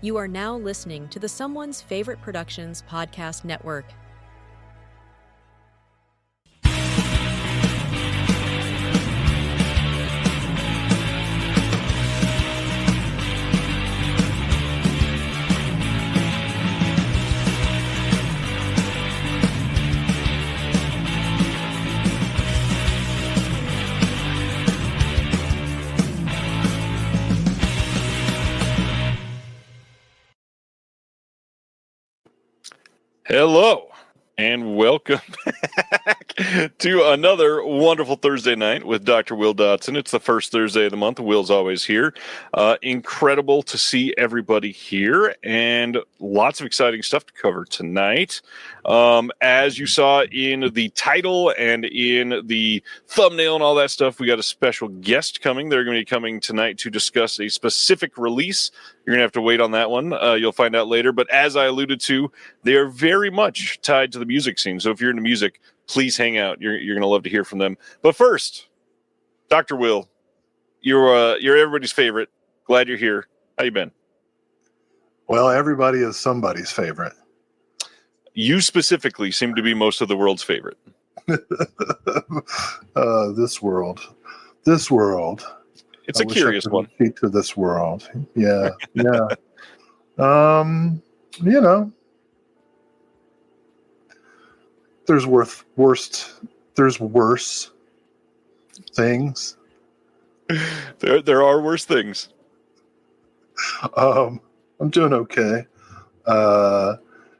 You are now listening to the Someone's Favorite Productions podcast network. Hello, and welcome back to another wonderful Thursday night with Dr. Will Dodson. It's the first Thursday of the month. Will's always here. Incredible to see everybody here, and lots of exciting stuff to cover tonight. As you saw in the title and in the thumbnail and all that stuff, we got a special guest coming. They're going to be coming tonight to discuss a specific release. You're going to have to wait on that one. You'll find out later. But as I alluded to, they are very much tied to the music scene. So if you're into music, please hang out. You're going to love to hear from them. But first, Dr. Will, you're everybody's favorite. Glad you're here. How you been? Well, everybody is somebody's favorite. You specifically seem to be most of the world's favorite. This world. It's a curious one. To this world. Yeah. Yeah. You know, there's worse things. There are worse things. I'm doing okay.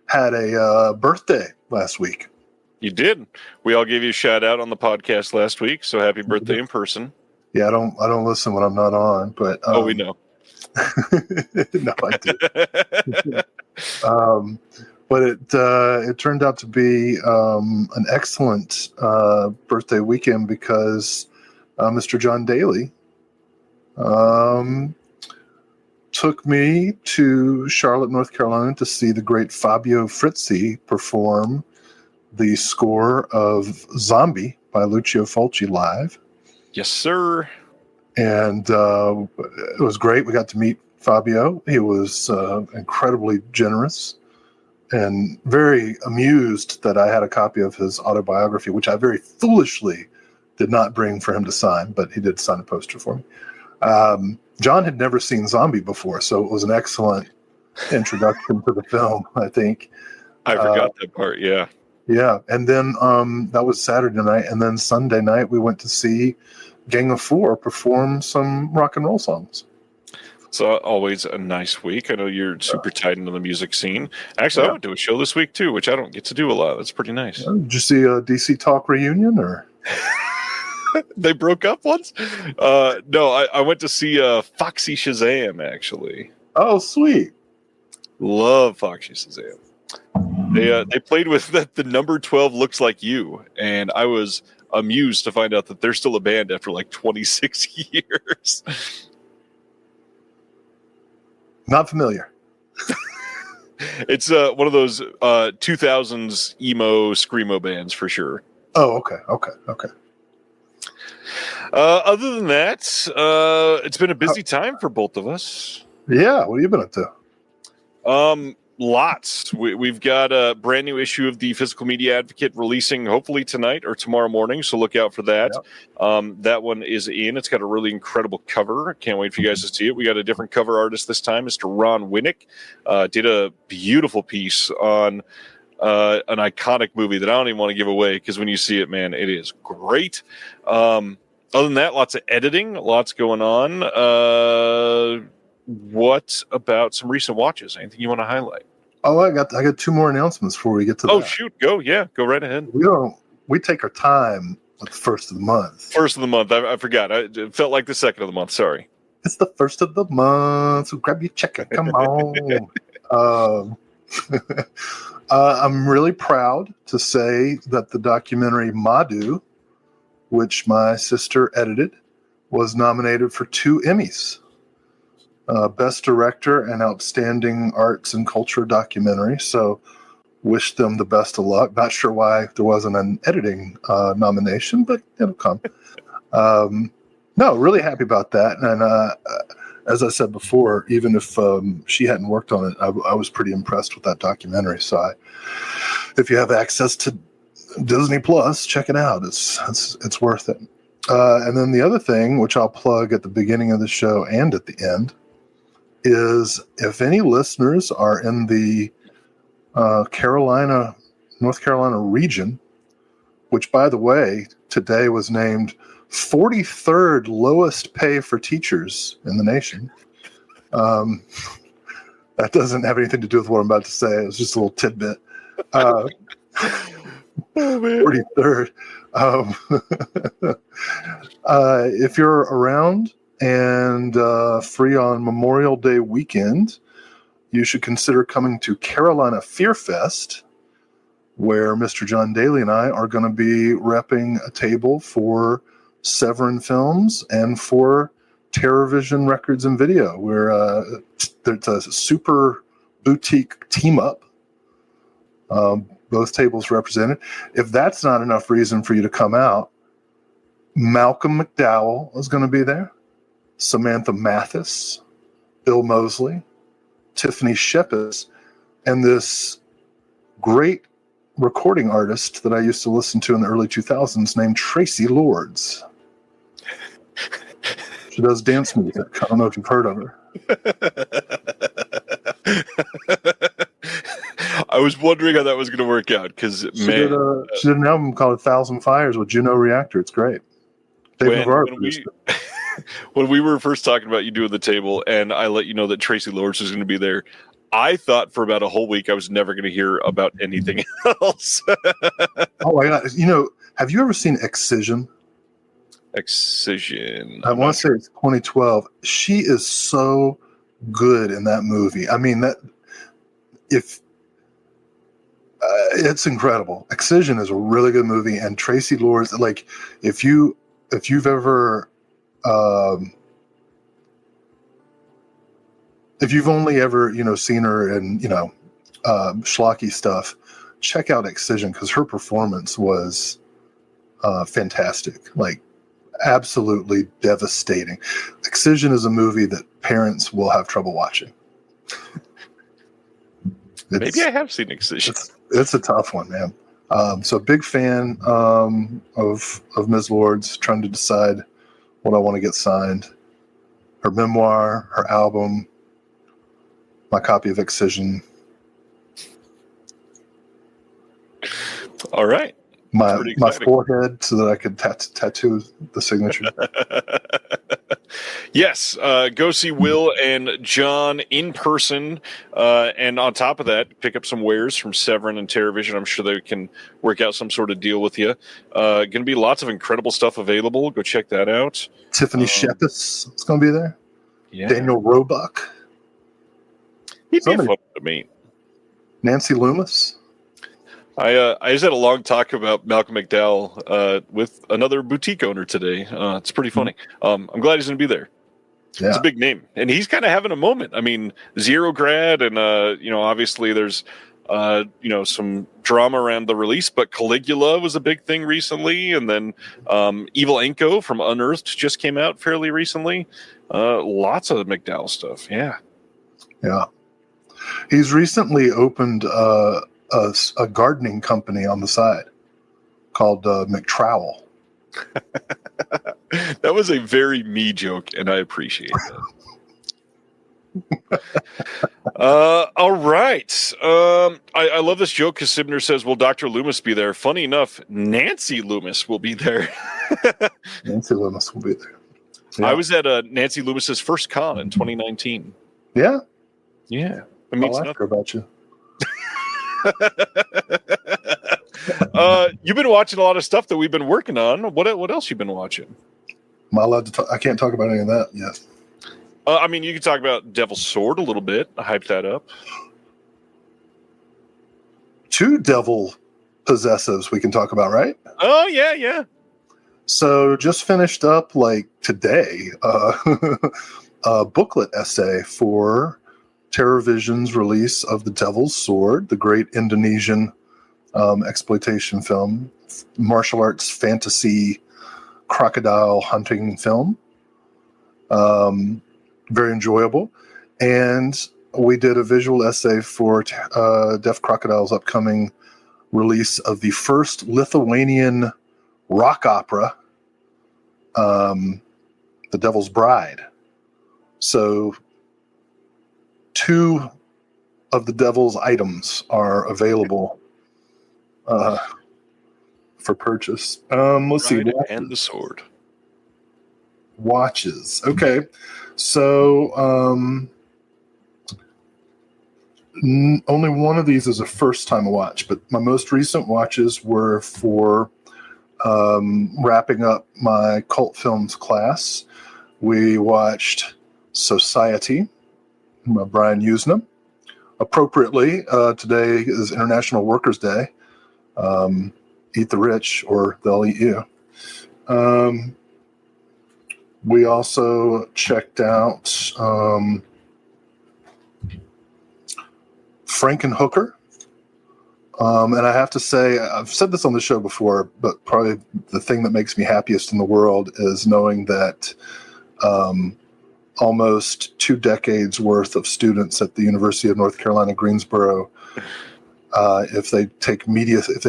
Had a birthday last week. You did. We all gave you a shout out on the podcast last week, so happy birthday in person. Yeah, I don't listen when I'm not on, but we know. No, I do. But it turned out to be an excellent birthday weekend because Mr. John Daly took me to Charlotte, North Carolina to see the great Fabio Frizzi perform the score of Zombie by Lucio Fulci live. Yes, sir. And it was great. We got to meet Fabio. He was incredibly generous and very amused that I had a copy of his autobiography, which I very foolishly did not bring for him to sign, but he did sign a poster for me. John had never seen Zombie before, so it was an excellent introduction to the film, I think. I forgot that part, yeah. Yeah, and then that was Saturday night, and then Sunday night we went to see Gang of Four perform some rock and roll songs. So always a nice week. I know you're super tied into the music scene. Actually, I went to a show this week too, which I don't get to do a lot. That's pretty nice. Did you see a DC Talk reunion, or they broke up once? No, I went to see Foxy Shazam actually. Oh, sweet! Love Foxy Shazam. They played with the number 12 Looks Like You, and I was amused to find out that they're still a band after like 26 years. Not familiar. It's one of those 2000s emo screamo bands for sure. Oh, okay. Other than that, it's been a busy time for both of us. Yeah, what have you been up to? Lots. We've got a brand new issue of the Physical Media Advocate releasing hopefully tonight or tomorrow morning, so look out for that. Yep. That one is in. It's got a really incredible cover. Can't wait for you guys to see it. We got a different cover artist this time. Mr. Ron Winnick did a beautiful piece on an iconic movie that I don't even want to give away because when you see it, man, it is great. Other than that, lots of editing, lots going on. What about some recent watches? Anything you want to highlight? Oh, I got two more announcements before we get to that. Oh, shoot. Go right ahead. We take our time with the first of the month. First of the month. I forgot. It felt like the second of the month. Sorry. It's the first of the month, so grab your checker. Come on. I'm really proud to say that the documentary Madhu, which my sister edited, was nominated for 2 Emmys. Best Director and Outstanding Arts and Culture Documentary. So wish them the best of luck. Not sure why there wasn't an editing nomination, but it'll come. No, really happy about that. And as I said before, even if she hadn't worked on it, I was pretty impressed with that documentary. So if you have access to Disney Plus, check it out. It's worth it. And then the other thing, which I'll plug at the beginning of the show and at the end, is if any listeners are in the North Carolina region, which, by the way, today was named 43rd lowest pay for teachers in the nation. That doesn't have anything to do with what I'm about to say. It was just a little tidbit. Oh, man. 43rd. If you're around and free on Memorial Day weekend, you should consider coming to Carolina Fear Fest, where Mr. John Daly and I are going to be repping a table for Severin Films and for TerrorVision Records and Video, where there's a super boutique team up. Both tables represented. If that's not enough reason for you to come out, Malcolm McDowell is going to be there, Samantha Mathis, Bill Mosley, Tiffany Shepis, and this great recording artist that I used to listen to in the early 2000s named Tracy Lords. She does dance music. I don't know if you've heard of her. I was wondering how that was going to work out because, man. She did an album called 1,000 Fires with Juno Reactor. It's great. When we were first talking about you doing the table and I let you know that Tracy Lords was going to be there, I thought for about a whole week I was never going to hear about anything else. Oh my God. Have you ever seen Excision? Excision. I want to say it's 2012. She is so good in that movie. I mean, it's incredible. Excision is a really good movie, and Tracy Lords, like, if you've ever if you've only ever seen her in schlocky stuff, check out Excision, because her performance was fantastic, like absolutely devastating. Excision is a movie that parents will have trouble watching. Maybe I have seen Excision. It's a tough one, man. So big fan of Ms. Lords, trying to decide what I want to get signed. Her memoir, her album, my copy of Excision. All right. My forehead so that I could tattoo the signature. Yes, go see Will and John in person, and on top of that, pick up some wares from Severin and TerrorVision. I'm sure they can work out some sort of deal with you. Going to be lots of incredible stuff available. Go check that out. Tiffany Shepis is going to be there. Yeah. Daniel Roebuck. He'd be fun to meet. Nancy Loomis. I just had a long talk about Malcolm McDowell with another boutique owner today. It's pretty funny. I'm glad he's going to be there. Yeah. It's a big name, and he's kind of having a moment. I mean, Zero Grad, and obviously there's some drama around the release, but Caligula was a big thing recently, and then Evil Anko from Unearthed just came out fairly recently. Lots of McDowell stuff. Yeah. He's recently opened a gardening company on the side called McTrowel. That was a very me joke, and I appreciate that. All right. I love this joke because Sibner says, will Dr. Loomis be there? Funny enough, Nancy Loomis will be there. Nancy Loomis will be there. Yeah. I was at Nancy Loomis's first con in 2019. Yeah? Yeah. I'll ask her about you. You've been watching a lot of stuff that we've been working on. What else you been watching? Am I allowed to talk? I can't talk about any of that yet. I mean, you can talk about Devil's Sword a little bit. I hyped that up. 2 devil possessives we can talk about, right? Oh, yeah. So just finished up, like, today, a booklet essay for TerrorVision's release of The Devil's Sword, the great Indonesian exploitation film, martial arts fantasy crocodile hunting film. very enjoyable. And we did a visual essay for Deaf Crocodile's upcoming release of the first Lithuanian rock opera, The Devil's Bride. So 2 of the Devil's items are available for purchase. Let's see. And the sword. Watches. Okay. So only one of these is a first time watch, but my most recent watches were for wrapping up my cult films class. We watched Society by Brian Usna. Appropriately, today is International Workers' Day. Eat the rich or they'll eat you. We also checked out Frankenhooker. And I have to say, I've said this on the show before, but probably the thing that makes me happiest in the world is knowing that almost 2 decades worth of students at the University of North Carolina, Greensboro, if they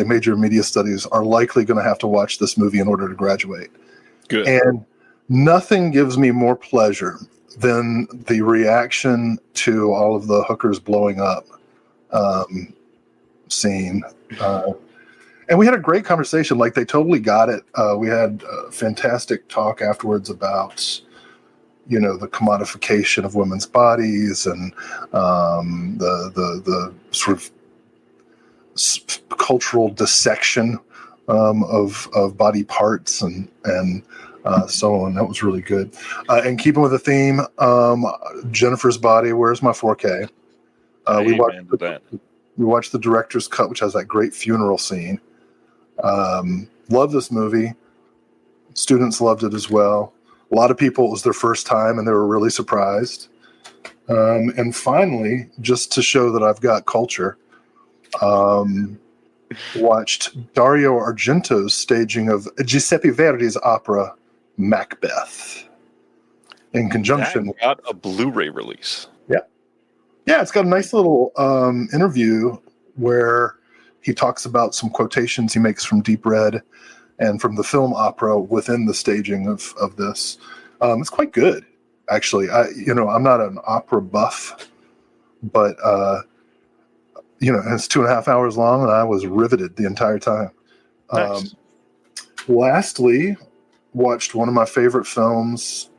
major in media studies, are likely going to have to watch this movie in order to graduate. Good. And nothing gives me more pleasure than the reaction to all of the hookers blowing up scene. And we had a great conversation. Like, they totally got it. We had a fantastic talk afterwards about, the commodification of women's bodies and the sort of cultural dissection of body parts and so on. That was really good. And keeping with the theme, Jennifer's Body, Where's My 4K? We watched the director's cut, which has that great funeral scene. Love this movie. Students loved it as well. A lot of people, it was their first time and they were really surprised. And finally, just to show that I've got culture, watched Dario Argento's staging of Giuseppe Verdi's opera Macbeth in conjunction. That got a Blu-ray release. Yeah, it's got a nice little interview where he talks about some quotations he makes from Deep Red and from the film opera within the staging of this. It's quite good, actually. I'm not an opera buff, but it's 2.5 hours long, and I was riveted the entire time. Nice. Lastly, watched one of my favorite films,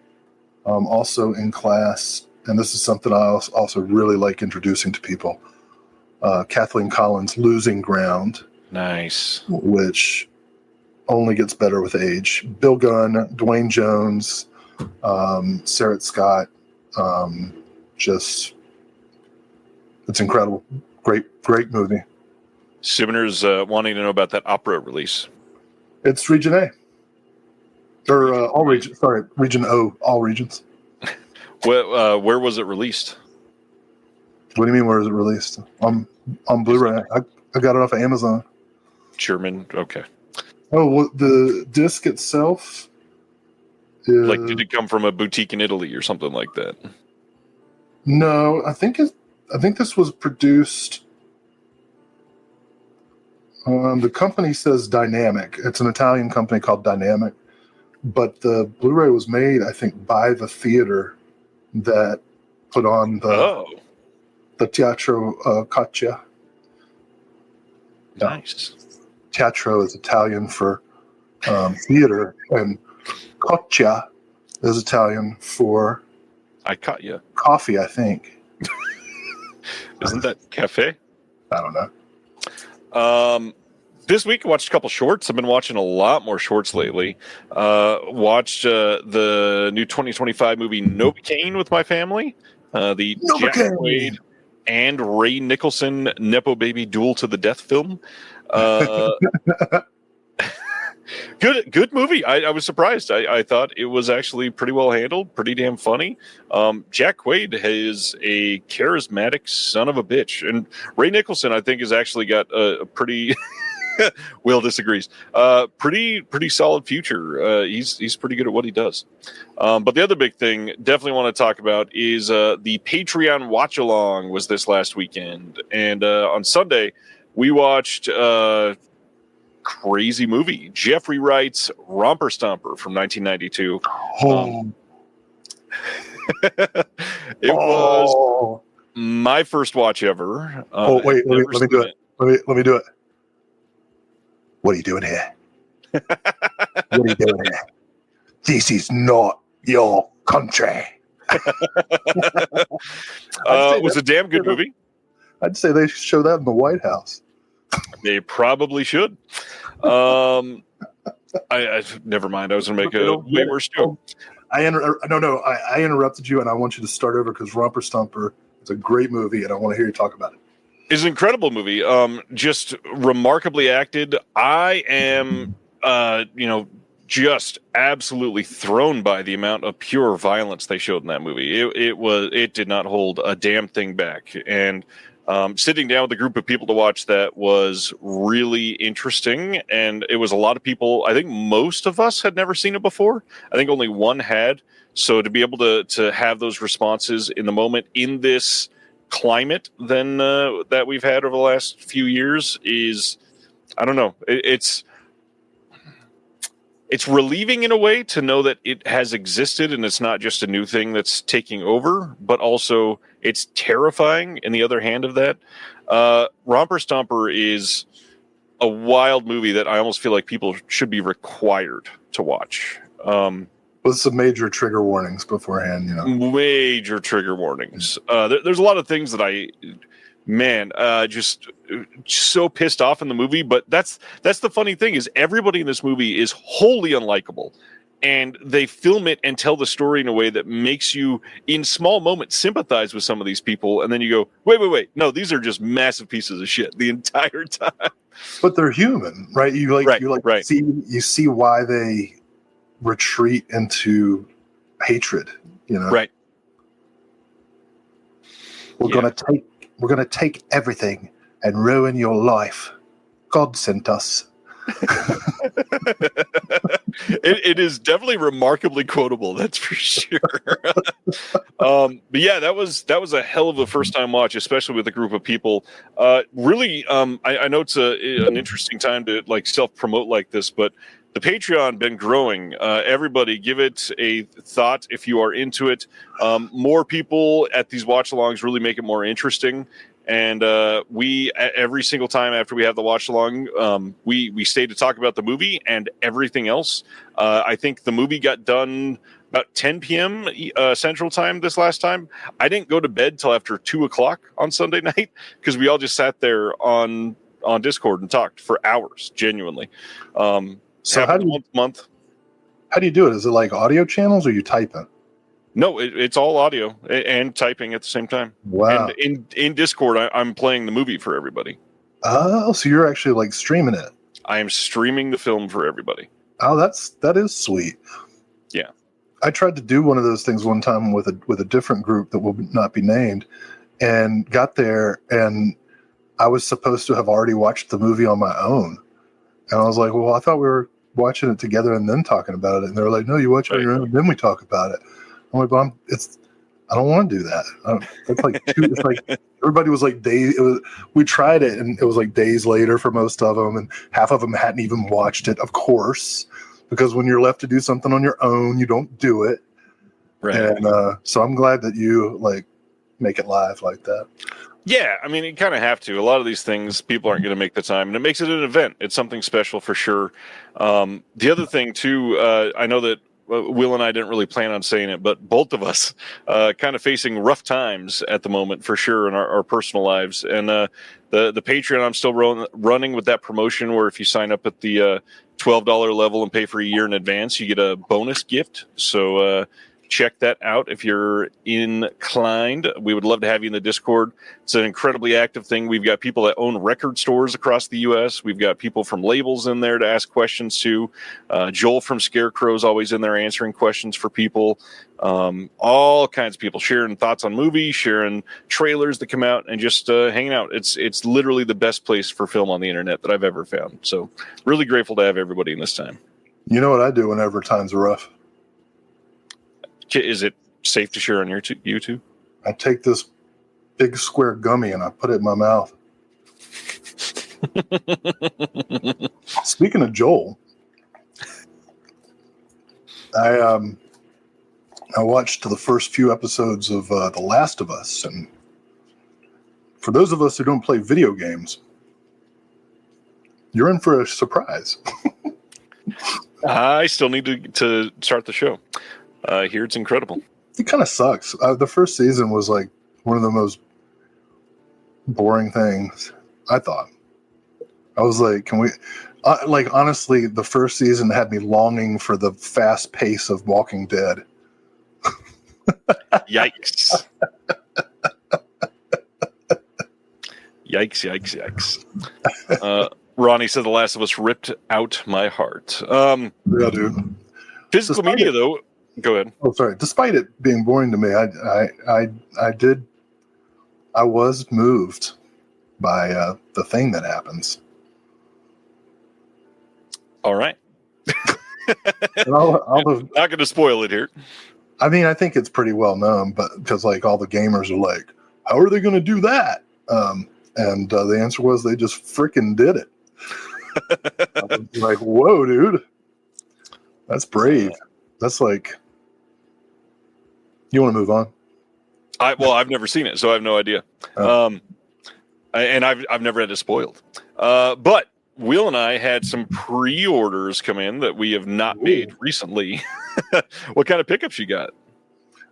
also in class, and this is something I also really like introducing to people. Kathleen Collins' Losing Ground. Nice. Which only gets better with age. Bill Gunn, Dwayne Jones, Sarah Scott. It's incredible. Great movie. Sumner's wanting to know about that opera release. It's Region A. Or all regions. Sorry, Region O, all regions. Where was it released? What do you mean, where is it released? On Blu-ray. I got it off of Amazon. German? Okay. Oh, well, the disc itself is... Like, did it come from a boutique in Italy or something like that? No, I think this was produced... the company says Dynamic. It's an Italian company called Dynamic. But the Blu-ray was made, I think, by the theater that put on the Teatro Coccia. Nice. Teatro is Italian for theater, and Coccia is Italian for... I caught you. Coffee, I think. Isn't that cafe? I don't know. This week I watched a couple shorts. I've been watching a lot more shorts lately. Watched the new 2025 movie Novocaine with my family. The Jack Quaid and Ray Nicholson Nepo Baby Duel to the Death film. Good movie. I was surprised. I thought it was actually pretty well handled, pretty damn funny. Jack Quaid is a charismatic son of a bitch, and Ray Nicholson, I think, has actually got a pretty Will disagrees. Pretty solid future. He's pretty good at what he does. But the other big thing, definitely want to talk about, is the Patreon watch along was this last weekend, and on Sunday we watched crazy movie, Jeffrey Wright's Romper Stomper from 1992. It was my first watch ever. Wait, let me do it. Let me do it. What are you doing here? What are you doing here? This is not your country. It was a damn good movie. I'd say they should show that in the White House. They probably should. I never mind. I was going to make a way worse joke. I interrupted you, and I want you to start over because Romper Stomper is a great movie, and I want to hear you talk about it. It's an incredible movie. Just remarkably acted. I am, just absolutely thrown by the amount of pure violence they showed in that movie. It did not hold a damn thing back. And sitting down with a group of people to watch that was really interesting. And it was a lot of people. I think most of us had never seen it before. I think only one had. So to be able to have those responses in the moment in this climate than that we've had over the last few years is, I don't know. It's relieving in a way to know that it has existed and it's not just a new thing that's taking over, but also it's terrifying in the other hand of that. Romper Stomper is a wild movie that I almost feel like people should be required to watch. With some major trigger warnings beforehand, Major trigger warnings. There's a lot of things that just so pissed off in the movie. But that's the funny thing is everybody in this movie is wholly unlikable, and they film it and tell the story in a way that makes you, in small moments, sympathize with some of these people, and then you go, wait, no, these are just massive pieces of shit the entire time. But they're human, right? Right. You see why they retreat into hatred, Right. We're gonna take everything and ruin your life. God sent us. It is definitely remarkably quotable, that's for sure. But yeah, that was a hell of a first time watch, especially with a group of people. Really, I know it's an interesting time to self promote like this, but the Patreon been growing. Everybody give it a thought if you are into it. More people at these watch alongs really make it more interesting. And we, every single time after we have the watch along, we stay to talk about the movie and everything else. I think the movie got done about 10 p.m. Central Time this last time. I didn't go to bed till after 2 o'clock on Sunday night because we all just sat there on Discord and talked for hours, genuinely. So how do you do it? Is it like audio channels or you type it? No, it's all audio and typing at the same time. Wow. And in Discord, I'm playing the movie for everybody. Oh, so you're actually streaming it. I am streaming the film for everybody. Oh, that is sweet. Yeah. I tried to do one of those things one time with a different group that will not be named, and got there, and I was supposed to have already watched the movie on my own. And I was like, well, I thought we were watching it together and then talking about it. And they were like, no, you watch it on your own and then we talk about it. I'm like, well, I don't want to do that. It's like everybody was like days. We tried it and it was like days later for most of them, and half of them hadn't even watched it, of course, because when you're left to do something on your own, you don't do it. Right. And so I'm glad that you make it live like that. Yeah, I mean, you kind of have to. A lot of these things, people aren't going to make the time, and it makes it an event. It's something special for sure. The other thing, too, I know that Will and I didn't really plan on saying it, but both of us kind of facing rough times at the moment, for sure, in our personal lives. And the Patreon, I'm still running with that promotion where if you sign up at the $12 level and pay for a year in advance, you get a bonus gift. So check that out if you're inclined. We would love to have you in the Discord. It's an incredibly active thing. We've got people that own record stores across the U.S. We've got people from labels in there to ask questions to. Joel from Scarecrow is always in there answering questions for people. All kinds of people sharing thoughts on movies, sharing trailers that come out, and just hanging out. It's literally the best place for film on the internet that I've ever found. So really grateful to have everybody in this time. You know what I do whenever times are rough? Is it safe to share on your YouTube? I take this big square gummy and I put it in my mouth. Speaking of Joel, I watched the first few episodes of The Last of Us, and for those of us who don't play video games, you're in for a surprise. I still need to start the show. Here it's incredible. It kind of sucks. The first season was like one of the most boring things, I thought. I was like, can we... like, honestly, the first season had me longing for the fast pace of Walking Dead. Yikes. Yikes. Ronnie said The Last of Us ripped out my heart. Yeah, dude. Physical media, though... Go ahead. Oh, sorry. Despite it being boring to me, I was moved by the thing that happens. All right. Not going to spoil it here. I mean, I think it's pretty well known, but because like all the gamers are like, how are they going to do that? And the answer was they just freaking did it. I was like, whoa, dude. That's brave. That's like... You want to move on? I've never seen it, so I have no idea. And I've never had it spoiled. But Will and I had some pre-orders come in that we have not made recently. What kind of pickups you got?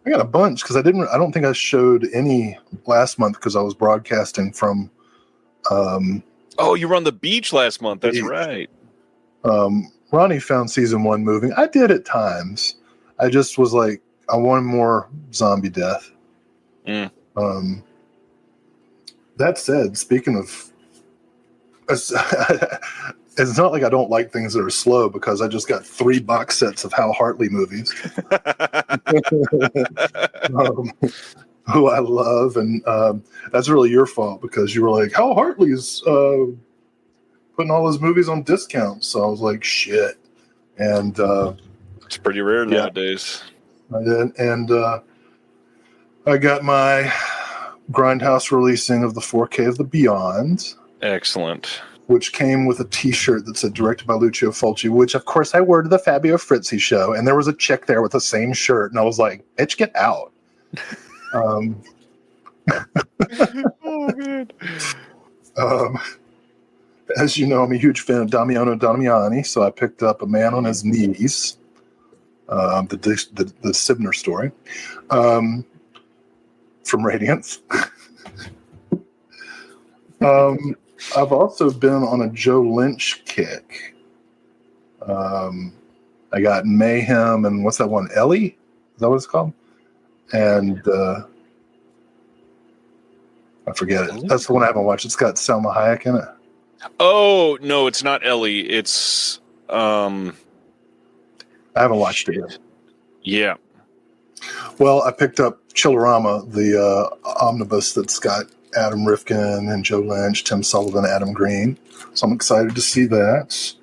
I got a bunch because I don't think I showed any last month because I was broadcasting from. You were on the beach last month. That's right. Ronnie found season 1 moving. I did at times. I just was like, I wanted more zombie death. That said, speaking of, it's not like I don't like things that are slow because I just got 3 box sets of Hal Hartley movies, who I love, and that's really your fault because you were like, Hal Hartley's putting all his movies on discount, so I was like, shit, and it's pretty rare nowadays. I did, and I got my Grindhouse releasing of the 4K of the Beyond. Excellent. Which came with a T-shirt that said directed by Lucio Fulci, which of course I wore to the Fabio Frizzi show, and there was a chick there with the same shirt, and I was like, bitch, get out. Oh, man. As you know, I'm a huge fan of Damiano Damiani, so I picked up A Man on His Knees, the Sibner story, from Radiance. I've also been on a Joe Lynch kick. I got Mayhem and what's that one? Ellie? Is that what it's called? And I forget it. That's the one I haven't watched. It's got Salma Hayek in it. Oh, no, it's not Ellie. It's... I haven't watched it yet. Yeah. Well, I picked up Chillerama, the omnibus that's got Adam Rifkin and Joe Lynch, Tim Sullivan, Adam Green. So I'm excited to see that.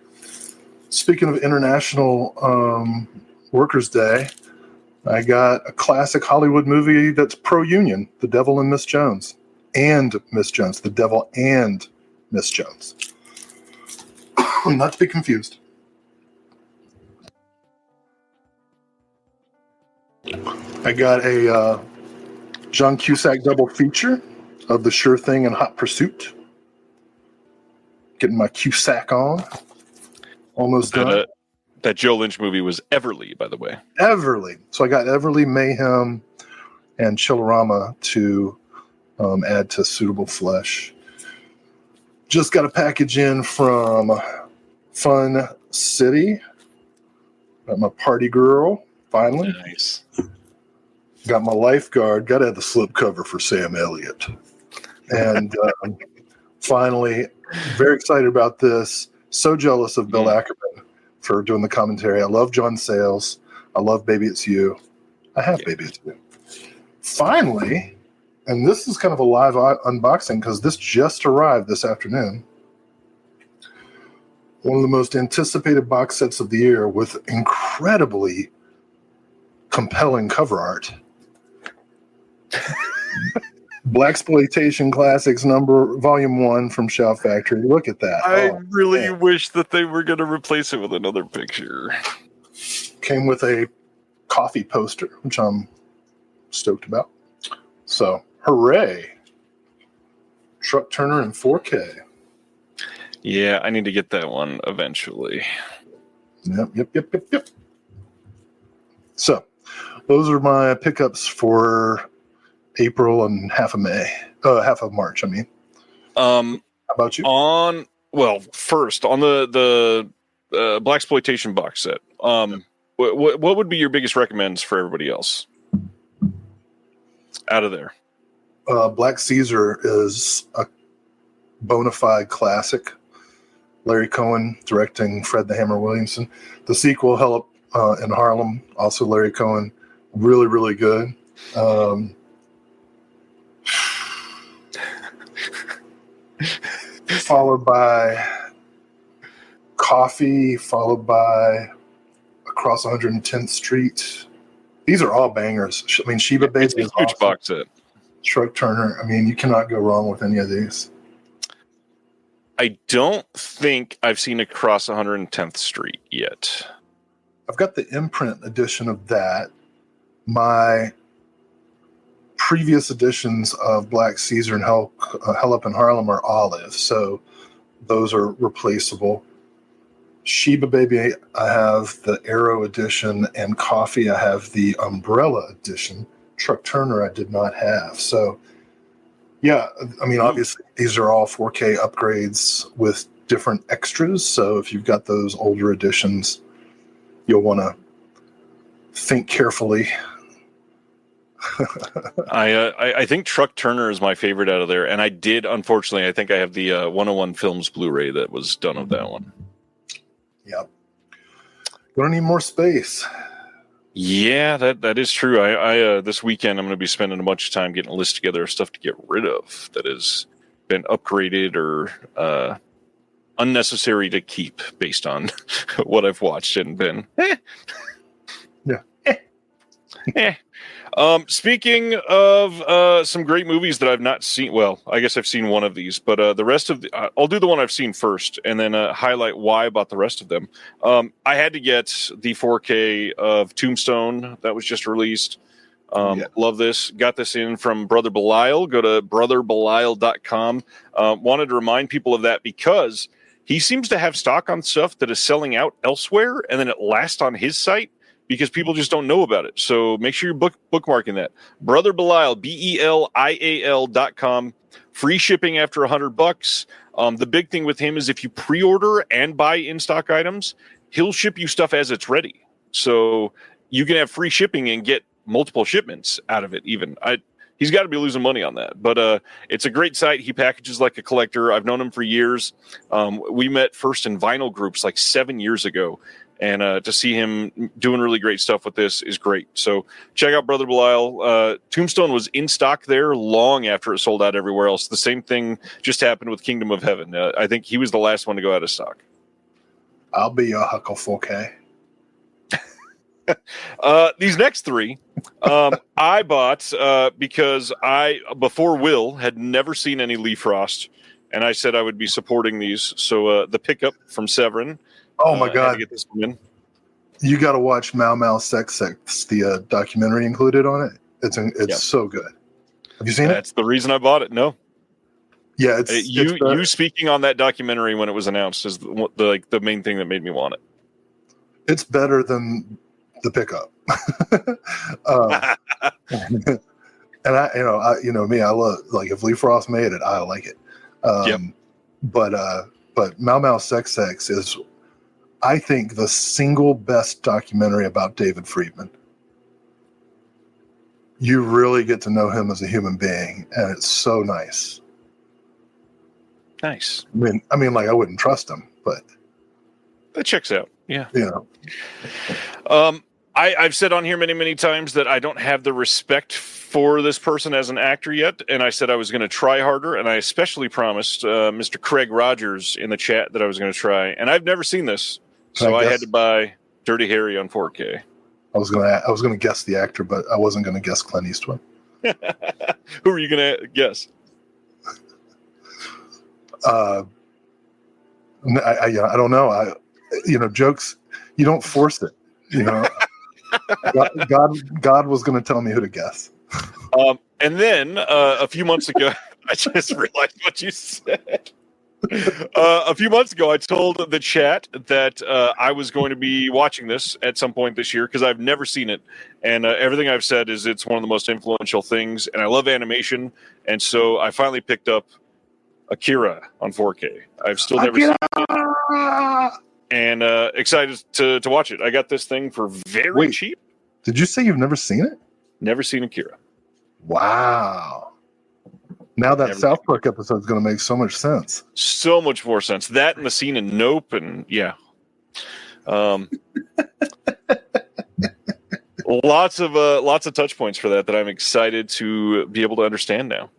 Speaking of International Workers' Day, I got a classic Hollywood movie that's pro-union, The Devil and Miss Jones. And Miss Jones. The Devil and Miss Jones. Not to be confused. I got a John Cusack double feature of The Sure Thing and Hot Pursuit. Getting my Cusack on. Almost done. That Joe Lynch movie was Everly, by the way. Everly. So I got Everly, Mayhem, and Chillerama to add to Suitable Flesh. Just got a package in from Fun City. Got my party girl, finally. Nice. Got my lifeguard. Got to have the slipcover for Sam Elliott. And finally, very excited about this. So jealous of Bill Ackerman for doing the commentary. I love John Sayles. I love Baby It's You. I have Baby It's You. Finally, and this is kind of a live unboxing because this just arrived this afternoon. One of the most anticipated box sets of the year with incredibly compelling cover art. Blaxploitation Classics Volume 1 from Shout Factory. Look at that. I really wish that they were going to replace it with another picture. Came with a coffee poster, which I'm stoked about. So, hooray. Truck Turner in 4K. Yeah, I need to get that one eventually. Yep. So, those are my pickups for April and half of March, I mean. How about you? First, on the Blaxploitation box set, what would be your biggest recommends for everybody else out of there? Black Caesar is a bona fide classic. Larry Cohen directing Fred the Hammer Williamson. The sequel, Hell Up in Harlem, also Larry Cohen, really, really good. Followed by Coffee, followed by Across 110th Street. These are all bangers. I mean, Sheba Baby is a huge awesome. box set. Truck Turner. I mean, you cannot go wrong with any of these. I don't think I've seen Across 110th Street yet. I've got the imprint edition of that. My previous editions of Black Caesar and Hell Up in Harlem are olive, so those are replaceable. Sheba Baby, I have the Arrow edition, and Coffee, I have the Umbrella edition. Truck Turner, I did not have. So, yeah, I mean, obviously, these are all 4K upgrades with different extras. So if you've got those older editions, you'll want to think carefully. I think Truck Turner is my favorite out of there, and I did, unfortunately, I think I have the 101 Films Blu-ray that was done of that one. Yep. Don't need more space. Yeah, that is true. I this weekend I'm going to be spending a bunch of time getting a list together of stuff to get rid of that has been upgraded or unnecessary to keep based on what I've watched and been. Yeah. Speaking of some great movies that I've not seen, well, I guess I've seen one of these, but the rest of I'll do the one I've seen first and then highlight why about the rest of them. I had to get the 4K of Tombstone that was just released. Love this. Got this in from Brother Belial. Go to brotherbelial.com. Wanted to remind people of that because he seems to have stock on stuff that is selling out elsewhere and then it lasts on his site, because people just don't know about it. So make sure you're bookmarking that. Brother Belial, BELIAL.com. Free shipping after $100. The big thing with him is if you pre-order and buy in-stock items, he'll ship you stuff as it's ready. So you can have free shipping and get multiple shipments out of it even. He's got to be losing money on that. But it's a great site. He packages like a collector. I've known him for years. We met first in vinyl groups like 7 years ago. And to see him doing really great stuff with this is great. So check out Brother Belial. Tombstone was in stock there long after it sold out everywhere else. The same thing just happened with Kingdom of Heaven. I think he was the last one to go out of stock. I'll be your Huckle 4K. These next three I bought because before Will, had never seen any Lee Frost. And I said I would be supporting these. So the pickup from Severin. Oh my God! To get this one in. You got to watch Mau Mau Sex, the documentary included on it. It's so good. Have you seen it? That's the reason I bought it. No. Yeah, you speaking on that documentary when it was announced is the main thing that made me want it. It's better than the pickup. And I me, I love, like, if Lee Frost made it, I like it. But Mau Mau Sex is, I think, the single best documentary about David Friedman. you really get to know him as a human being, and it's so nice. Nice. I mean, like I wouldn't trust him, but That checks out. Yeah. you know. I've said on here many, many times that I don't have the respect for this person as an actor yet, and I said I was going to try harder, and I especially promised Mr. Craig Rogers in the chat that I was going to try, and I've never seen this, so I had to buy Dirty Harry on 4K. I was gonna guess the actor, but I wasn't gonna guess Clint Eastwood. Who are you gonna guess? I don't know. Jokes, you don't force it. God was going to tell me who to guess. And then a few months ago, I just realized what you said. A few months ago, I told the chat that I was going to be watching this at some point this year because I've never seen it. And everything I've said is it's one of the most influential things. And I love animation. And so I finally picked up Akira on 4K. I've still never seen it. And excited to watch it. I got this thing for very cheap. Did you say you've never seen it? Never seen Akira. Wow. Now that South Park episode is going to make so much sense. So much more sense. That and the scene in Nope, and yeah. Lots of touch points for that I'm excited to be able to understand now.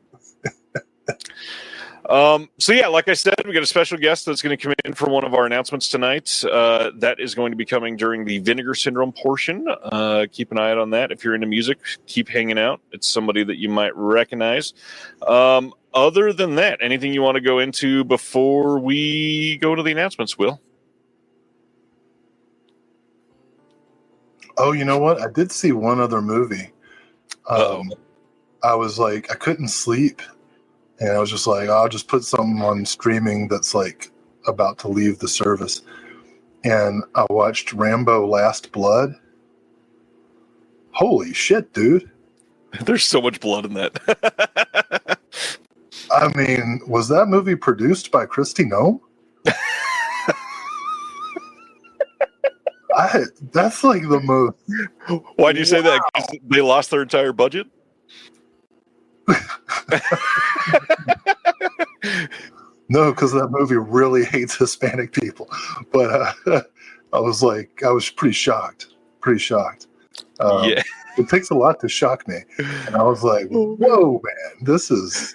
So yeah, like I said, we got a special guest that's going to come in for one of our announcements tonight. That is going to be coming during the Vinegar Syndrome portion. Keep an eye out on that. If you're into music, keep hanging out. It's somebody that you might recognize. Other than that, anything you want to go into before we go to the announcements, Will? Oh, you know what? I did see one other movie. I was like, I couldn't sleep. And I was just like, I'll just put something on streaming that's like about to leave the service. And I watched Rambo Last Blood. Holy shit, dude. There's so much blood in that. I mean, was that movie produced by Kristi Noem? That's like the most... Why do you say that? 'Cause they lost their entire budget? No, because that movie really hates Hispanic people. But I was pretty shocked. Yeah. It takes a lot to shock me. And I was like, whoa, man, this is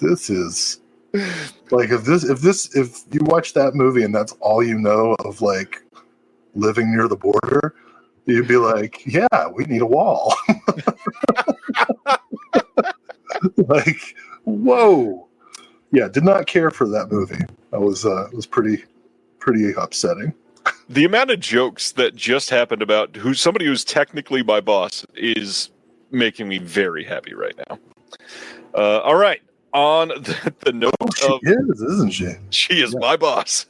like, if you watch that movie and that's all you know of like living near the border, you'd be like, yeah, we need a wall. Like, whoa. Yeah, did not care for that movie. It was pretty upsetting. The amount of jokes that just happened about somebody who's technically my boss is making me very happy right now. All right. On the note of... She is, isn't she? She is my boss.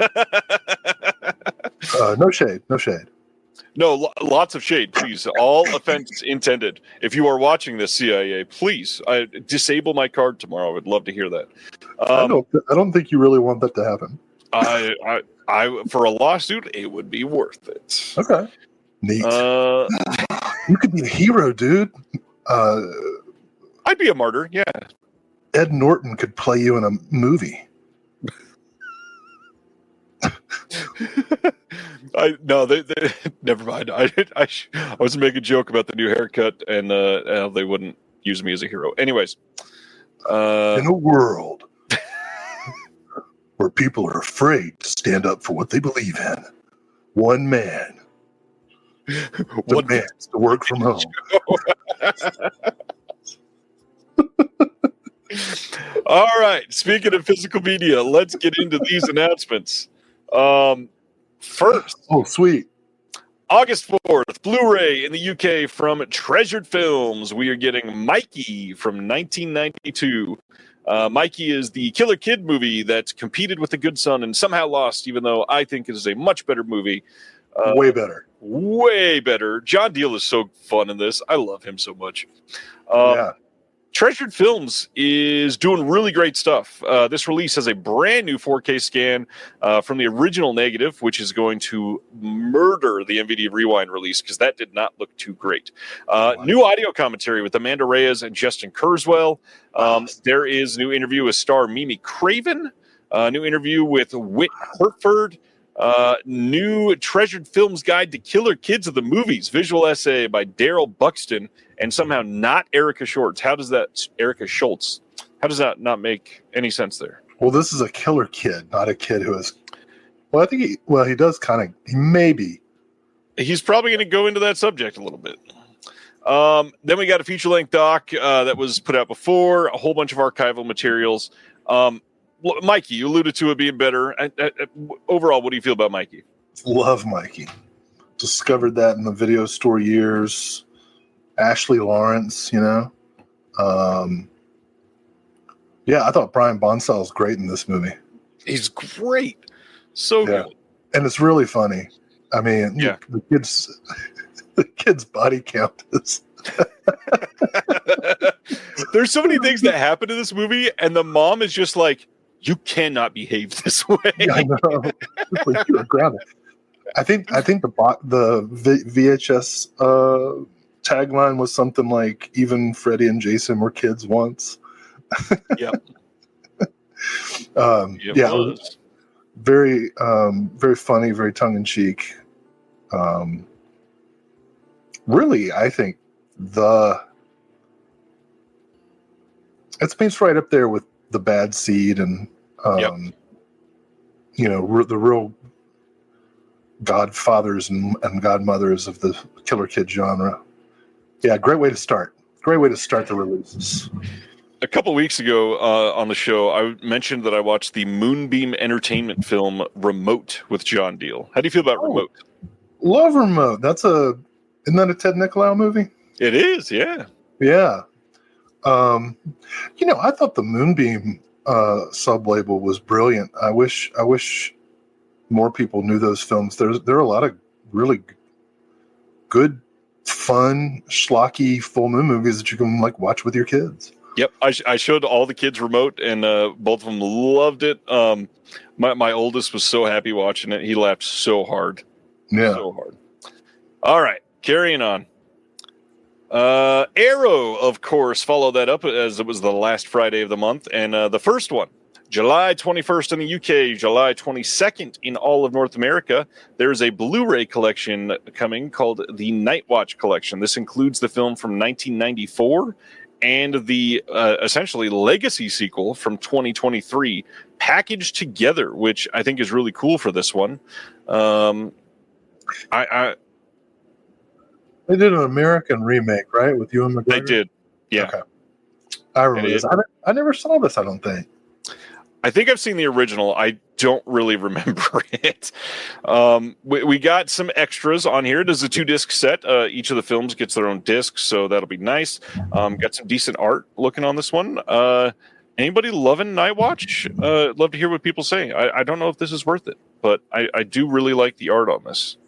No shade. No, lots of shade, please. All offense intended. If you are watching this, CIA, please disable my card tomorrow. I would love to hear that. I don't think you really want that to happen. I for a lawsuit, it would be worth it. Okay, neat. You could be a hero, dude. I'd be a martyr. Yeah. Ed Norton could play you in a movie. Never mind. I was making a joke about the new haircut and how they wouldn't use me as a hero. Anyways, in a world where people are afraid to stand up for what they believe in, one man demands to work from home. All right. Speaking of physical media, let's get into these announcements. First, sweet. August 4th, Blu-ray in the UK from Treasured Films. We are getting Mikey from 1992. Mikey is the Killer Kid movie that competed with The Good Son and somehow lost, even though I think it is a much better movie. Way better. Way better. John Deal is so fun in this. I love him so much. Yeah. Treasured Films is doing really great stuff. This release has a brand new 4K scan from the original negative, which is going to murder the NVIDIA Rewind release because that did not look too great. New audio commentary with Amanda Reyes and Justin Kurzweil. There is a new interview with star Mimi Craven. New interview with Whit Hertford. New Treasured Films Guide to Killer Kids of the Movies. Visual essay by Daryl Buxton. And somehow not Erica Schultz. Erica Schultz? How does that not make any sense there? Well, this is a killer kid, not a kid who is. Well, I think he does kind of. Maybe he's probably going to go into that subject a little bit. Then we got a feature-length doc that was put out before. A whole bunch of archival materials. Mikey, you alluded to it being better. Overall, what do you feel about Mikey? Love Mikey. Discovered that in the video store years. Ashley Lawrence, yeah, I thought Brian Bonsall was great in this movie. He's great, so good, and it's really funny. I mean, the kid's body count is. There's so many things that happen in this movie, and the mom is just like, "You cannot behave this way." Yeah, I know. It's like you're grounded. I think the VHS. Tagline was something like "Even Freddie and Jason were kids once." Yep. It was very, very funny, very tongue in cheek. Really, I think it's right up there with The Bad Seed and the real godfathers and godmothers of the killer kid genre. Yeah, great way to start. Great way to start the releases. A couple weeks ago on the show, I mentioned that I watched the Moonbeam Entertainment film Remote with John Diehl. How do you feel about Remote? Love Remote. Isn't that a Ted Nicolau movie? It is, yeah. Yeah. I thought the Moonbeam sub-label was brilliant. I wish more people knew those films. There are a lot of really good, fun, schlocky full moon movies that you can watch with your kids. Yep, I showed all the kids Remote, and both of them loved it. My oldest was so happy watching it; he laughed so hard, so hard. All right, carrying on. Arrow, of course, followed that up as it was the last Friday of the month, and the first one. July 21st in the UK, July 22nd in all of North America. There's a Blu-ray collection coming called the Night Watch Collection. This includes the film from 1994 and the essentially legacy sequel from 2023 packaged together, which I think is really cool for this one. They did an American remake, right, with Ewan McGregor? They did, yeah. Okay. I remember this. I never saw this, I don't think. I think I've seen the original. I don't really remember it. We got some extras on here. It is a 2-disc set. Each of the films gets their own disc, so that'll be nice. Got some decent art looking on this one. Anybody loving Night Watch? Love to hear what people say. I don't know if this is worth it, but I do really like the art on this.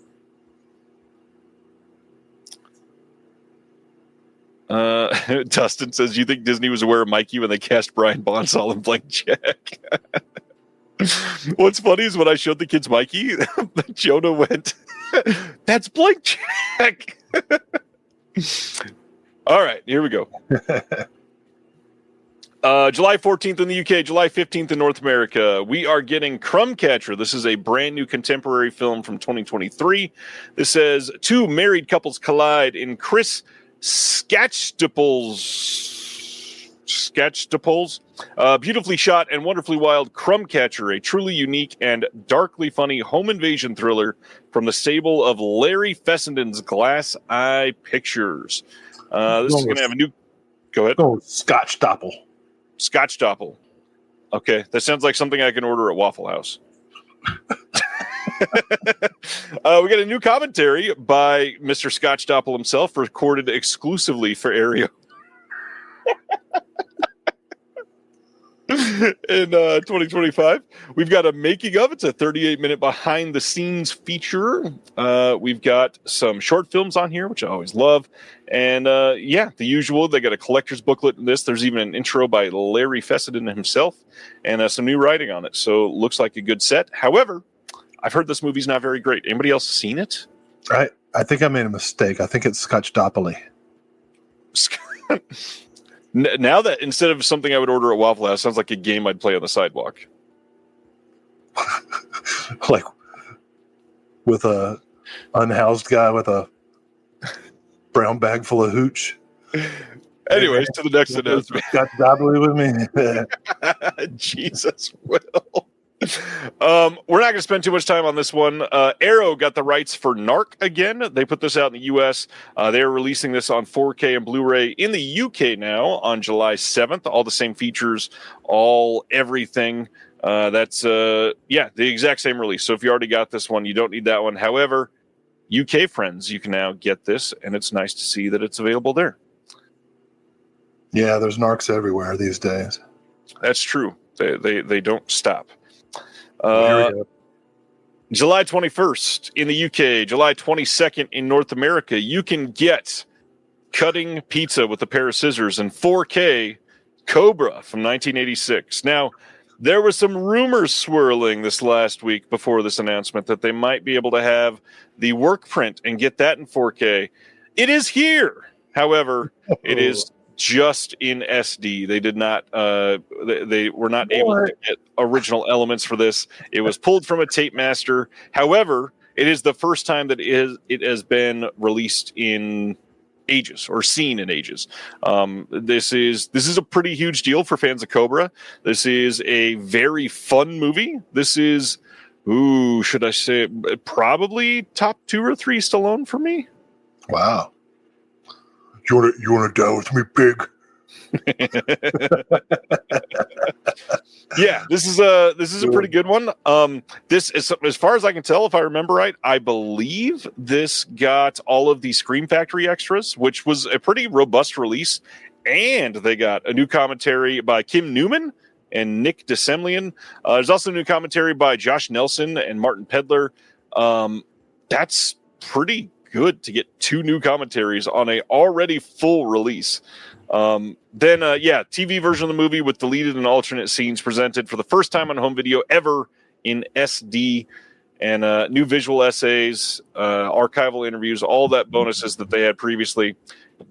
Dustin says, you think Disney was aware of Mikey when they cast Brian Bonsall in Blank Check? What's funny is when I showed the kids Mikey, Jonah went, that's Blank Check. All right, here we go. July 14th in the UK, July 15th in North America. We are getting Crumbcatcher. This is a brand new contemporary film from 2023. This says, two married couples collide in Chris Skachstapel's beautifully shot and wonderfully wild Crumbcatcher, a truly unique and darkly funny home invasion thriller from the stable of Larry Fessenden's Glass Eye Pictures. This is going to have a new... Go ahead. Oh, Scotchdoppel. Scotchdoppel. Okay, that sounds like something I can order at Waffle House. We got a new commentary by Mr. Scotchdoppel himself, recorded exclusively for Aereo. in 2025. We've got a making of. It's a 38-minute behind the scenes feature. We've got some short films on here, which I always love. And the usual. They got a collector's booklet in this. There's even an intro by Larry Fessenden himself and some new writing on it. So it looks like a good set. However, I've heard this movie's not very great. Anybody else seen it? I think I made a mistake. I think it's Scotchdopoly. Now that instead of something I would order at Waffle House, sounds like a game I'd play on the sidewalk. Like with a unhoused guy with a brown bag full of hooch. Anyways, to the next announcement. Scotchdopoly with me. Jesus, Will. We're not going to spend too much time on this one. Arrow got the rights for Narc again. They put this out in the U.S. They are releasing this on 4K and Blu-ray in the U.K. now on July 7th. All the same features, everything. That's the exact same release. So if you already got this one, you don't need that one. However, UK friends, you can now get this, and it's nice to see that it's available there. Yeah, there's narcs everywhere these days. That's true. They don't stop. Here we go. July 21st in the UK, July 22nd in North America, you can get Cutting Pizza with a Pair of Scissors in 4K Cobra from 1986. Now, there was some rumors swirling this last week before this announcement that they might be able to have the work print and get that in 4K. It is here. However, it is just in SD. They did not. They were not able to get original elements for this. It was pulled from a tape master. However, it is the first time that it has been released in ages or seen in ages. This is a pretty huge deal for fans of Cobra. This is a very fun movie. This is, should I say, probably top 2 or 3 Stallone for me. Wow. You want to die with me, pig? Yeah, this is a pretty good one. This is, as far as I can tell, if I remember right, I believe this got all of the Scream Factory extras, which was a pretty robust release, and they got a new commentary by Kim Newman and Nick DeSemlian. There's also a new commentary by Josh Nelson and Martin Pedler. That's pretty good to get 2 new commentaries on a already full release. TV version of the movie with deleted and alternate scenes presented for the first time on home video ever in SD, and new visual essays, archival interviews, all that bonuses that they had previously.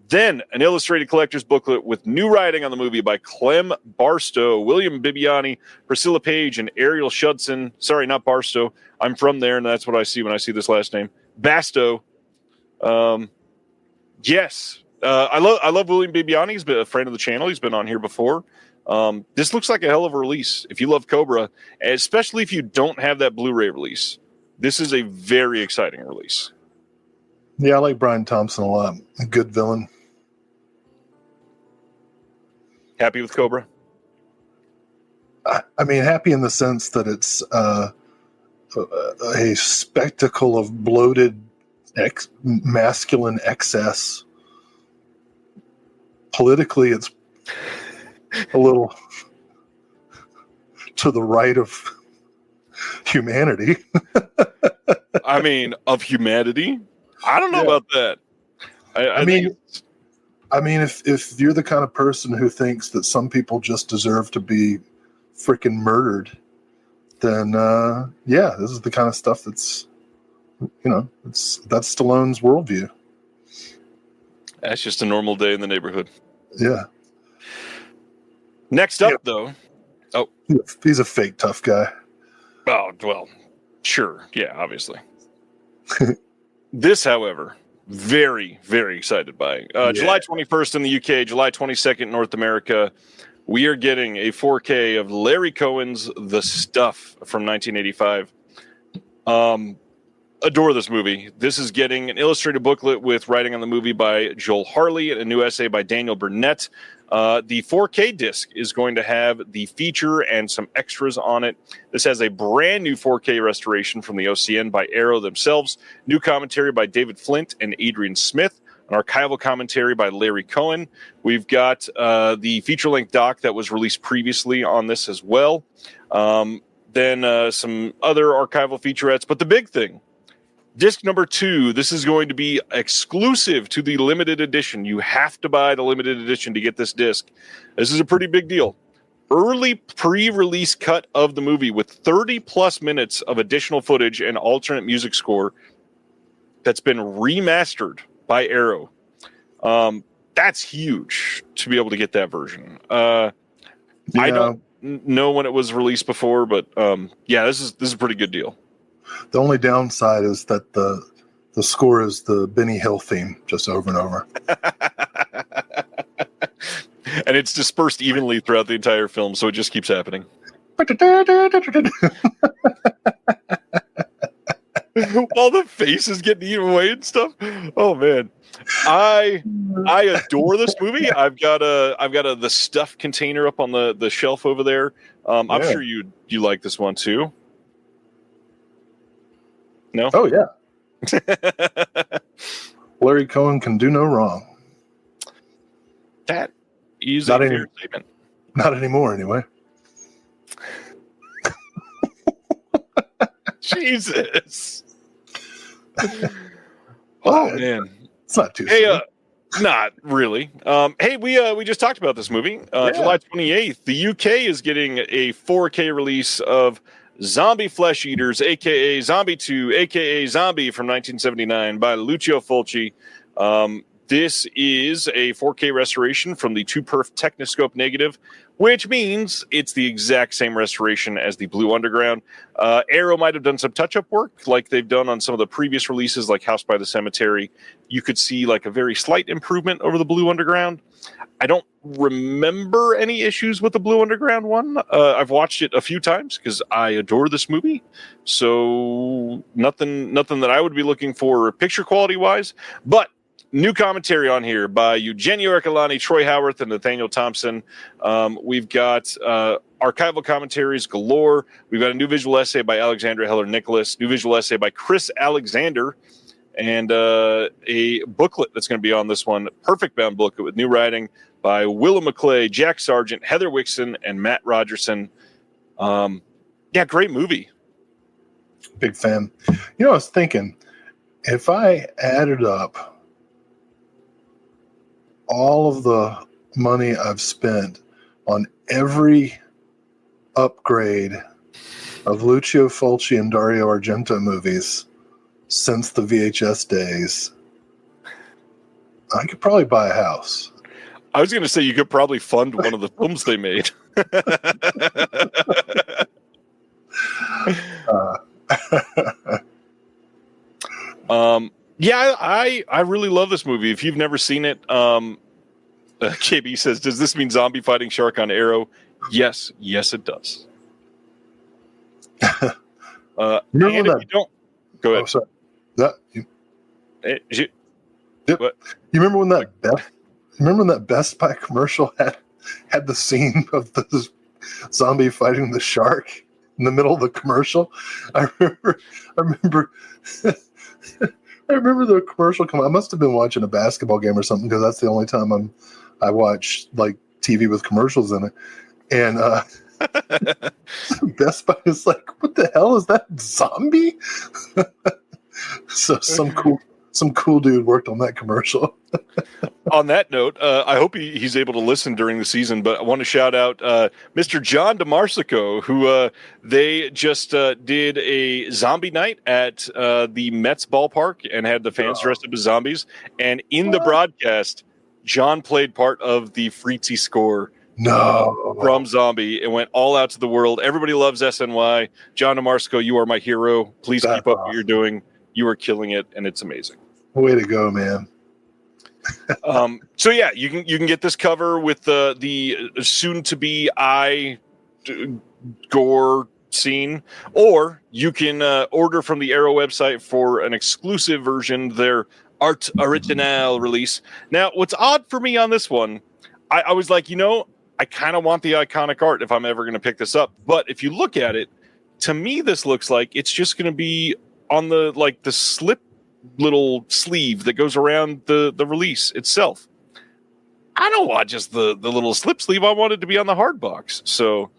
Then an illustrated collector's booklet with new writing on the movie by Clem Barstow, William Bibiani, Priscilla Page, and Ariel Shudson. Sorry, not Barstow. I'm from there, and that's what I see when I see this last name. Bastow. Yes. I love William Bibiani. He's been a friend of the channel. He's been on here before. This looks like a hell of a release. If you love Cobra, especially if you don't have that Blu-ray release, this is a very exciting release. Yeah, I like Brian Thompson a lot. A good villain. Happy with Cobra? I mean, happy in the sense that it's a spectacle of bloated masculine excess. Politically, it's a little to the right of humanity. I mean, of humanity? I don't know about that. I mean, if you're the kind of person who thinks that some people just deserve to be freaking murdered, then this is the kind of stuff that's, that's Stallone's worldview. That's just a normal day in the neighborhood. Yeah. Next up, though. Oh, he's a fake tough guy. Oh, well, sure. Yeah, obviously. This, however, very, very excited by. July 21st in the UK, July 22nd in North America. We are getting a 4K of Larry Cohen's The Stuff from 1985. Adore this movie. This is getting an illustrated booklet with writing on the movie by Joel Harley and a new essay by Daniel Burnett. The 4K disc is going to have the feature and some extras on it. This has a brand new 4K restoration from the OCN by Arrow themselves. New commentary by David Flint and Adrian Smith. an archival commentary by Larry Cohen. We've got the feature-length doc that was released previously on this as well. Then some other archival featurettes. But the big thing, disc number 2, this is going to be exclusive to the limited edition. You have to buy the limited edition to get this disc. This is a pretty big deal. Early pre-release cut of the movie with 30-plus minutes of additional footage and alternate music score that's been remastered by Arrow. That's huge to be able to get that version. I don't know when it was released before, but this is a pretty good deal. The only downside is that the score is the Benny Hill theme just over and over. And it's dispersed evenly throughout the entire film, so it just keeps happening. All the faces getting eaten away and stuff. Oh man, I adore this movie. I've got the stuff container up on the shelf over there. I'm sure you like this one too. No? Oh yeah. Larry Cohen can do no wrong. That is a fair statement. Not anymore, anyway. Jesus. Oh man, it's not too. Hey, not really. Hey, we just talked about this movie. July 28th, the UK is getting a 4K release of Zombie Flesh Eaters, aka Zombie 2, aka Zombie from 1979 by Lucio Fulci. This is a 4K restoration from the 2perf Technoscope negative, which means it's the exact same restoration as the Blue Underground. Arrow might have done some touch-up work like they've done on some of the previous releases like House by the Cemetery. You could see like a very slight improvement over the Blue Underground. I don't remember any issues with the Blue Underground one. I've watched it a few times because I adore this movie. So nothing that I would be looking for picture quality-wise. But new commentary on here by Eugenio Ercolani, Troy Howarth, and Nathaniel Thompson. We've got archival commentaries galore. We've got a new visual essay by Alexandra Heller-Nicholas, new visual essay by Chris Alexander, and a booklet that's going to be on this one, perfect bound booklet with new writing by Willa McClay, Jack Sargent, Heather Wixon, and Matt Rogerson. Great movie. Big fan. I was thinking, if I added up all of the money I've spent on every upgrade of Lucio Fulci and Dario Argento movies since the VHS days, I could probably buy a house. I was going to say you could probably fund one of the films they made. I really love this movie. If you've never seen it, KB says, does this mean zombie fighting shark on Arrow? Yes, it does. Remember and that? If you don't, go ahead. Oh, sorry. You what? remember when that Best Buy commercial had the scene of the zombie fighting the shark in the middle of the commercial? I remember the commercial come. I must have been watching a basketball game or something because that's the only time I watch like TV with commercials in it. And Best Buy is like, what the hell is that, zombie? So some cool dude worked on that commercial. On that note, I hope he's able to listen during the season, but I want to shout out Mr. John DeMarsico, who they just did a zombie night at the Mets ballpark and had the fans dressed up as zombies. And in the broadcast, John played part of the Freetsy score from Zombie. It went all out to the world. Everybody loves SNY. John DeMarsico, you are my hero. Please keep up what you're doing. You are killing it, and it's amazing. Way to go, man. You can get this cover with the soon to be gore scene, or you can order from the Arrow website for an exclusive version, their Art Original release. Now, what's odd for me on this one, I was like, I kind of want the iconic art if I'm ever going to pick this up. But if you look at it, to me, this looks like it's just going to be on the slip little sleeve that goes around the release itself. I don't want just the little slip sleeve. I want it to be on the hard box. So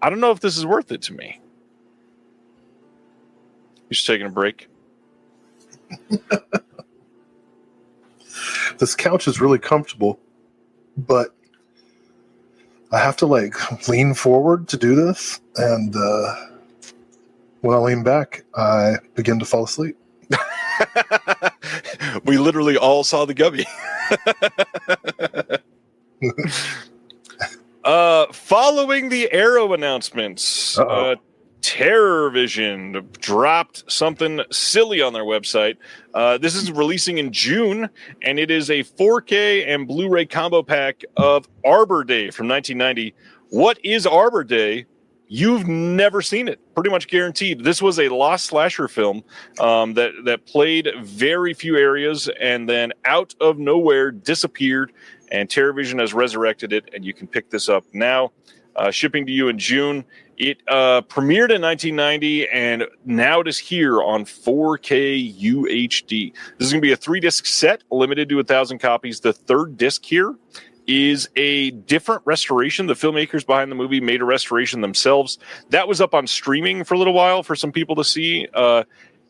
I don't know if this is worth it to me. Just taking a break. This couch is really comfortable, but I have to lean forward to do this. And when I lean back, I begin to fall asleep. We literally all saw the gubby. Following the Arrow announcements, Terror Vision dropped something silly on their website. This is releasing in June, and it is a 4K and Blu-ray combo pack of Arbor Day from 1990. What is Arbor Day? You've never seen it, pretty much guaranteed. This was a lost slasher film that played very few areas and then out of nowhere disappeared, and TerrorVision has resurrected it, and you can pick this up now. Shipping to you in June. It premiered in 1990, and now it is here on 4K UHD. This is going to be a 3-disc set, limited to 1,000 copies. The third disc here is a different restoration. The filmmakers behind the movie made a restoration themselves. That was up on streaming for a little while for some people to see.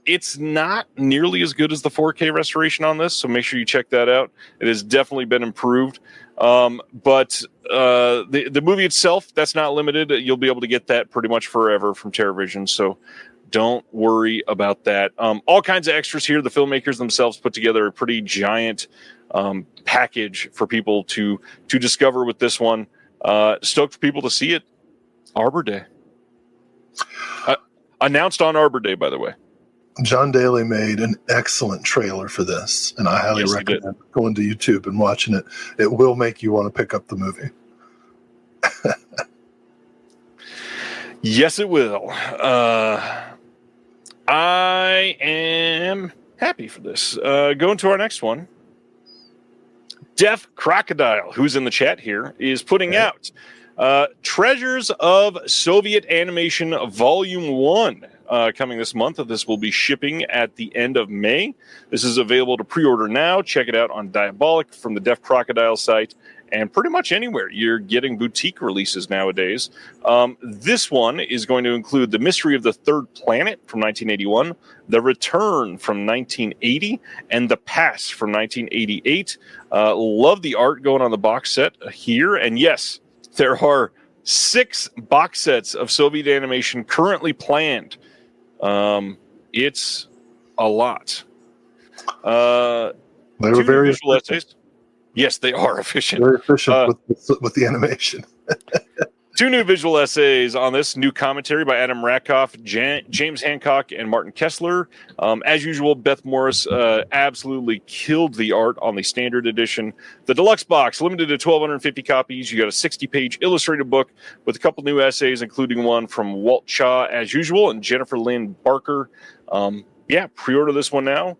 It's not nearly as good as the 4K restoration on this, so make sure you check that out. It has definitely been improved. But the movie itself, that's not limited. You'll be able to get that pretty much forever from TerrorVision, so don't worry about that. All kinds of extras here. The filmmakers themselves put together a pretty giant package for people to discover with this one. Stoked for people to see it. Arbor Day. Announced on Arbor Day, by the way. John Daly made an excellent trailer for this, and I highly recommend going to YouTube and watching it. It will make you want to pick up the movie. Yes, it will. I am happy for this. Going to our next one. Deaf Crocodile, who's in the chat here, is putting out Treasures of Soviet Animation Volume 1. Coming this month. This will be shipping at the end of May. This is available to pre-order now. Check it out on Diabolic from the Deaf Crocodile site, and pretty much anywhere you're getting boutique releases nowadays. This one is going to include The Mystery of the Third Planet from 1981, The Return from 1980, and The Pass from 1988. Love the art going on the box set here. And yes, there are 6 box sets of Soviet animation currently planned. It's a lot. They were very visual essays. Yes, they are efficient. Very efficient with the animation. 2 new visual essays on this. New commentary by Adam Rakoff, James Hancock, and Martin Kessler. As usual, Beth Morris absolutely killed the art on the standard edition. The deluxe box, limited to 1,250 copies. You got a 60-page illustrated book with a couple new essays, including one from Walt Shaw, as usual, and Jennifer Lynn Barker. Pre-order this one now,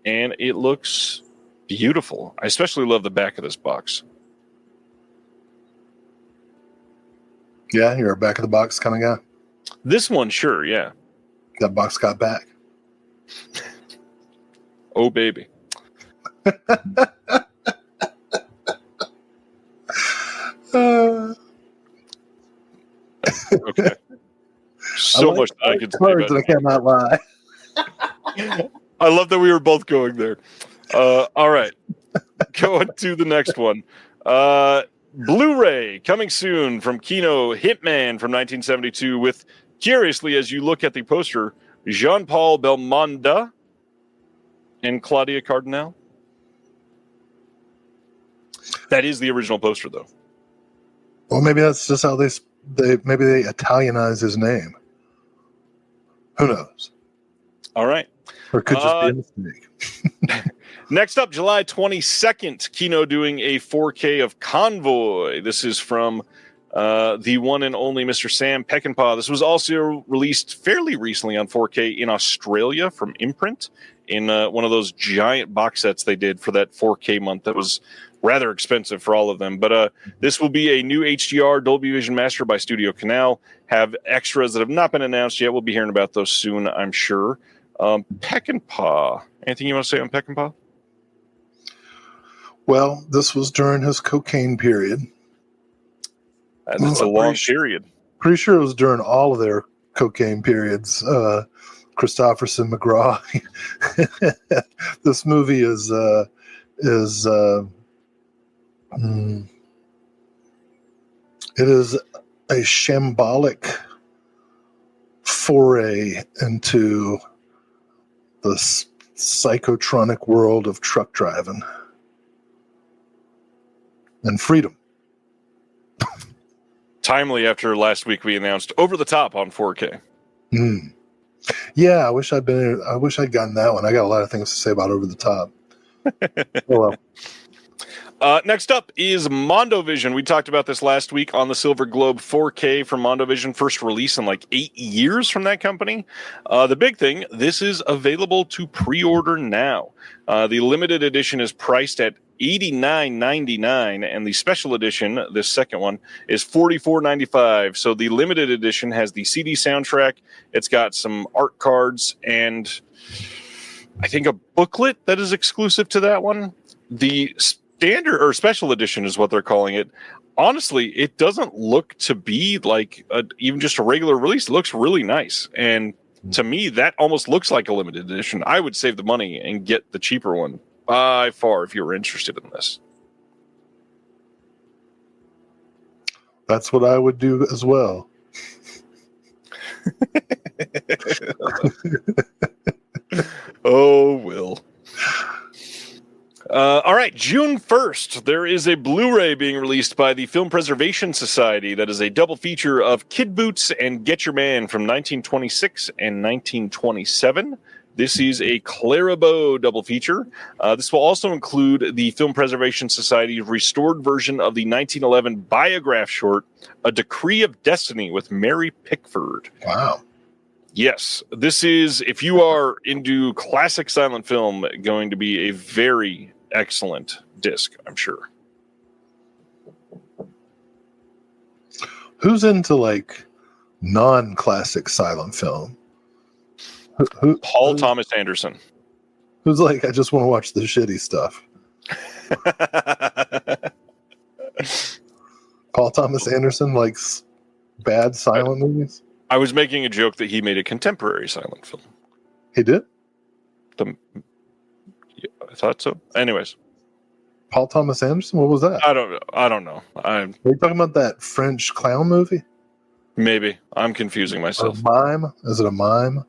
and it looks beautiful. I especially love the back of this box. Yeah, you're a back of the box kind of guy. This one, sure, yeah. That box got back. Oh, baby. Okay. So much I could say about I cannot lie. I love that we were both going there. All right. Going to the next one. Blu-ray coming soon from Kino, Hitman from 1972 with, curiously, as you look at the poster, Jean-Paul Belmondo and Claudia Cardinal. That is the original poster, though. Well, maybe that's just how they Italianize his name. Who knows? All right. Or it could just be a mistake. Next up, July 22nd, Kino doing a 4K of Convoy. This is from the one and only Mr. Sam Peckinpah. This was also released fairly recently on 4K in Australia from Imprint in one of those giant box sets they did for that 4K month. That was rather expensive for all of them. But this will be a new HDR Dolby Vision master by Studio Canal. Have extras that have not been announced yet. We'll be hearing about those soon, I'm sure. Peckinpah. Anything you want to say on Peckinpah? Well, this was during his cocaine period. And it's a long period. Pretty sure it was during all of their cocaine periods. Christopherson, McGraw. This movie is it is a shambolic foray into the psychotronic world of truck driving and freedom. Timely after last week we announced Over the Top on 4K. Yeah, I wish I'd gotten that one. I got a lot of things to say about Over the Top. Oh, well. Next up is Mondovision. We talked about this last week on the Silver Globe 4K from Mondovision. First release in like 8 years from that company. The big thing, this is available to pre-order now. The limited edition is priced at $89.99, and the special edition, this second one, is $44.95. So the limited edition has the CD soundtrack. It's got some art cards and I think a booklet that is exclusive to that one. The standard or special edition is what they're calling it. Honestly, it doesn't look to be like even just a regular release. It looks really nice. And to me, that almost looks like a limited edition. I would save the money and get the cheaper one by far if you were interested in this. That's what I would do as well. Oh, Will. All right, June 1st, there is a Blu-ray being released by the Film Preservation Society that is a double feature of Kid Boots and Get Your Man from 1926 and 1927. This is a Clarabeau double feature. This will also include the Film Preservation Society's restored version of the 1911 biograph short, A Decree of Destiny with Mary Pickford. Wow. Yes, this is, if you are into classic silent film, going to be a very excellent disc, I'm sure. Who's into like non-classic silent film? Paul Thomas Anderson. Who's like, I just want to watch the shitty stuff. Paul Thomas Anderson likes bad silent movies? I was making a joke that he made a contemporary silent film. He did? Yeah, I thought so. Anyways. Paul Thomas Anderson? What was that? I don't know. Are you talking about that French clown movie? Maybe. I'm confusing myself. A mime? Is it a mime?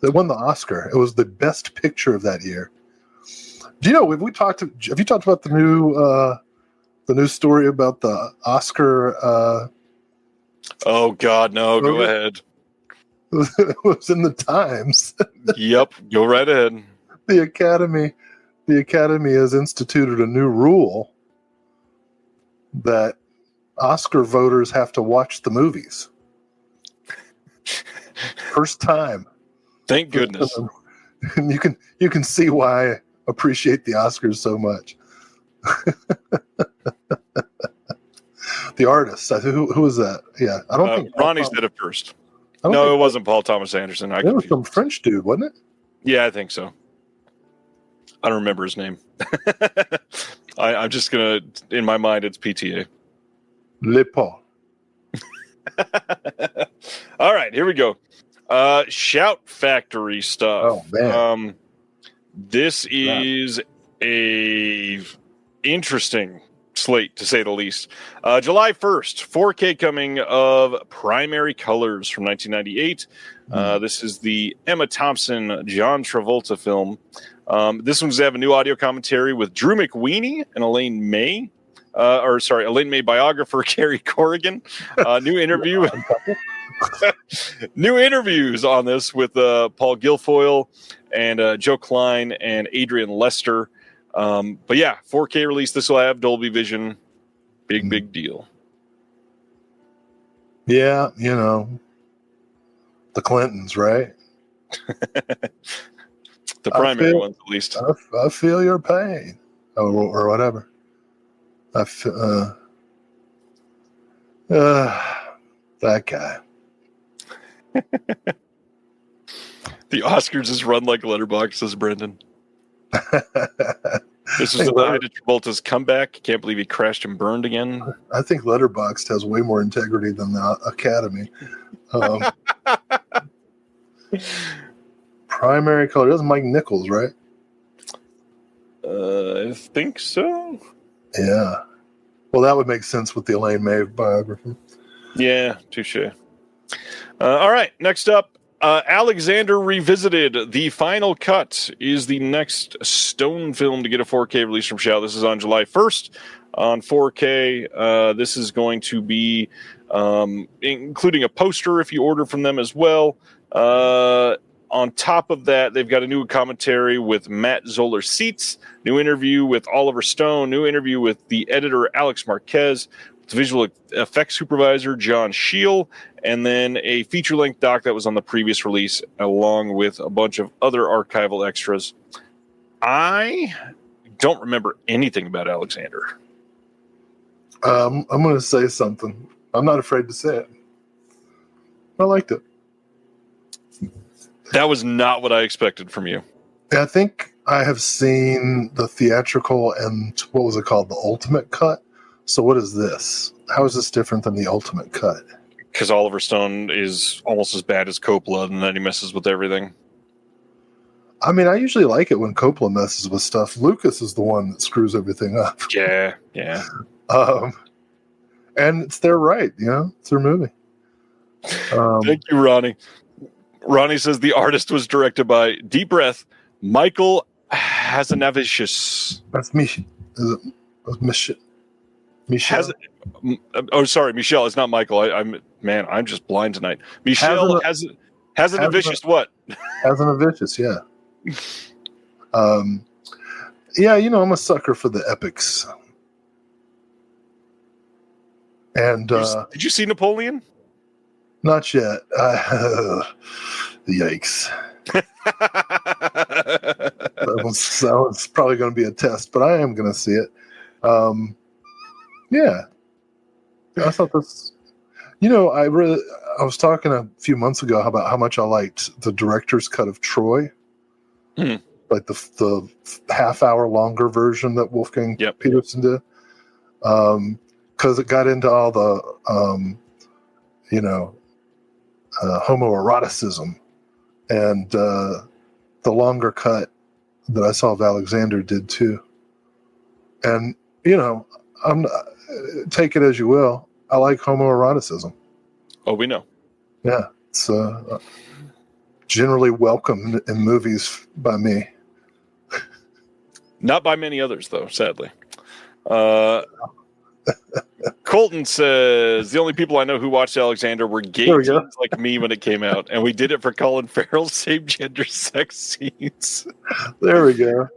It won the Oscar. It was the best picture of that year. Do you know, have you talked about the new story about the Oscar oh God, no, go ahead. It was in the Times. Yep, go right ahead. The Academy has instituted a new rule that Oscar voters have to watch the movies. First time. Thank goodness. And you can see why I appreciate the Oscars so much. The artist. Who was that? Yeah, I don't think Ronnie said it first. No, it wasn't Paul Thomas Anderson. It was some French dude, wasn't it? Yeah, I think so. I don't remember his name. I'm just gonna, in my mind, it's PTA. Le Paul. All right, here we go. Shout Factory stuff. Oh man, this is a interesting slate, to say the least. July 1st, 4K coming of Primary Colors from 1998. This is the Emma Thompson, John Travolta film. This one's have a new audio commentary with Drew McWeeny and Elaine May. Elaine May biographer Carrie Corrigan. New interview. New interviews on this with Paul Guilfoyle and Joe Klein and Adrian Lester. But yeah, 4K release. This will have Dolby Vision. Big deal. Yeah, you know, the Clintons, right? The primary ones, at least. I feel your pain, or whatever. That guy. The Oscars is run like Letterboxd, says Brendan. This is Travolta's comeback. Can't believe he crashed and burned again. I think Letterboxd has way more integrity than the Academy. Primary color. That's Mike Nichols, right? I think so. Yeah. Well, that would make sense with the Elaine May biography. Yeah, touche. All right, next up, Alexander Revisited. The Final Cut is the next Stone film to get a 4K release from Shout. This is on July 1st on 4K. This is going to be including a poster if you order from them as well. On top of that, they've got a new commentary with Matt Zoller-Seitz, new interview with Oliver Stone, new interview with the editor Alex Marquez, the visual effects supervisor John Scheel, and then a feature-length doc that was on the previous release, along with a bunch of other archival extras. I don't remember anything about Alexander. I'm going to say something. I'm not afraid to say it. I liked it. That was not what I expected from you. I think I have seen the theatrical and what was it called? The Ultimate Cut. So what is this? How is this different than the Ultimate Cut? Because Oliver Stone is almost as bad as Coppola, and then he messes with everything. I mean, I usually like it when Coppola messes with stuff. Lucas is the one that screws everything up. Yeah. And it's their right, it's their movie. Thank you, Ronnie. Ronnie says the artist was directed by, deep breath, Michael Hazanavicius. That's Michelle. Michelle. Sorry, Michelle. It's not Michael. I'm just blind tonight. Michelle Hazanavicius. What? Hazanavicius, yeah. Yeah, I'm a sucker for the epics. And did you see Napoleon? Not yet. Yikes. that was probably going to be a test, but I am going to see it. Yeah. I thought this. I was talking a few months ago about how much I liked the director's cut of Troy. Mm-hmm. Like the half-hour longer version that Wolfgang Peterson did. Because it got into all the, homoeroticism, and the longer cut that I saw of Alexander did too. And I'm take it as you will. I like homoeroticism. Oh, we know. Yeah, it's generally welcome in movies by me. Not by many others, though. Sadly. Colton says the only people I know who watched Alexander were gay teens like me when it came out, and we did it for Colin Farrell's same gender sex scenes. There we go.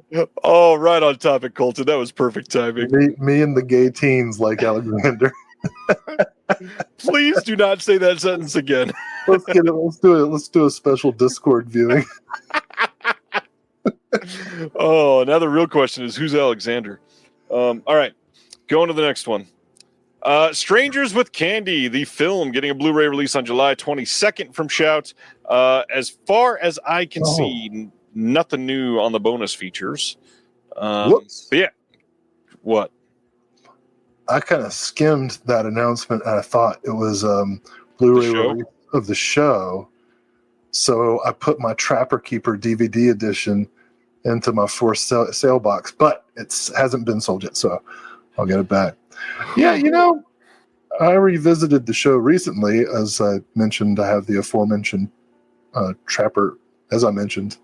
Oh, right on topic, Colton. That was perfect timing. Me and the gay teens like Alexander. Please do not say that sentence again. Let's get it. Let's do it. Let's do a special Discord viewing. Oh, now the real question is who's Alexander? All right. Going to the next one. Strangers with Candy, the film, getting a Blu-ray release on July 22nd from Shout. As far as I can see, nothing new on the bonus features. But yeah. What? I kind of skimmed that announcement, and I thought it was Blu-ray release of the show. So I put my Trapper Keeper DVD edition into my for sale box, but it hasn't been sold yet, so I'll get it back. Yeah, I revisited the show recently. As I mentioned, I have the aforementioned Trapper, as I mentioned.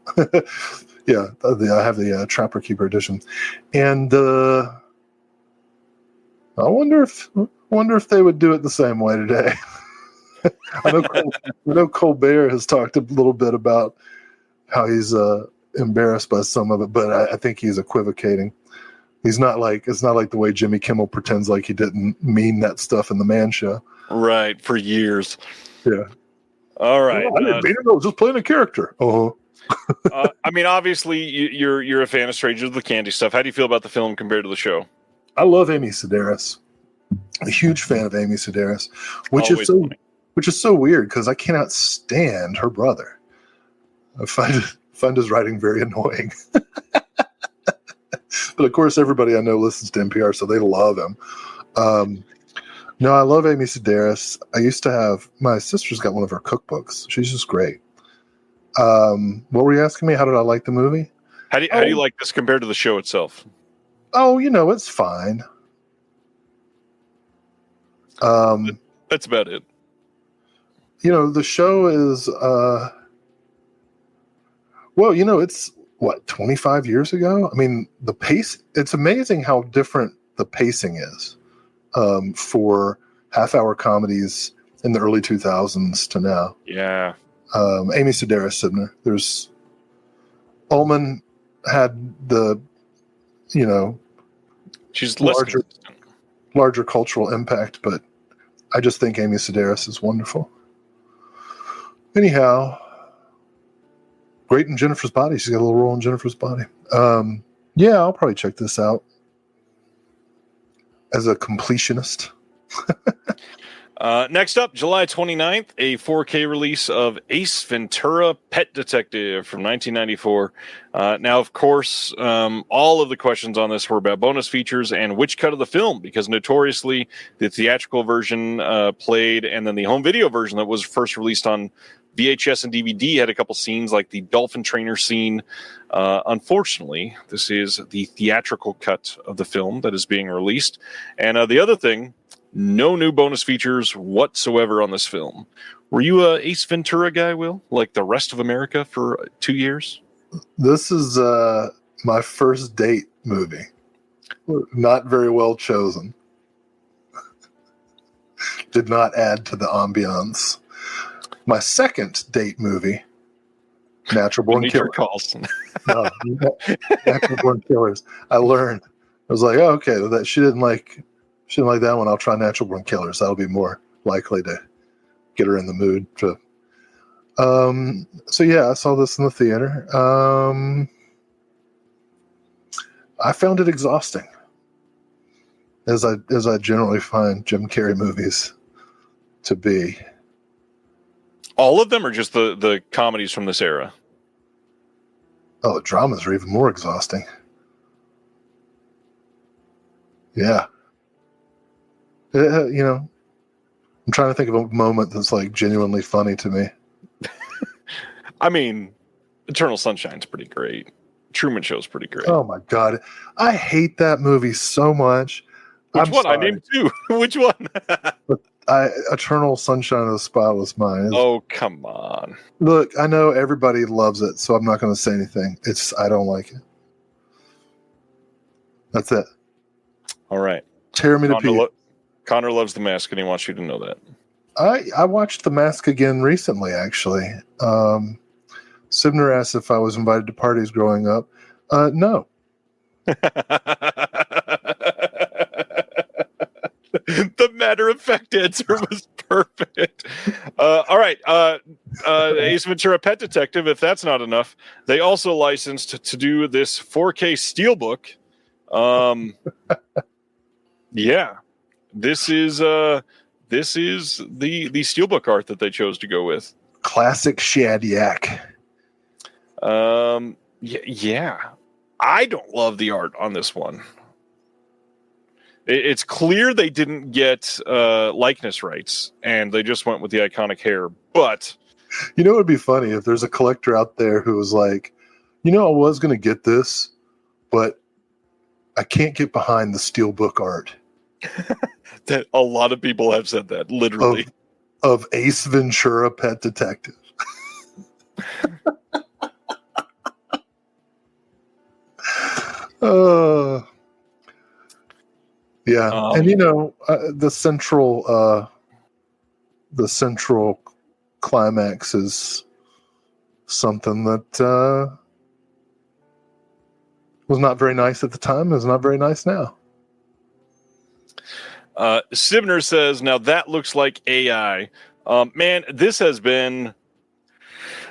Yeah, I have the Trapper Keeper edition. And I wonder if they would do it the same way today. I know Colbert has talked a little bit about how he's embarrassed by some of it, but I think he's equivocating. It's not like the way Jimmy Kimmel pretends like he didn't mean that stuff in the Man Show. Right, for years. Yeah. All right. I didn't mean it. I was just playing a character. I mean, obviously, you're a fan of Strangers with the Candy stuff. How do you feel about the film compared to the show? I love Amy Sedaris. A huge fan of Amy Sedaris, which is so weird because I cannot stand her brother. I find his writing very annoying. But of course, everybody I know listens to NPR, so they love him. No, I love Amy Sedaris. I used to have my sister's got one of her cookbooks. She's just great. What were you asking me? How did I like the movie? How do you like this compared to the show itself? Oh, it's fine. That's about it. The show is it's what, 25 years ago? I mean, the pace, it's amazing how different the pacing is for half-hour comedies in the early 2000s to now. Yeah. Amy Sedaris Sibner. There's Ullman had the, she's larger cultural impact, but I just think Amy Sedaris is wonderful. Anyhow, great in Jennifer's Body. She's got a little role in Jennifer's Body. Yeah, I'll probably check this out as a completionist. Next up, July 29th, a 4K release of Ace Ventura: Pet Detective from 1994. Now, of course, all of the questions on this were about bonus features and which cut of the film, because notoriously the theatrical version played, and then the home video version that was first released on VHS and DVD had a couple scenes like the dolphin trainer scene. Unfortunately, this is the theatrical cut of the film that is being released. And the other thing, no new bonus features whatsoever on this film. Were you a Ace Ventura guy, Will? Like the rest of America for 2 years? This is my first date movie. Not very well chosen. Did not add to the ambiance. My second date movie, Natural Born Killers. No, Natural Born Killers. I learned. I was like, oh, okay, she didn't like that one. I'll try Natural Born Killers. That'll be more likely to get her in the mood. So yeah, I saw this in the theater. I found it exhausting, as I generally find Jim Carrey movies to be. All of them, or just the comedies from this era? Oh, the dramas are even more exhausting. Yeah. I'm trying to think of a moment that's like genuinely funny to me. I mean, Eternal Sunshine's pretty great. Truman Show's pretty great. Oh my God. I hate that movie so much. Which one? Sorry. I named two. Which one? Eternal Sunshine of the Spotless Mind. Oh, come on. Look, I know everybody loves it, so I'm not going to say anything. I don't like it. That's it. All right. Tear me to pieces. Connor loves The Mask, and he wants you to know that. I watched The Mask again recently, actually. Sibner asked if I was invited to parties growing up. No. The matter-of-fact answer was perfect. All right. Ace Ventura: Pet Detective, if that's not enough, they also licensed to do this 4K steelbook. Yeah. This is the steelbook art that they chose to go with. Classic Shadiac. Yeah. I don't love the art on this one. It's clear they didn't get likeness rights, and they just went with the iconic hair. But it would be funny if there's a collector out there who was like, I was going to get this, but I can't get behind the steelbook art. That a lot of people have said that, literally. Of Ace Ventura: Pet Detective. Yeah, and the central climax is something that was not very nice at the time. Is not very nice now. Sibner says, "Now that looks like AI." Man, this has been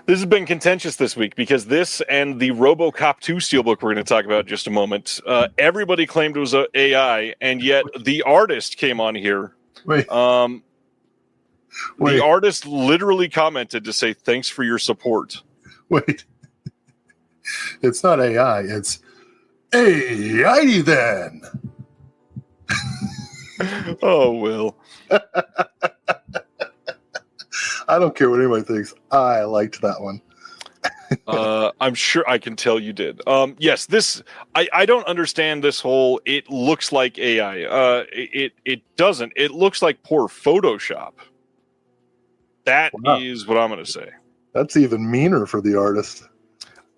contentious this week, because this and the RoboCop 2 steelbook we're going to talk about in just a moment, everybody claimed it was AI, and yet the artist came on here. Wait. The artist literally commented to say, "Thanks for your support." Wait, it's not AI. It's AI then. Oh, Will. I don't care what anybody thinks. I liked that one. I'm sure I can tell you did. Yes, this I don't understand this whole. It looks like AI. It doesn't. It looks like poor Photoshop. That is what I'm going to say. That's even meaner for the artist.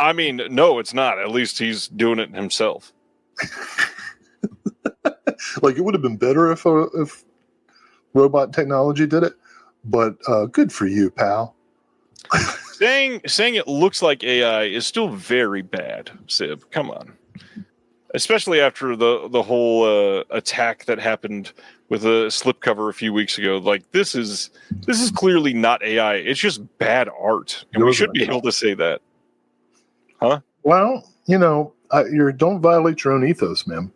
I mean, no, it's not. At least he's doing it himself. Like, it would have been better if robot technology did it, but good for you, pal. Saying it looks like AI is still very bad, Sib. Come on. Especially after the whole attack that happened with a slipcover a few weeks ago. Like, this is clearly not AI. It's just bad art, and we should be able to say that. Huh? Well, don't violate your own ethos, man.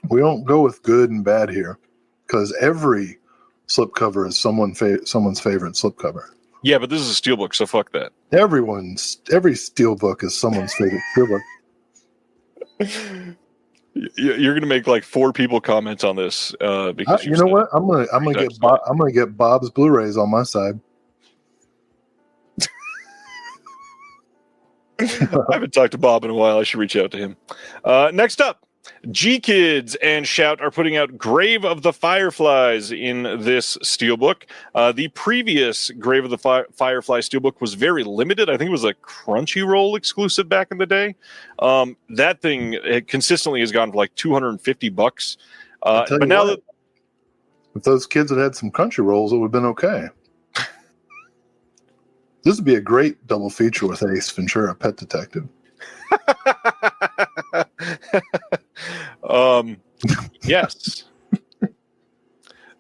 We don't go with good and bad here, because every slipcover is someone's favorite slipcover. Yeah, but this is a steelbook, so fuck that. Every steelbook is someone's favorite steelbook. You're gonna make like 4 people comment on this because you know what? I'm gonna get Bob's Blu-rays on my side. I haven't talked to Bob in a while. I should reach out to him. Next up, G-Kids and Shout are putting out Grave of the Fireflies in this steelbook. The previous Grave of the Firefly steelbook was very limited. I think it was a Crunchyroll exclusive back in the day. That thing consistently has gone for like $250. But now that if those kids had some Crunchyrolls, it would have been okay. This would be a great double feature with Ace Ventura, Pet Detective. Yes.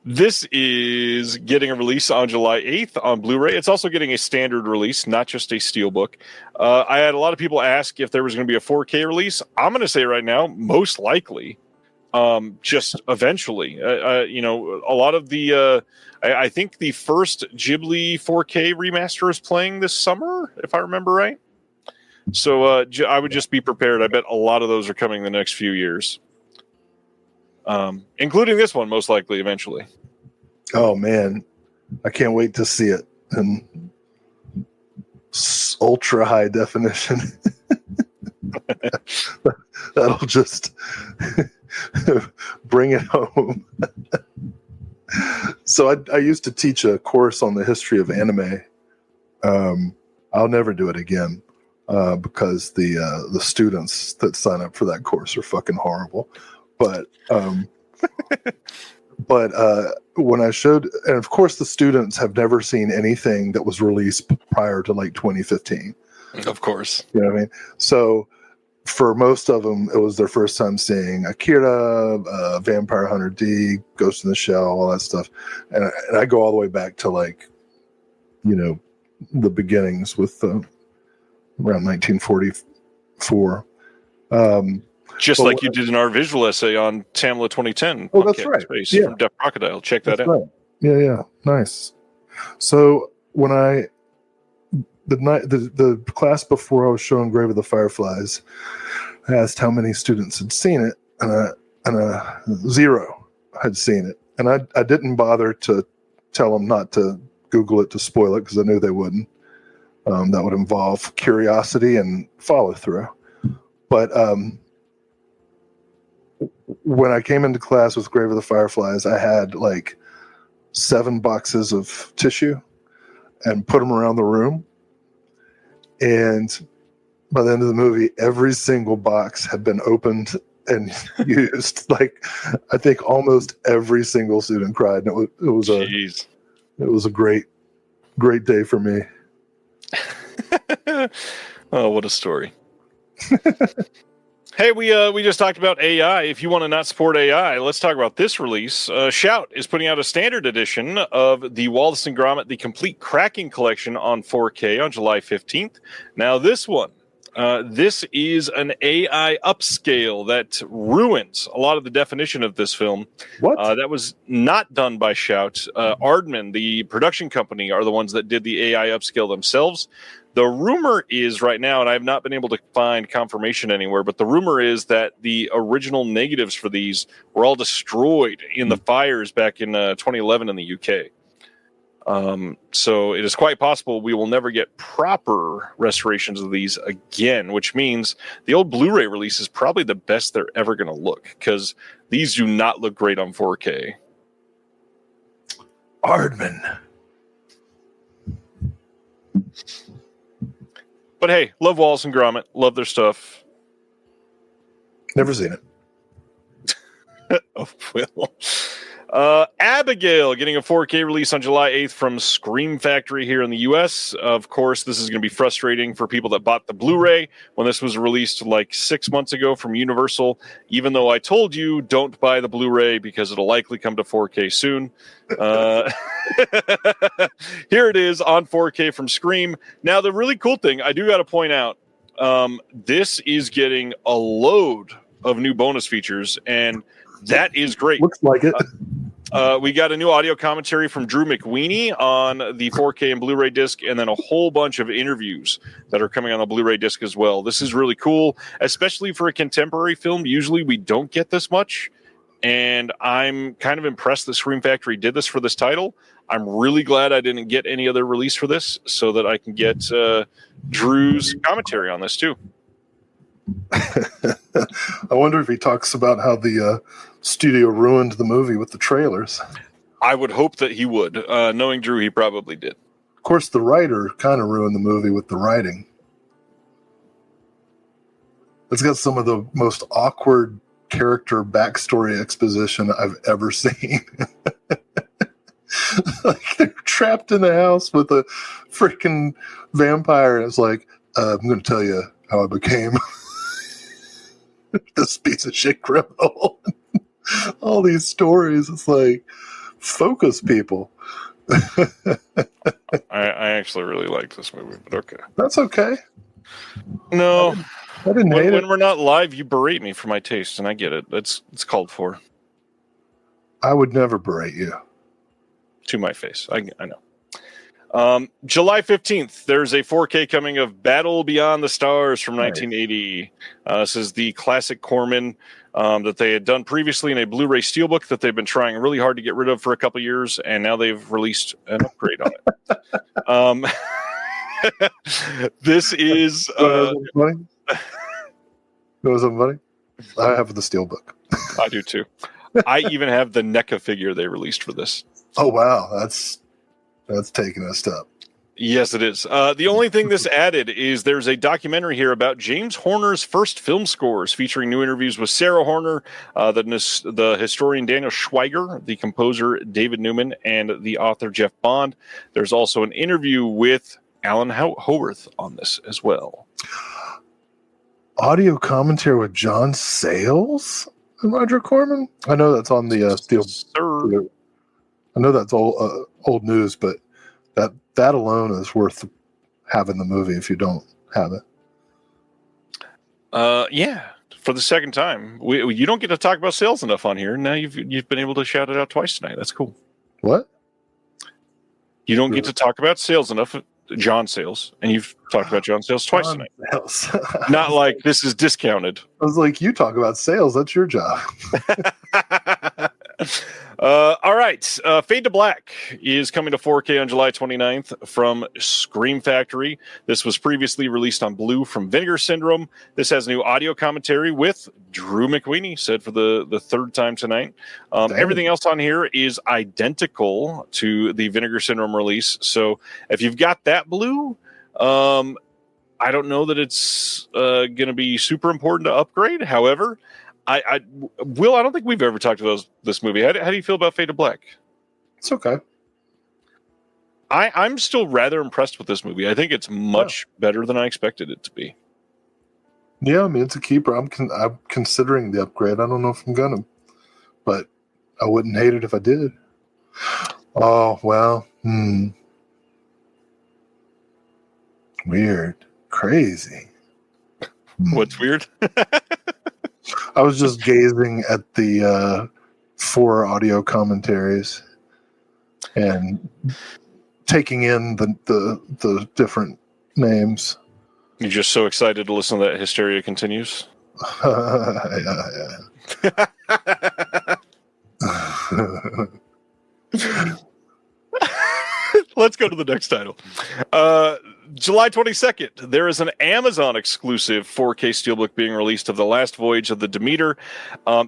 This is getting a release on July 8th on Blu-ray. It's also getting a standard release, not just a steelbook. I had a lot of people ask if there was going to be a 4K release. I'm going to say right now, most likely. Just eventually. A lot of the... I think the first Ghibli 4K remaster is playing this summer, if I remember right. So I would just be prepared. I bet a lot of those are coming the next few years. Including this one, most likely, eventually. Oh, man. I can't wait to see it in ultra high definition. That'll just bring it home. So I used to teach a course on the history of anime. I'll never do it again because the students that sign up for that course are fucking horrible. But when I showed, and of course the students have never seen anything that was released prior to like 2015. Of course. You know what I mean? So for most of them, it was their first time seeing Akira, Vampire Hunter D, Ghost in the Shell, all that stuff. And I go all the way back to like, the beginnings with around 1944. Just like you did in our visual essay on Tamla 2010. Oh, that's right. Space from Deaf Crocodile. Check that out. Right. Yeah. Nice. So when the class before I was showing Grave of the Fireflies, I asked how many students had seen it, and 0 had seen it. And I didn't bother to tell them not to Google it to spoil it because I knew they wouldn't. That would involve curiosity and follow through. But when I came into class with Grave of the Fireflies, I had like 7 boxes of tissue and put them around the room. And by the end of the movie, every single box had been opened and used. Like, I think almost every single student cried. And it was a great day for me. Oh, what a story. Hey, we just talked about AI. If you want to not support AI, let's talk about this release. Shout is putting out a standard edition of the Wallace and Gromit, the Complete Cracking Collection on 4K on July 15th. Now, this one, This is an AI upscale that ruins a lot of the definition of this film. What? That was not done by Shout. Aardman, the production company, are the ones that did the AI upscale themselves. The rumor is right now, and I have not been able to find confirmation anywhere, but the rumor is that the original negatives for these were all destroyed in the fires back in 2011 in the UK. So it is quite possible we will never get proper restorations of these again, which means the old Blu-ray release is probably the best they're ever going to look, because these do not look great on 4K. Aardman. But hey, love Wallace and Gromit, love their stuff. Never seen it. Oh, well. Abigail getting a 4K release on July 8th from Scream Factory here in the US. Of course, this is going to be frustrating for people that bought the Blu-ray when this was released like 6 months ago from Universal, even though I told you don't buy the Blu-ray because it'll likely come to 4K soon. Here it is on 4K from Scream. Now, the really cool thing, I do got to point out, this is getting a load of new bonus features, and that is great. Looks like it. We got a new audio commentary from Drew McWeeny on the 4K and Blu-ray disc, and then a whole bunch of interviews that are coming on the Blu-ray disc as well. This is really cool, especially for a contemporary film. Usually we don't get this much, and I'm kind of impressed that Scream Factory did this for this title. I'm really glad I didn't get any other release for this, so that I can get Drew's commentary on this too. I wonder if he talks about how the studio ruined the movie with the trailers. I would hope that he would. Knowing Drew, he probably did. Of course, the writer kind of ruined the movie with the writing. It's got some of the most awkward character backstory exposition I've ever seen. Like, they're trapped in the house with a freaking vampire, and it's like, I'm going to tell you how I became this piece of shit criminal. All these stories, it's like, focus, people. I actually really like this movie, but okay. That's okay. No, I didn't hate when it. we're not live, you berate me for my taste, and I get it. It's called for. I would never berate you. To my face. I know. July 15th, there's a 4K coming of Battle Beyond the Stars from 1980. This is the classic Corman that they had done previously in a Blu-ray Steelbook that they've been trying really hard to get rid of for a couple years, and now they've released an upgrade on it. This is... funny? Know something funny? I have the Steelbook. I do too. I even have the NECA figure they released for this. Oh, wow. That's taking a step. Yes, it is. The only thing this added is there's a documentary here about James Horner's first film scores, featuring new interviews with Sarah Horner, the historian Daniel Schweiger, the composer David Newman, and the author Jeff Bond. There's also an interview with Alan Howarth on this as well. Audio commentary with John Sayles and Roger Corman? I know that's on the Steel. Sir. I know that's old news, but that alone is worth having the movie if you don't have it. Yeah, for the second time. You don't get to talk about sales enough on here. Now you've been able to shout it out twice tonight. That's cool. What? You don't get to talk about sales enough, John Sayles, and you've talked about John Sayles twice tonight. Not like this is discounted. I was like, you talk about sales. That's your job. All right. Fade to Black is coming to 4K on July 29th from Scream Factory. This was previously released on Blue from Vinegar Syndrome. This has new audio commentary with Drew McWeeny, said for the third time tonight. Everything else on here is identical to the Vinegar Syndrome release. So if you've got that Blue, I don't know that it's going to be super important to upgrade. However, Will, I don't think we've ever talked about this movie. How do you feel about Fade to Black? It's okay. I'm still rather impressed with this movie. I think it's much better than I expected it to be. Yeah, I mean, it's a keeper. I'm considering the upgrade. I don't know if I'm gonna, but I wouldn't hate it if I did. Oh, well. Weird. Crazy. What's weird? I was just gazing at the 4 audio commentaries and taking in the different names. You're just so excited to listen to that Hysteria Continues? Let's go to the next title. July 22nd, there is an Amazon exclusive 4K Steelbook being released of The Last Voyage of the Demeter.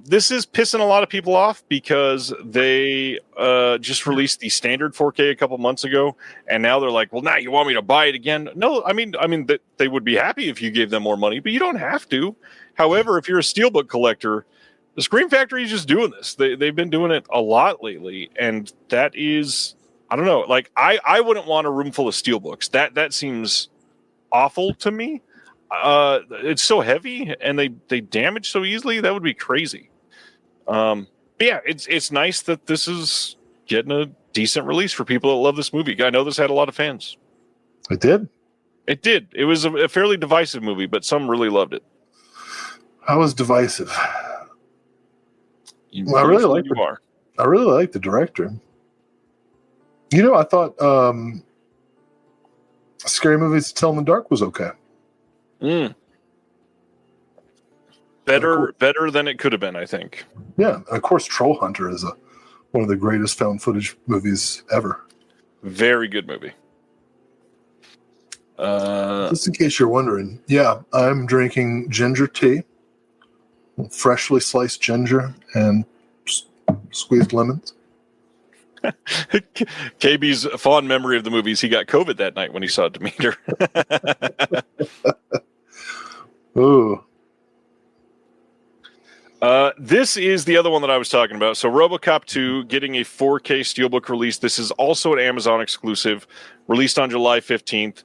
This is pissing a lot of people off because they just released the standard 4K a couple months ago, and now they're like, well, now you want me to buy it again? No, I mean they would be happy if you gave them more money, but you don't have to. However, if you're a Steelbook collector, the Scream Factory is just doing this. They've been doing it a lot lately, and that is... I don't know. Like, I wouldn't want a room full of steelbooks. That seems awful to me. It's so heavy and they damage so easily. That would be crazy. But yeah, it's nice that this is getting a decent release for people that love this movie. I know this had a lot of fans. It did. It did. It was a fairly divisive movie, but some really loved it. I was divisive. I really like the director. You know, I thought Scary Movies to Tell in the Dark was okay. Better than it could have been, I think. Yeah, and of course, Troll Hunter is one of the greatest found footage movies ever. Very good movie. Just in case you're wondering, yeah, I'm drinking ginger tea, freshly sliced ginger, and squeezed lemons. KB's fond memory of the movies, he got COVID that night when he saw Demeter. Ooh. This is the other one that I was talking about. So RoboCop 2 getting a 4K Steelbook release. This is also an Amazon exclusive, released on July 15th.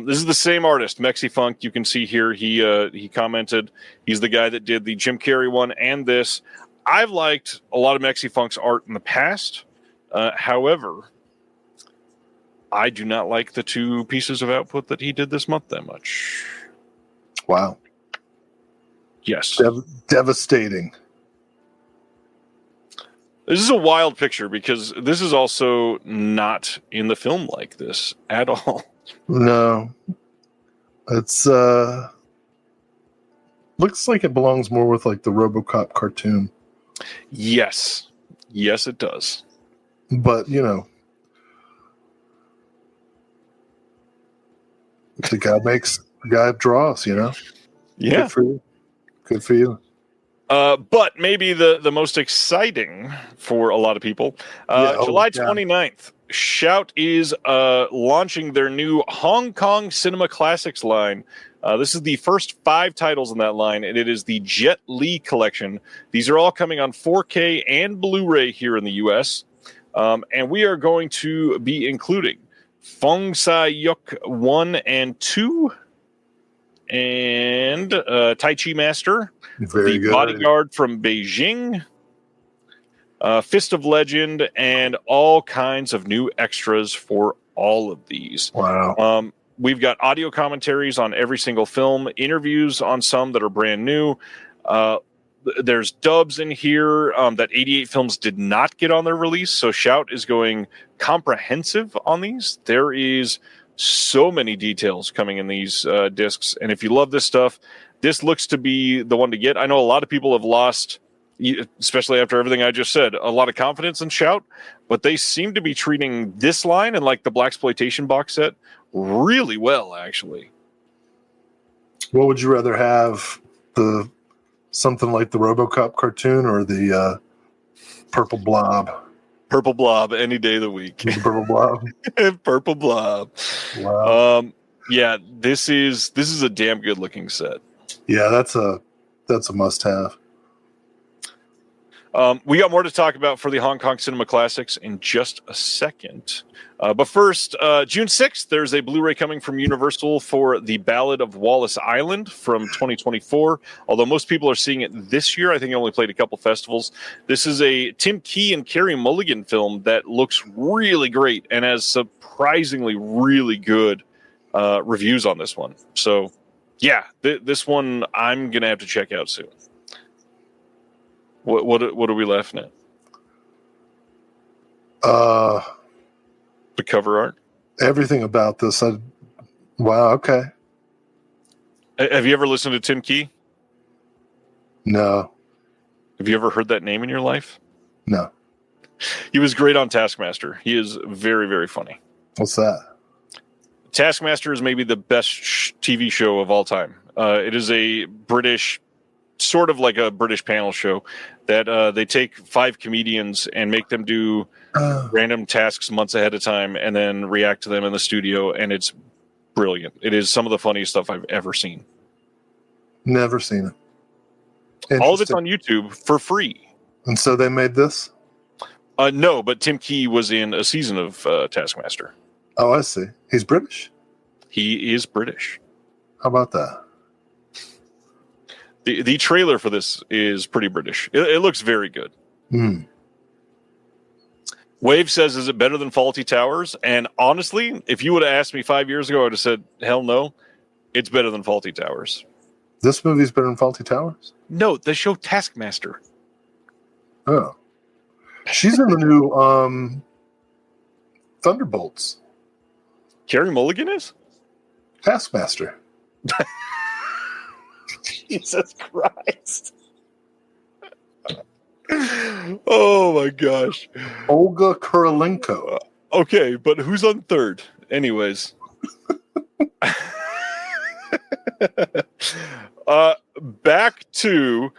This is the same artist, Mexifunk. You can see here he commented. He's the guy that did the Jim Carrey one and this. I've liked a lot of Mexifunk's art in the past. However, I do not like the 2 pieces of output that he did this month that much. Wow. Yes. Devastating. This is a wild picture because this is also not in the film like this at all. No. It's looks like it belongs more with like the RoboCop cartoon. Yes. Yes, it does. But, you know, the guy draws, you know? Yeah. Good for you. But maybe the most exciting for a lot of people, July 29th, Shout is launching their new Hong Kong Cinema Classics line. This is the first 5 titles in that line, and it is the Jet Li collection. These are all coming on 4K and Blu-ray here in the U.S., and we are going to be including Fong Sai-yuk 1 and 2, and Tai Chi Master, Very The good. Bodyguard from Beijing, Fist of Legend, and all kinds of new extras for all of these. Wow. We've got audio commentaries on every single film, interviews on some that are brand new. There's dubs in here that 88 Films did not get on their release, so Shout is going comprehensive on these. There is so many details coming in these discs, and if you love this stuff, this looks to be the one to get. I know a lot of people have lost, especially after everything I just said, a lot of confidence in Shout, but they seem to be treating this line and like the Blaxploitation box set really well, actually. What would you rather have, something like the RoboCop cartoon or the Purple Blob? Purple Blob any day of the week. The Purple Blob. Purple Blob. Wow. Yeah, this is a damn good looking set. Yeah, that's a must-have. We got more to talk about for the Hong Kong Cinema Classics in just a second. But first, June 6th, there's a Blu-ray coming from Universal for The Ballad of Wallace Island from 2024. Although most people are seeing it this year. I think it only played a couple festivals. This is a Tim Key and Carey Mulligan film that looks really great and has surprisingly really good reviews on this one. So Yeah, this one I'm gonna have to check out soon. What are we laughing at? The cover art. Everything about this. Wow. Okay. Have you ever listened to Tim Key? No. Have you ever heard that name in your life? No. He was great on Taskmaster. He is very, very funny. What's that? Taskmaster is maybe the best TV show of all time. It is a British, sort of like a British panel show that they take 5 comedians and make them do random tasks months ahead of time and then react to them in the studio. And it's brilliant. It is some of the funniest stuff I've ever seen. Never seen it. All of it's on YouTube for free. And so they made this? No, but Tim Key was in a season of Taskmaster. Oh, I see. He's British? He is British. How about that? The trailer for this is pretty British. It looks very good. Wave says, is it better than Faulty Towers? And honestly, if you would have asked me 5 years ago, I would have said, hell no. It's better than Faulty Towers. This movie's better than Faulty Towers? No, the show Taskmaster. Oh. She's in the new Thunderbolts. Carey Mulligan is? Taskmaster. Jesus Christ. Oh my gosh. Olga Kurylenko. Okay, but who's on third? Anyways. Back to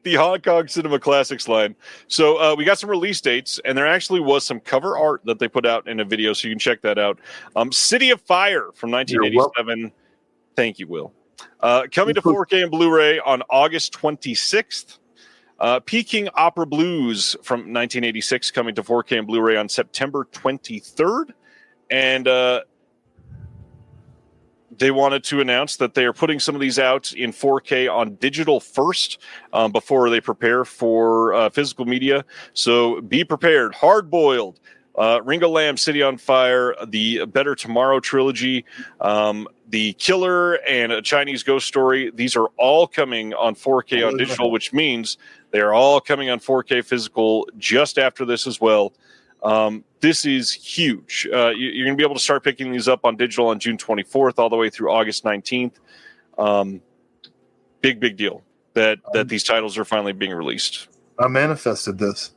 the Hong Kong Cinema Classics line. So we got some release dates, and there actually was some cover art that they put out in a video, so you can check that out. City of Fire from 1987. Thank you, Will. Coming to 4K and Blu-ray on August 26th. Peking Opera Blues from 1986 coming to 4K and Blu-ray on September 23rd. And they wanted to announce that they are putting some of these out in 4K on digital first before they prepare for physical media. So be prepared. Hard Boiled, Ringo Lamb, City on Fire, the Better Tomorrow trilogy, The Killer, and A Chinese Ghost Story. These are all coming on 4K on digital, which means they are all coming on 4K physical just after this as well. This is huge. You're going to be able to start picking these up on digital on June 24th all the way through August 19th. Big deal that these titles are finally being released. I manifested this.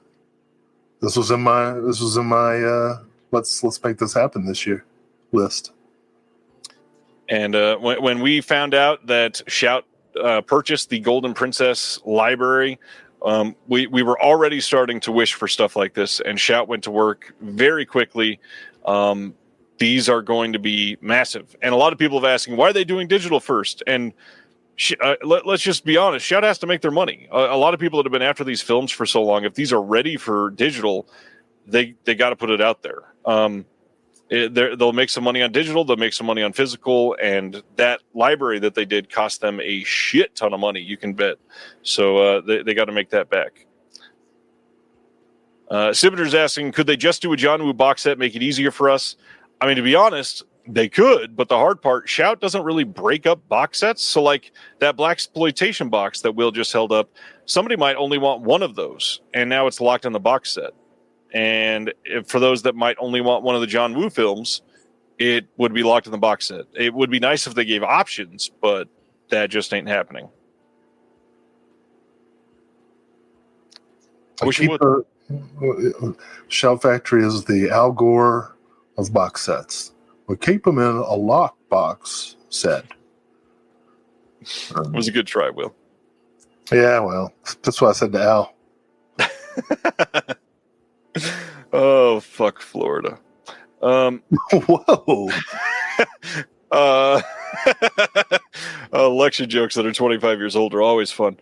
This was in my let's make this happen this year list. And when we found out that Shout purchased the Golden Princess library, we were already starting to wish for stuff like this, and Shout went to work very quickly. These are going to be massive. And a lot of people have asking, why are they doing digital first? And let's just be honest, Shout has to make their money. A lot of people that have been after these films for so long, if these are ready for digital, they got to put it out there. They'll make some money on digital, they'll make some money on physical, and that library that they did cost them a shit ton of money, you can bet. So they got to make that back. Sibiter's asking, could they just do a John Woo box set, make it easier for us? I mean, to be honest, they could, but the hard part, Shout doesn't really break up box sets. So like that Blaxploitation box that Will just held up, somebody might only want one of those, and now it's locked in the box set. And for those that might only want one of the John Woo films, it would be locked in the box set. It would be nice if they gave options, but that just ain't happening. I wish it would. Shout Factory is the Al Gore of box sets. We keep them in a lockbox set. It was a good try, Will. Yeah, well, that's what I said to Al. Oh, fuck Florida. Whoa. Election jokes that are 25 years old are always fun.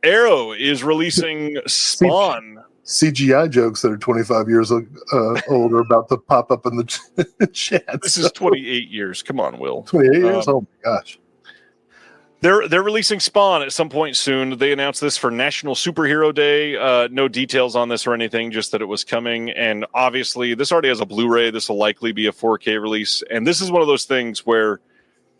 Arrow is releasing Spawn. CGI jokes that are 25 years old are about to pop up in the chat. This is 28 years. Come on, Will. 28 years? Oh, my gosh. They're releasing Spawn at some point soon. They announced this for National Superhero Day. No details on this or anything, just that it was coming. And obviously, this already has a Blu-ray. This will likely be a 4K release. And this is one of those things where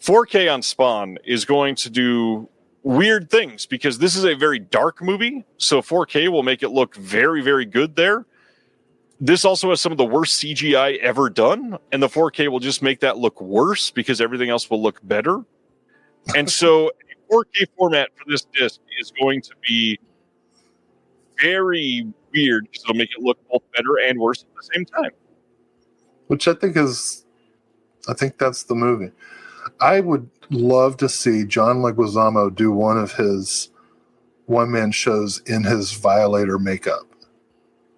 4K on Spawn is going to do weird things because this is a very dark movie. So 4K will make it look very, very good there. This also has some of the worst CGI ever done, and the 4K will just make that look worse because everything else will look better. And so a 4K format for this disc is going to be very weird because it'll make it look both better and worse at the same time. Which I think that's the movie. I would love to see John Leguizamo do one of his one-man shows in his Violator makeup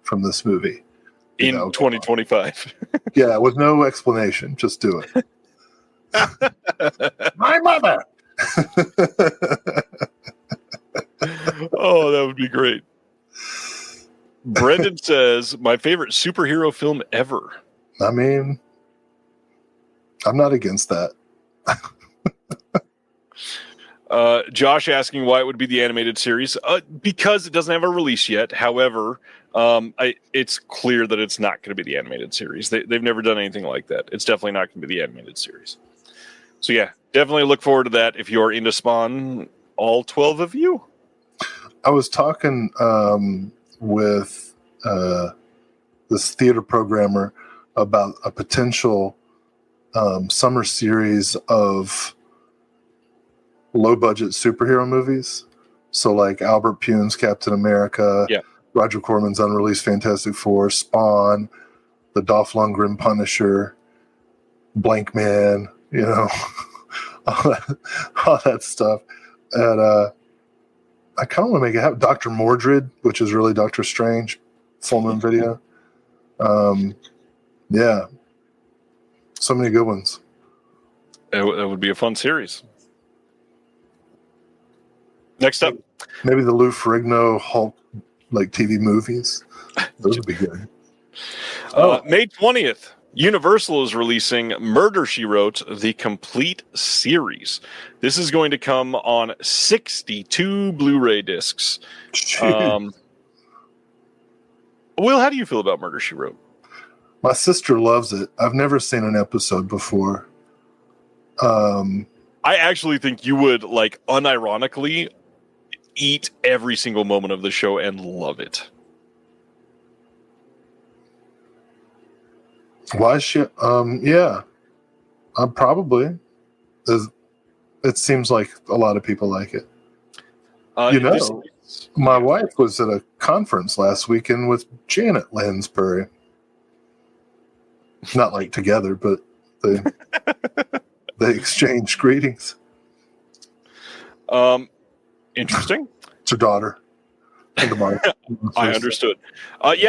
from this movie. In 2025. Yeah, with no explanation. Just do it. My mother! Oh, that would be great. Brendan says, my favorite superhero film ever. I mean, I'm not against that. Josh asking why it would be the animated series. Because it doesn't have a release yet. However, it's clear that it's not going to be the animated series. They've never done anything like that. It's definitely not going to be the animated series. So yeah, definitely look forward to that if you're into Spawn, all 12 of you. I was talking with this theater programmer about a potential summer series of low-budget superhero movies. So like Albert Pune's Captain America, Roger Corman's unreleased Fantastic Four, Spawn, the Dolph Lundgren Punisher, Blank Man, all that stuff. And I kind of want to make it happen. Dr. Mordred, which is really Doctor Strange, Full Moon Video. Yeah. So many good ones. That would be a fun series. Next up. Maybe the Lou Ferrigno Hulk TV movies. Those would be good. May 20th, Universal is releasing Murder, She Wrote, the complete series. This is going to come on 62 Blu-ray discs. Will, how do you feel about Murder, She Wrote? My sister loves it. I've never seen an episode before. I actually think you would, unironically eat every single moment of the show and love it. Why is she? Yeah, probably. It seems like a lot of people like it. My wife was at a conference last weekend with Janet Lansbury. Not like together, but they exchanged greetings. Interesting. It's her daughter. I understood.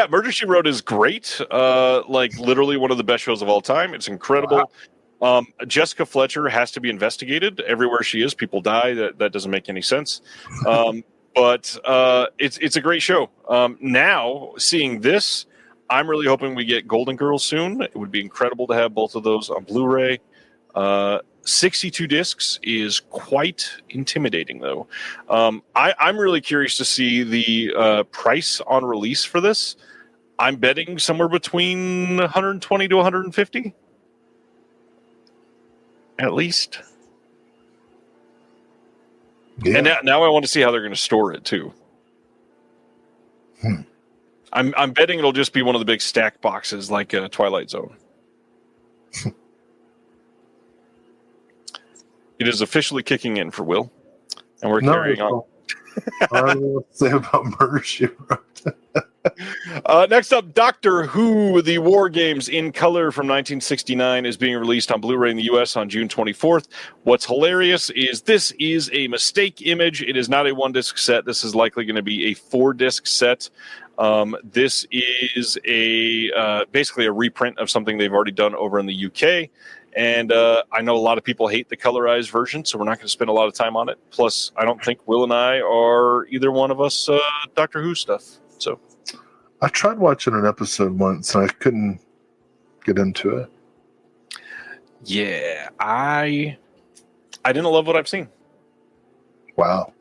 Murder, She Wrote is great. Literally one of the best shows of all time. It's incredible. Wow. Jessica Fletcher has to be investigated. Everywhere she is, people die. That doesn't make any sense. But it's a great show. Now, seeing this, I'm really hoping we get Golden Girls soon. It would be incredible to have both of those on Blu-ray. 62 discs is quite intimidating, though. I'm really curious to see the price on release for this. I'm betting somewhere between 120 to 150, at least. Yeah. And now I want to see how they're going to store it too. I'm betting it'll just be one of the big stack boxes like Twilight Zone. It is officially kicking in for Will, and we're carrying on. I don't know what to say about Murder, She Wrote. Next up, Doctor Who, the War Games in color from 1969 is being released on Blu-ray in the U.S. on June 24th. What's hilarious is this is a mistake image. It is not a one-disc set. This is likely going to be a 4-disc set. This is basically a reprint of something they've already done over in the UK. And I know a lot of people hate the colorized version, so we're not going to spend a lot of time on it. Plus, I don't think Will and I are either one of us Doctor Who stuff. So I tried watching an episode once, and I couldn't get into it. Yeah, I didn't love what I've seen. Wow.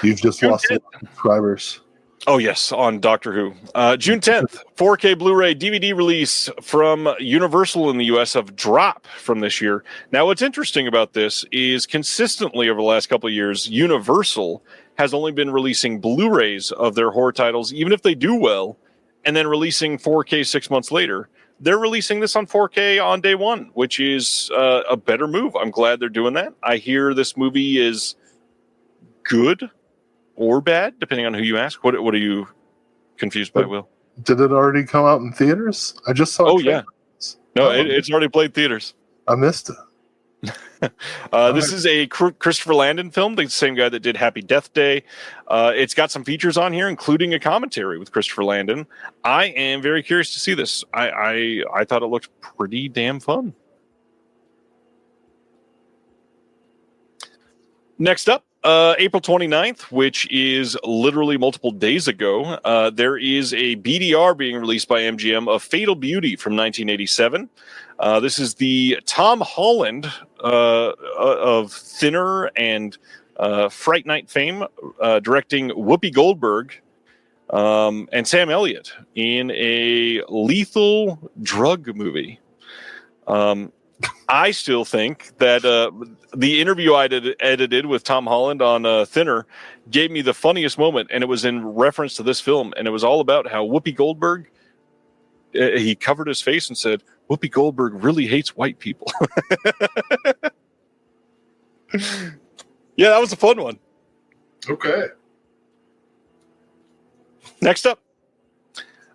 You've just lost a lot of subscribers. Oh, yes, on Doctor Who. June 10th, 4K Blu-ray DVD release from Universal in the U.S. of Drop from this year. Now, what's interesting about this is consistently over the last couple of years, Universal has only been releasing Blu-rays of their horror titles, even if they do well, and then releasing 4K 6 months later. They're releasing this on 4K on day one, which is a better move. I'm glad they're doing that. I hear this movie is good or bad, depending on who you ask. What are you confused by, Will? Did it already come out in theaters? I just saw. Oh, yeah. No, it's already played theaters. I missed it. This is a Christopher Landon film, the same guy that did Happy Death Day. It's got some features on here, including a commentary with Christopher Landon. I am very curious to see this. I thought it looked pretty damn fun. Next up, April 29th, which is literally multiple days ago, there is a BDR being released by MGM of Fatal Beauty from 1987. This is the Tom Holland of Thinner and Fright Night fame, directing Whoopi Goldberg and Sam Elliott in a lethal drug movie. I still think that the interview I edited with Tom Holland on Thinner gave me the funniest moment, and it was in reference to this film, and it was all about how Whoopi Goldberg, he covered his face and said, Whoopi Goldberg really hates white people. Yeah, that was a fun one. Okay. Next up.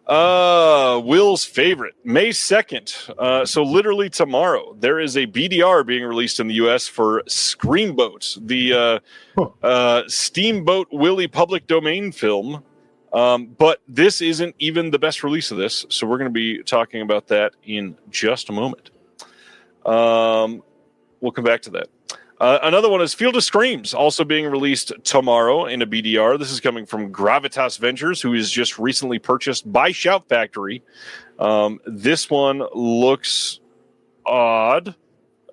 Will's favorite, May 2nd. So literally tomorrow, there is a BDR being released in the U.S. for Screamboat, the Steamboat Willie public domain film. But this isn't even the best release of this, so we're going to be talking about that in just a moment. We'll come back to that. Another one is Field of Screams, also being released tomorrow in a BDR. This is coming from Gravitas Ventures, who is just recently purchased by Shout Factory. This one looks odd.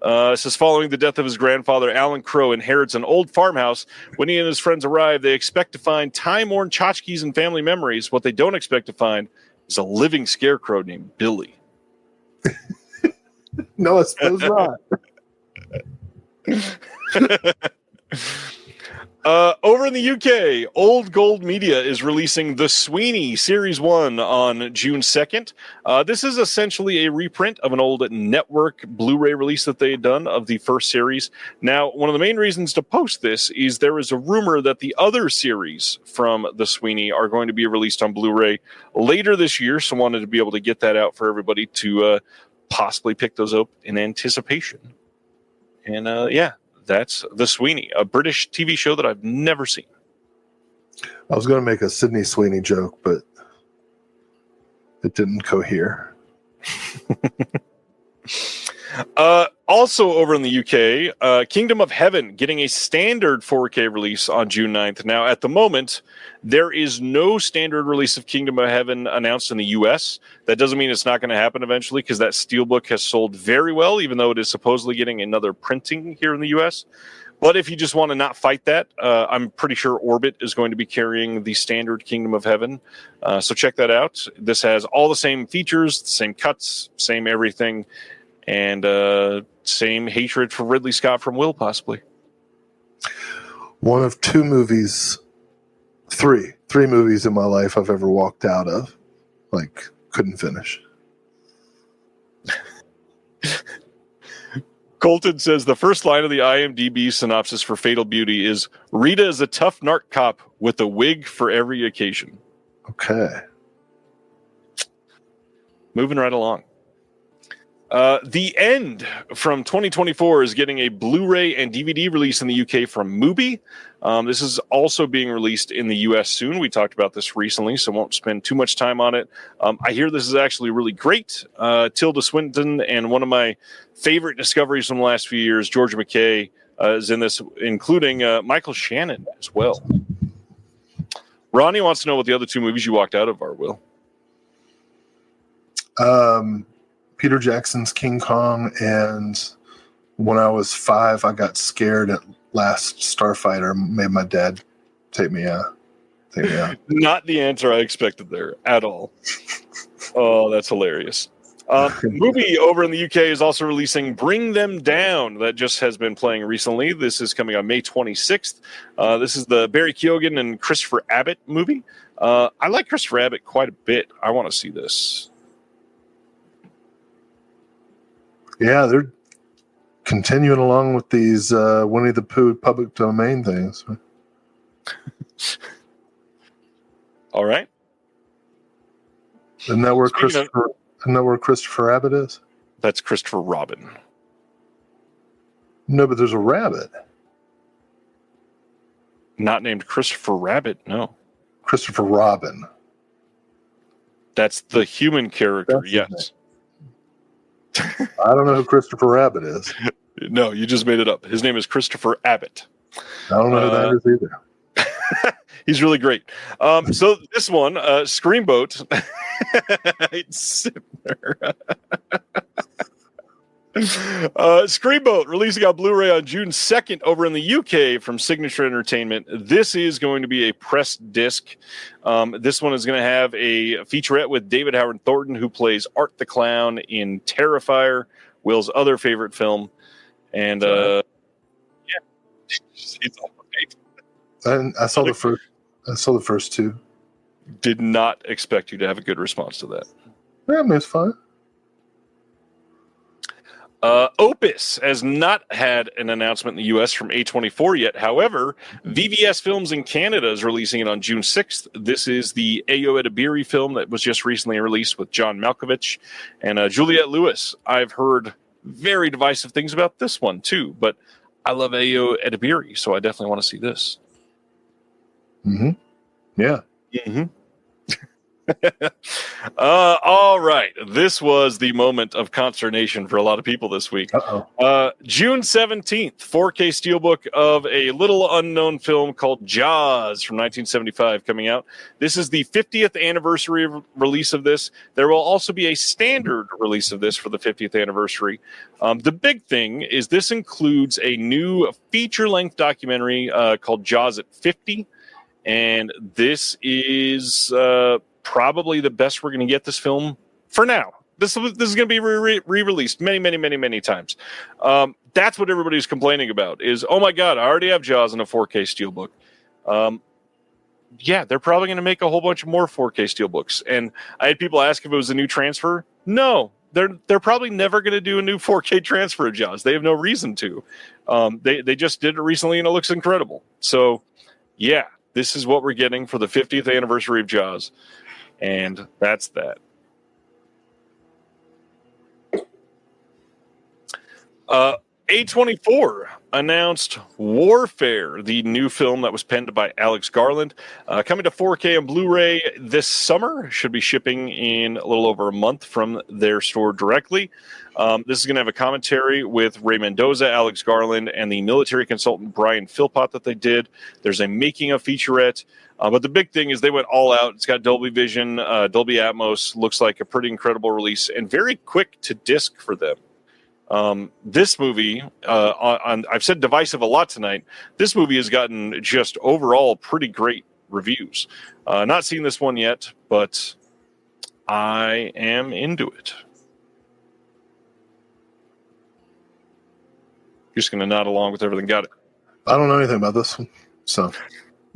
It says, following the death of his grandfather, Alan Crow inherits an old farmhouse. When he and his friends arrive, they expect to find time-worn tchotchkes and family memories. What they don't expect to find is a living scarecrow named Billy. No, I suppose not. Over in the UK, Old Gold Media is releasing The Sweeney Series 1 on June 2nd. This is essentially a reprint of an old network Blu-ray release that they had done of the first series. Now, one of the main reasons to post this is there is a rumor that the other series from The Sweeney are going to be released on Blu-ray later this year, so wanted to be able to get that out for everybody to possibly pick those up in anticipation. And yeah, that's The Sweeney, a British TV show that I've never seen. I was going to make a Sydney Sweeney joke, but it didn't cohere. Also over in the UK, Kingdom of Heaven getting a standard 4K release on June 9th. Now, at the moment, there is no standard release of Kingdom of Heaven announced in the US. That doesn't mean it's not going to happen eventually, because that steelbook has sold very well, even though it is supposedly getting another printing here in the US. But if you just want to not fight that, I'm pretty sure Orbit is going to be carrying the standard Kingdom of Heaven. So check that out. This has all the same features, the same cuts, same everything, and same hatred for Ridley Scott from Will, possibly. One of three movies in my life I've ever walked out of, like, couldn't finish. Colton says the first line of the IMDb synopsis for Fatal Beauty is, Rita is a tough narc cop with a wig for every occasion. Okay. Moving right along. The End from 2024 is getting a Blu-ray and DVD release in the UK from Mubi. This is also being released in the US soon. We talked about this recently, so won't spend too much time on it. I hear this is actually really great. Tilda Swinton and one of my favorite discoveries from the last few years, Georgia McKay, is in this, including Michael Shannon as well. Ronnie wants to know what the other two movies you walked out of are, Will. Peter Jackson's King Kong, and when I was 5, I got scared at Last Starfighter. Made my dad take me out. Yeah. Not the answer I expected there at all. Oh, that's hilarious. Movie over in the UK is also releasing Bring Them Down. That just has been playing recently. This is coming on May 26th. This is the Barry Keoghan and Christopher Abbott movie. I like Christopher Abbott quite a bit. I want to see this. Yeah, they're continuing along with these Winnie the Pooh public domain things. All right. Isn't that where Christopher Abbott is? That's Christopher Robin. No, but there's a rabbit. Not named Christopher Rabbit, no. Christopher Robin. That's the human character, That's yes. I don't know who Christopher Rabbit is. No, you just made it up. His name is Christopher Abbott. I don't know who that is either. He's really great. So this one, Screamboat. It's sitting there. Screamboat releasing on Blu-ray on June 2nd over in the UK from Signature Entertainment. This is going to be a press disc. This one is going to have a featurette with David Howard Thornton, who plays Art the Clown in Terrifier, Will's other favorite film. And yeah, it's all right. And I saw the first two. Did not expect you to have a good response to that. Yeah, I mean, it's fine. Opus has not had an announcement in the U.S. from A24 yet. However, VVS Films in Canada is releasing it on June 6th. This is the Ayo Edebiri film that was just recently released with John Malkovich and Juliette Lewis. I've heard very divisive things about this one, too, but I love Ayo Edebiri, so I definitely want to see this. Mm-hmm. Yeah. Mm-hmm. All right. This was the moment of consternation for a lot of people this week. June 17th, 4K Steelbook of a little unknown film called Jaws from 1975 coming out. This is the 50th anniversary release of this. There will also be a standard release of this for the 50th anniversary. The big thing is this includes a new feature-length documentary called Jaws at 50. And this is probably the best we're going to get this film for now. This is going to be re-released many times. That's what everybody's complaining about is, oh my God, I already have Jaws in a 4K Steelbook. Yeah, they're probably going to make a whole bunch of more 4K Steelbooks. And I had people ask if it was a new transfer. No, they're probably never going to do a new 4K transfer of Jaws. They have no reason to. They just did it recently and it looks incredible. So yeah, this is what we're getting for the 50th anniversary of Jaws. And that's that. A24 announced Warfare, the new film that was penned by Alex Garland, coming to 4K and Blu-ray this summer. Should be shipping in a little over a month from their store directly. This is going to have a commentary with Ray Mendoza, Alex Garland, and the military consultant Brian Philpott that they did. There's a making of featurette. But the big thing is they went all out. It's got Dolby Vision, Dolby Atmos. Looks like a pretty incredible release and very quick to disc for them. This movie, I've said divisive a lot tonight. This movie has gotten just overall pretty great reviews. Not seen this one yet, but I am into it. Just going to nod along with everything. Got it. I don't know anything about this one, so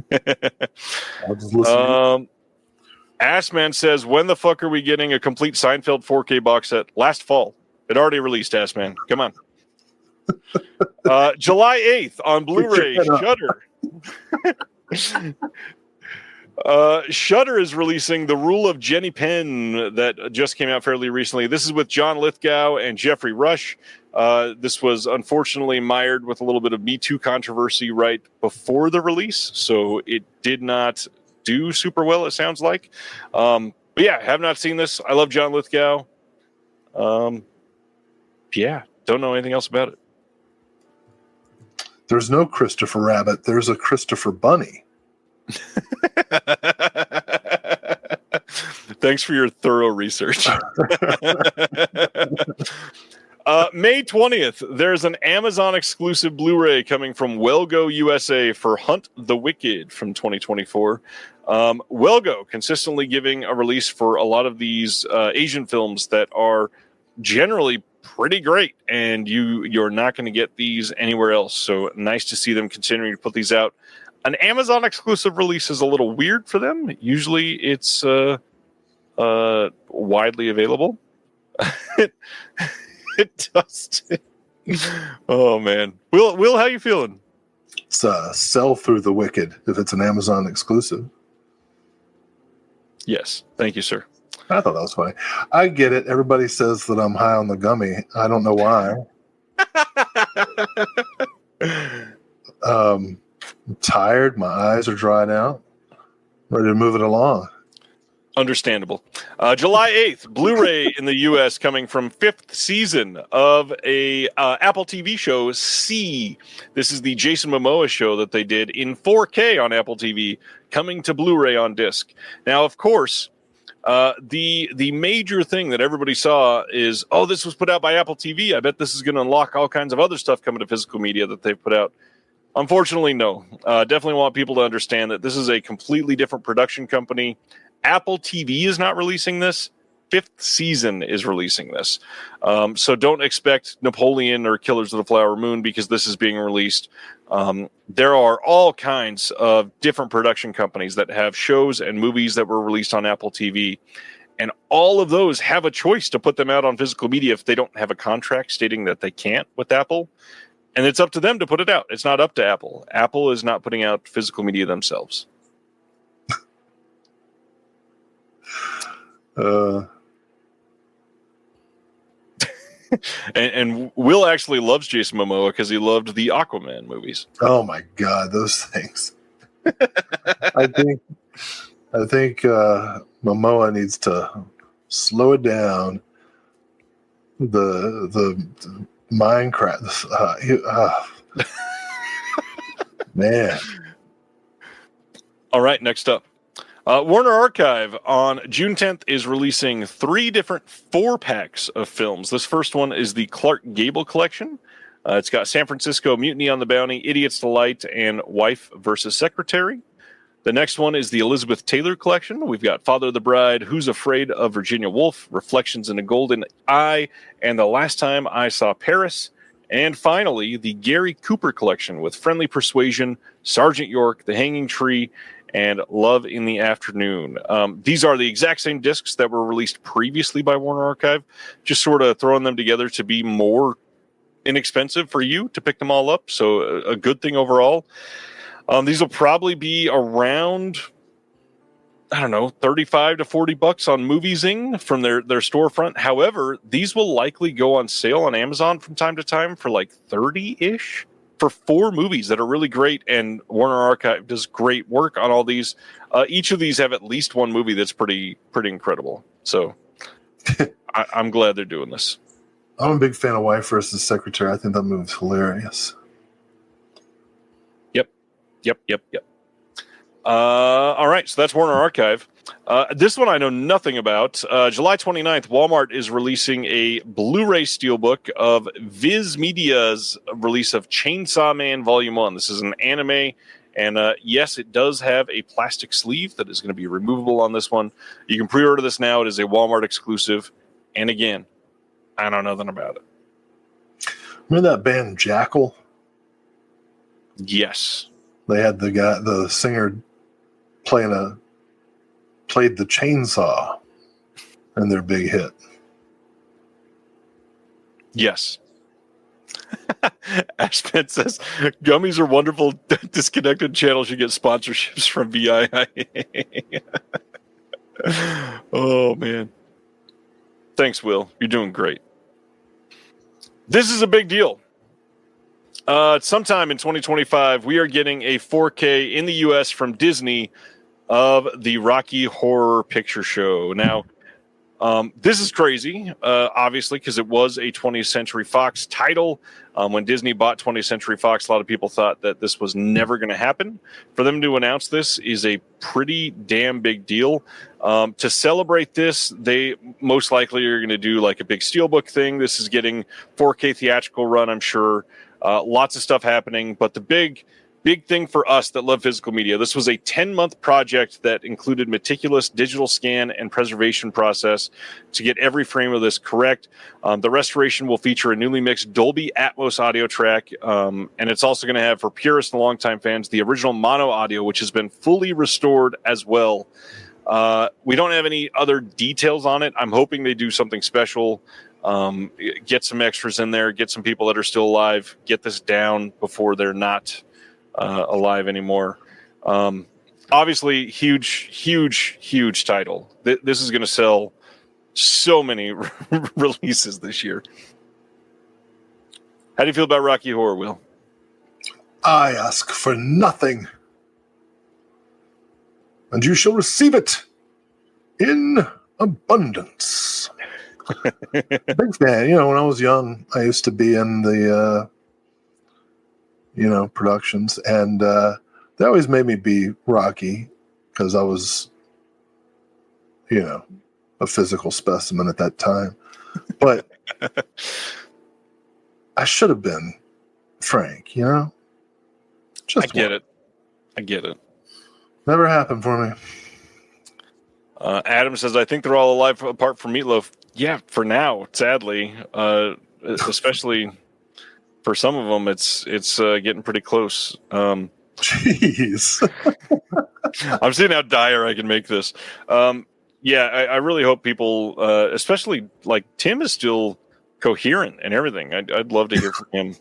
I'll just listen. Assman says, when the fuck are we getting a complete Seinfeld 4K box set? Last fall. It already released, Assman. Come on. July 8th on Blu-ray, Shudder. Shudder is releasing The Rule of Jenny Penn that just came out fairly recently. This is with John Lithgow and Jeffrey Rush. This was unfortunately mired with a little bit of Me Too controversy right before the release, so it did not do super well, it sounds like. But yeah, have not seen this. I love John Lithgow. Yeah, don't know anything else about it. There's no Christopher Rabbit. There's a Christopher Bunny. Thanks for your thorough research. May 20th, there's an Amazon exclusive Blu-ray coming from Wellgo USA for Hunt the Wicked from 2024. Wellgo consistently giving a release for a lot of these Asian films that are generally pretty great, and you're not going to get these anywhere else. So nice to see them continuing to put these out. An Amazon exclusive release is a little weird for them. Usually it's widely available. It does. Oh man, Will, how you feeling? It's Sell Through the Wicked if it's an Amazon exclusive. Yes, thank you, sir. I thought that was funny. I get it. Everybody says that I'm high on the gummy. I don't know why. I'm tired. My eyes are dried out. Ready to move it along. Understandable. July 8th, Blu-ray in the U.S. coming from 5th season of a Apple TV show, C. This is the Jason Momoa show that they did in 4K on Apple TV, coming to Blu-ray on disc. Now, of course, the major thing that everybody saw is, oh, this was put out by Apple TV. I bet this is going to unlock all kinds of other stuff coming to physical media that they've put out. Unfortunately, no. Definitely want people to understand that this is a completely different production company. Apple TV is not releasing this. 5th season is releasing this. So don't expect Napoleon or Killers of the Flower Moon because this is being released. There are all kinds of different production companies that have shows and movies that were released on Apple TV. And all of those have a choice to put them out on physical media if they don't have a contract stating that they can't with Apple. And it's up to them to put it out. It's not up to Apple. Apple is not putting out physical media themselves. And Will actually loves Jason Momoa because he loved the Aquaman movies. Oh my God, those things! I think Momoa needs to slow it down. The Minecraft, man. All right, next up. Warner Archive on June 10th is releasing 3 different 4-packs of films. This first one is the Clark Gable collection. It's got San Francisco, Mutiny on the Bounty, Idiot's Delight, and Wife versus Secretary. The next one is the Elizabeth Taylor collection. We've got Father of the Bride, Who's Afraid of Virginia Woolf, Reflections in a Golden Eye, and The Last Time I Saw Paris. And finally, the Gary Cooper collection with Friendly Persuasion, Sergeant York, The Hanging Tree, and Love in the Afternoon. These are the exact same discs that were released previously by Warner Archive, just sort of throwing them together to be more inexpensive for you to pick them all up. So a good thing overall. These will probably be around, I don't know, $35 to $40 on MovieZing from their storefront. However, these will likely go on sale on Amazon from time to time for like 30-ish. For 4 movies that are really great, and Warner Archive does great work on all these. Each of these have at least one movie that's pretty incredible. So I'm glad they're doing this. I'm a big fan of Wife versus Secretary. I think that movie's hilarious. Yep. All right, so that's Warner Archive. This one I know nothing about. July 29th, Walmart is releasing a Blu-ray steelbook of Viz Media's release of Chainsaw Man Volume 1. This is an anime, and yes, it does have a plastic sleeve that is going to be removable on this one. You can pre-order this now. It is a Walmart exclusive. And again, I know nothing about it. Remember that band Jackal? Yes. They had the singer played the chainsaw in their big hit. Yes. Ashman says, gummies are wonderful. Disconnected channels should get sponsorships from VIA. Oh, man. Thanks, Will. You're doing great. This is a big deal. Sometime in 2025, we are getting a 4K in the U.S. from Disney of the Rocky Horror Picture Show. Now, This is crazy, obviously, because it was a 20th Century Fox title. When Disney bought 20th Century Fox, a lot of people thought that this was never going to happen. For them to announce this is a pretty damn big deal. To celebrate this, they most likely are going to do like a big steelbook thing. This is getting 4K theatrical run, I'm sure. Lots of stuff happening, but the big thing for us that love physical media, this was a 10-month project that included meticulous digital scan and preservation process to get every frame of this correct. The restoration will feature a newly mixed Dolby Atmos audio track, and it's also going to have, for purists and longtime fans, the original mono audio, which has been fully restored as well. We don't have any other details on it. I'm hoping they do something special. Get some extras in there, get some people that are still alive, get this down before they're not alive anymore. Obviously, huge title. This is going to sell so many releases this year. How do you feel about Rocky Horror, Will? I ask for nothing, and you shall receive it in abundance. Big fan. When I was young, I used to be in the productions, and they always made me be Rocky because I was, a physical specimen at that time. But I should have been Frank, Just I get it. Never happened for me. Adam says, I think they're all alive apart from Meatloaf. Yeah, for now, sadly, especially for some of them, it's getting pretty close. Jeez. I'm seeing how dire I can make this. I really hope people, especially like Tim, is still coherent and everything. I'd love to hear from him.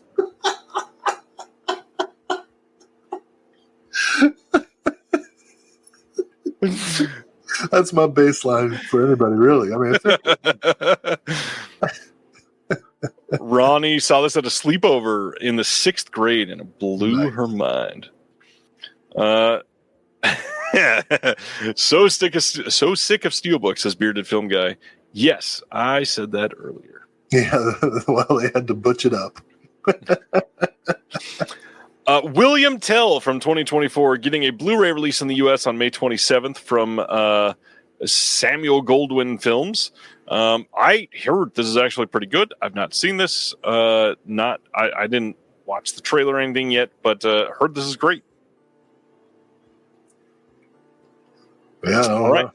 That's my baseline for anybody, really. I mean, Ronnie saw this at a sleepover in the 6th grade, and it blew her mind. So sick of steelbooks, says Bearded Film Guy. Yes, I said that earlier. Yeah, well, they had to butch it up. William Tell from 2024 getting a Blu-ray release in the U.S. on May 27th from Samuel Goldwyn Films. I heard this is actually pretty good. I've not seen this. I didn't watch the trailer or anything yet, but heard this is great. Yeah, all right.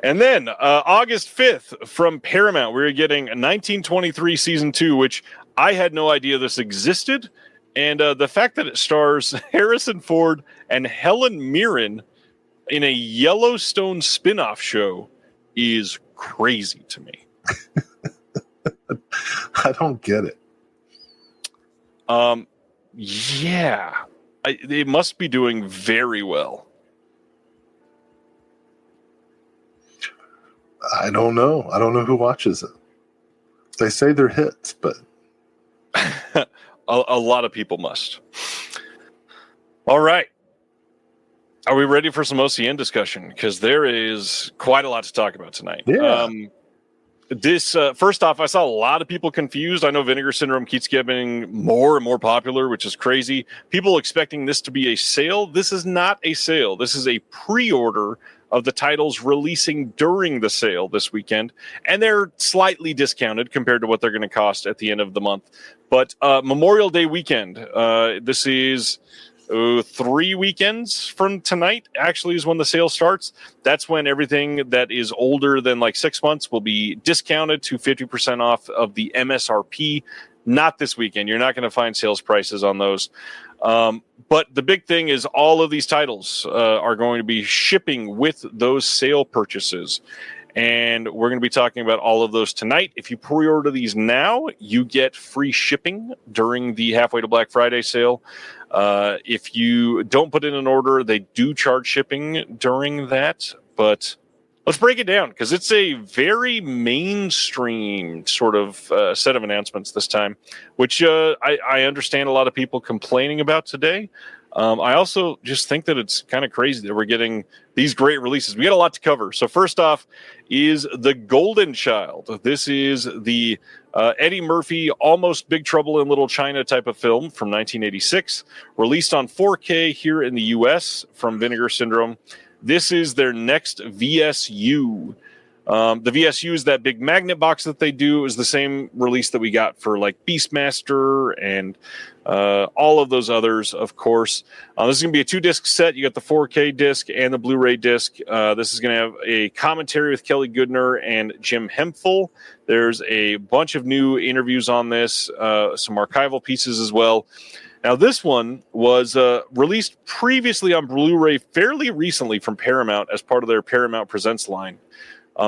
And then August 5th from Paramount, we're getting 1923 Season 2, which I had no idea this existed. And the fact that it stars Harrison Ford and Helen Mirren in a Yellowstone spin-off show is crazy to me. I don't get it. Yeah. They must be doing very well. I don't know. I don't know who watches it. They say they're hits, but a lot of people must. All right. Are we ready for some OCN discussion? Because there is quite a lot to talk about tonight. Yeah. First off, I saw a lot of people confused. I know Vinegar Syndrome keeps getting more and more popular, which is crazy. People expecting this to be a sale. This is not a sale. This is a pre-order of the titles releasing during the sale this weekend. And they're slightly discounted compared to what they're going to cost at the end of the month. But Memorial Day weekend, this is 3 weekends from tonight, actually, is when the sale starts. That's when everything that is older than like 6 months will be discounted to 50% off of the MSRP. Not this weekend. You're not going to find sales prices on those. But the big thing is all of these titles are going to be shipping with those sale purchases. And we're going to be talking about all of those tonight. If you pre-order these now, you get free shipping during the Halfway to Black Friday sale. If you don't put in an order, they do charge shipping during that. But let's break it down, because it's a very mainstream sort of set of announcements this time, which I understand a lot of people complaining about today. I also just think that it's kind of crazy that we're getting these great releases. We got a lot to cover. So first off is The Golden Child. This is the Eddie Murphy, almost Big Trouble in Little China type of film from 1986, released on 4K here in the U.S. from Vinegar Syndrome. This is their next VSU. The VSU is that big magnet box that they do. It was the same release that we got for like Beastmaster and all of those others, of course. This is going to be a 2-disc set. You got the 4K disc and the Blu-ray disc. This is going to have a commentary with Kelly Goodner and Jim Hemphill. There's a bunch of new interviews on this, some archival pieces as well. Now, this one was released previously on Blu-ray fairly recently from Paramount as part of their Paramount Presents line.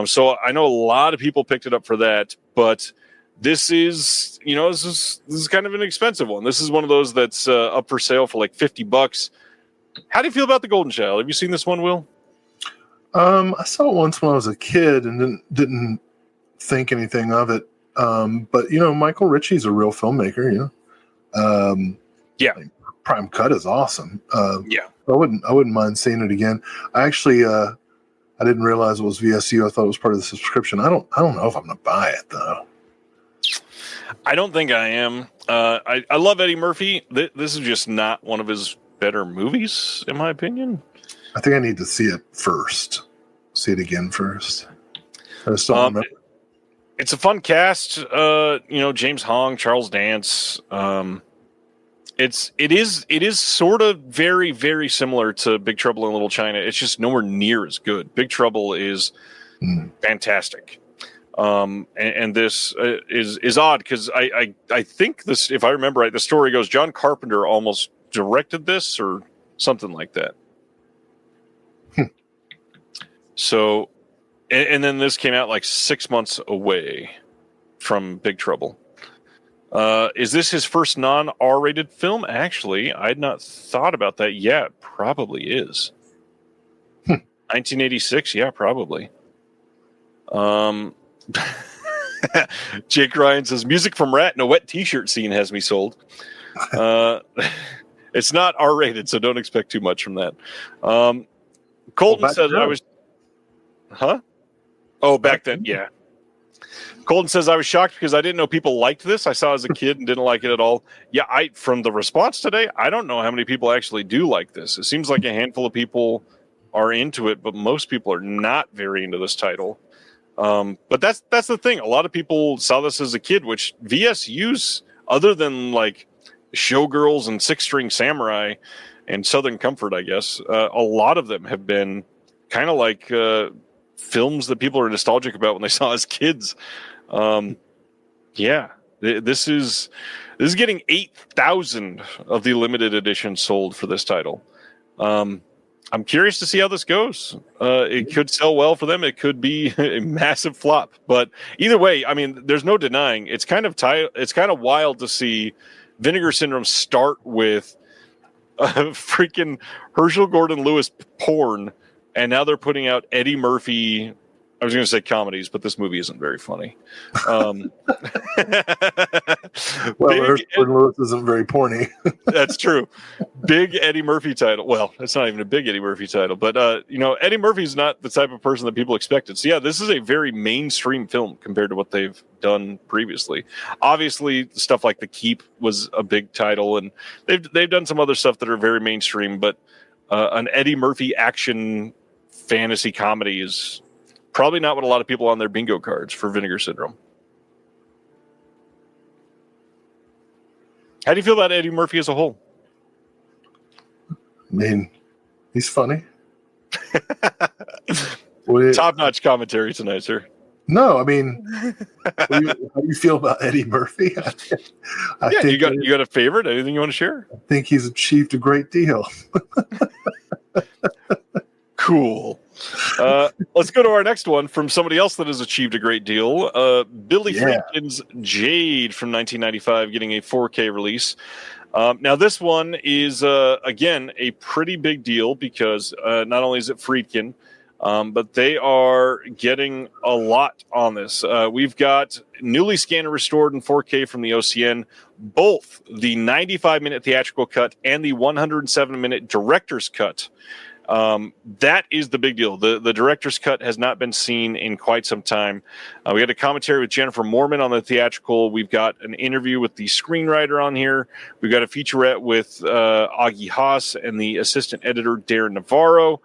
So I know a lot of people picked it up for that, but this is kind of an expensive one. This is one of those that's up for sale for like $50. How do you feel about The Golden Child? Have you seen this one, Will? I saw it once when I was a kid and didn't think anything of it. But Michael Ritchie's a real filmmaker. Yeah, Prime Cut is awesome. Yeah, I wouldn't mind seeing it again. I actually I didn't realize it was VSU. I thought it was part of the subscription. I don't know if I'm going to buy it though. I don't think I am. I love Eddie Murphy. This is just not one of his better movies, in my opinion. I think I need to see it first. See it again first. I just don't remember. It's a fun cast. James Hong, Charles Dance. It is sort of very, very similar to Big Trouble in Little China. It's just nowhere near as good. Big Trouble is fantastic. And this is odd because I think this, if I remember right, the story goes John Carpenter almost directed this or something like that. So, and then this came out like 6 months away from Big Trouble. Is this his first non-R-rated film? Actually, I had not thought about that yet. Probably is. 1986, yeah, probably. Jake Ryan says, music from Rat and a wet t-shirt scene has me sold. It's not R-rated, so don't expect too much from that. Colton says, I was... Huh? Oh, back then, yeah. Colton says, I was shocked because I didn't know people liked this. I saw it as a kid and didn't like it at all. Yeah, from the response today, I don't know how many people actually do like this. It seems like a handful of people are into it, but most people are not very into this title. But that's the thing. A lot of people saw this as a kid, which VSUs, other than like Showgirls and Six String Samurai and Southern Comfort, I guess, a lot of them have been kind of like films that people are nostalgic about when they saw as kids. This is getting 8,000 of the limited edition sold for this title. I'm curious to see how this goes. It could sell well for them. It could be a massive flop, but either way, I mean, there's no denying it's kind of wild to see Vinegar Syndrome start with freaking Herschel Gordon Lewis porn. And now they're putting out Eddie Murphy. I was going to say comedies, but this movie isn't very funny. Well, Lewis isn't very porny. That's true. Big Eddie Murphy title. Well, it's not even a big Eddie Murphy title, but Eddie Murphy's not the type of person that people expected. So yeah, this is a very mainstream film compared to what they've done previously. Obviously, stuff like The Keep was a big title, and they've done some other stuff that are very mainstream. But an Eddie Murphy action fantasy comedy is probably not what a lot of people on their bingo cards for Vinegar Syndrome. How do you feel about Eddie Murphy as a whole? I mean, he's funny. Top-notch commentary tonight, sir. No, I mean, how do you feel about Eddie Murphy? I think you got a favorite? Anything you want to share? I think he's achieved a great deal. Cool. Let's go to our next one from somebody else that has achieved a great deal. Billy Friedkin's Jade from 1995 getting a 4K release. Now, this one is, again, a pretty big deal because not only is it Friedkin, But they are getting a lot on this. We've got newly scanned and restored in 4K from the OCN, both the 95-minute theatrical cut and the 107-minute director's cut. That is the big deal. The director's cut has not been seen in quite some time. We had a commentary with Jennifer Mormon on the theatrical. We've got an interview with the screenwriter on here. We've got a featurette with Augie Haas and the assistant editor Darren Navarro.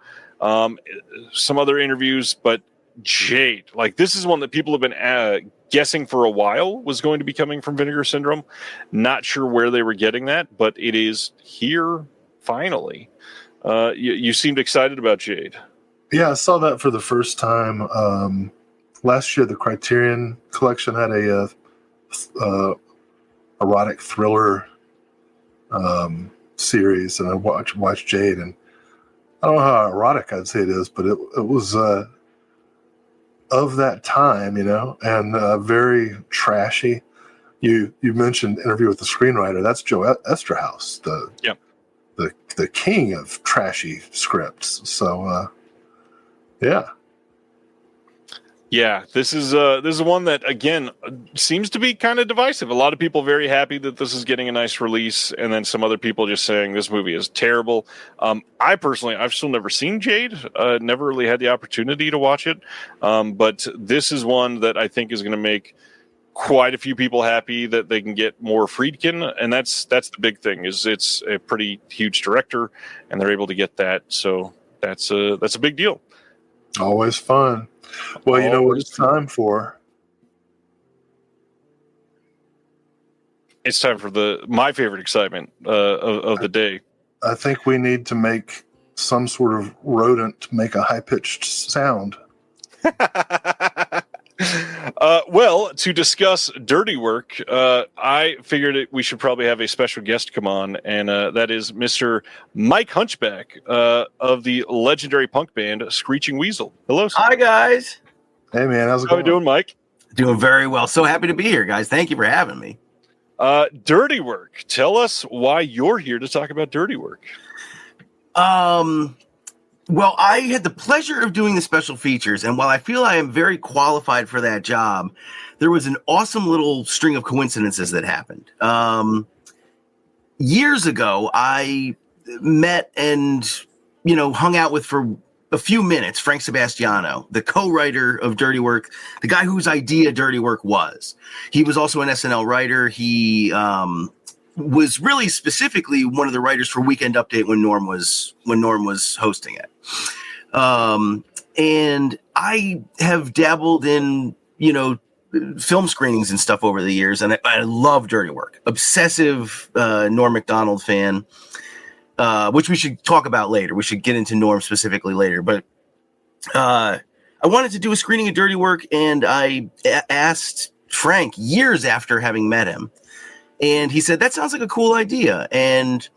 Some other interviews, but Jade, like, this is one that people have been guessing for a while was going to be coming from Vinegar Syndrome. Not sure where they were getting that, but it is here finally. You seemed excited about Jade. Yeah, I saw that for the first time. Last year, the Criterion Collection had a erotic thriller series, and I watched Jade, and I don't know how erotic I'd say it is, but it was of that time, and very trashy. You mentioned Interview with the Screenwriter. That's Joe Esterhaus, the king of trashy scripts. So, yeah. Yeah, this is one that, again, seems to be kind of divisive. A lot of people very happy that this is getting a nice release, and then some other people just saying this movie is terrible. I personally, I've still never seen Jade. Never really had the opportunity to watch it. But this is one that I think is going to make quite a few people happy that they can get more Friedkin, and that's the big thing. Is it's a pretty huge director, and they're able to get that. So that's a big deal. Always fun. Well, you know what it's time for? It's time for my favorite excitement of the day. I think we need to make some sort of rodent make a high-pitched sound. Well, to discuss Dirty Work, I figured we should probably have a special guest come on, and that is Mr. Mike Hunchback of the legendary punk band Screeching Weasel. Hello, sir. Hi, guys. Hey, man. How's it How going? are you doing, Mike? Doing very well. So happy to be here, guys. Thank you for having me. Dirty Work. Tell us why you're here to talk about Dirty Work. Well, I had the pleasure of doing the special features, and while I feel I am very qualified for that job, there was an awesome little string of coincidences that happened. Years ago, I met and, hung out with for a few minutes Frank Sebastiano, the co-writer of Dirty Work, the guy whose idea Dirty Work was. He was also an SNL writer. He was really specifically one of the writers for Weekend Update when Norm was hosting it. And I have dabbled in, film screenings and stuff over the years, and I love Dirty Work. Obsessive Norm Macdonald fan, which we should talk about later. We should get into Norm specifically later. But I wanted to do a screening of Dirty Work, and I asked Frank years after having met him. And he said, that sounds like a cool idea, and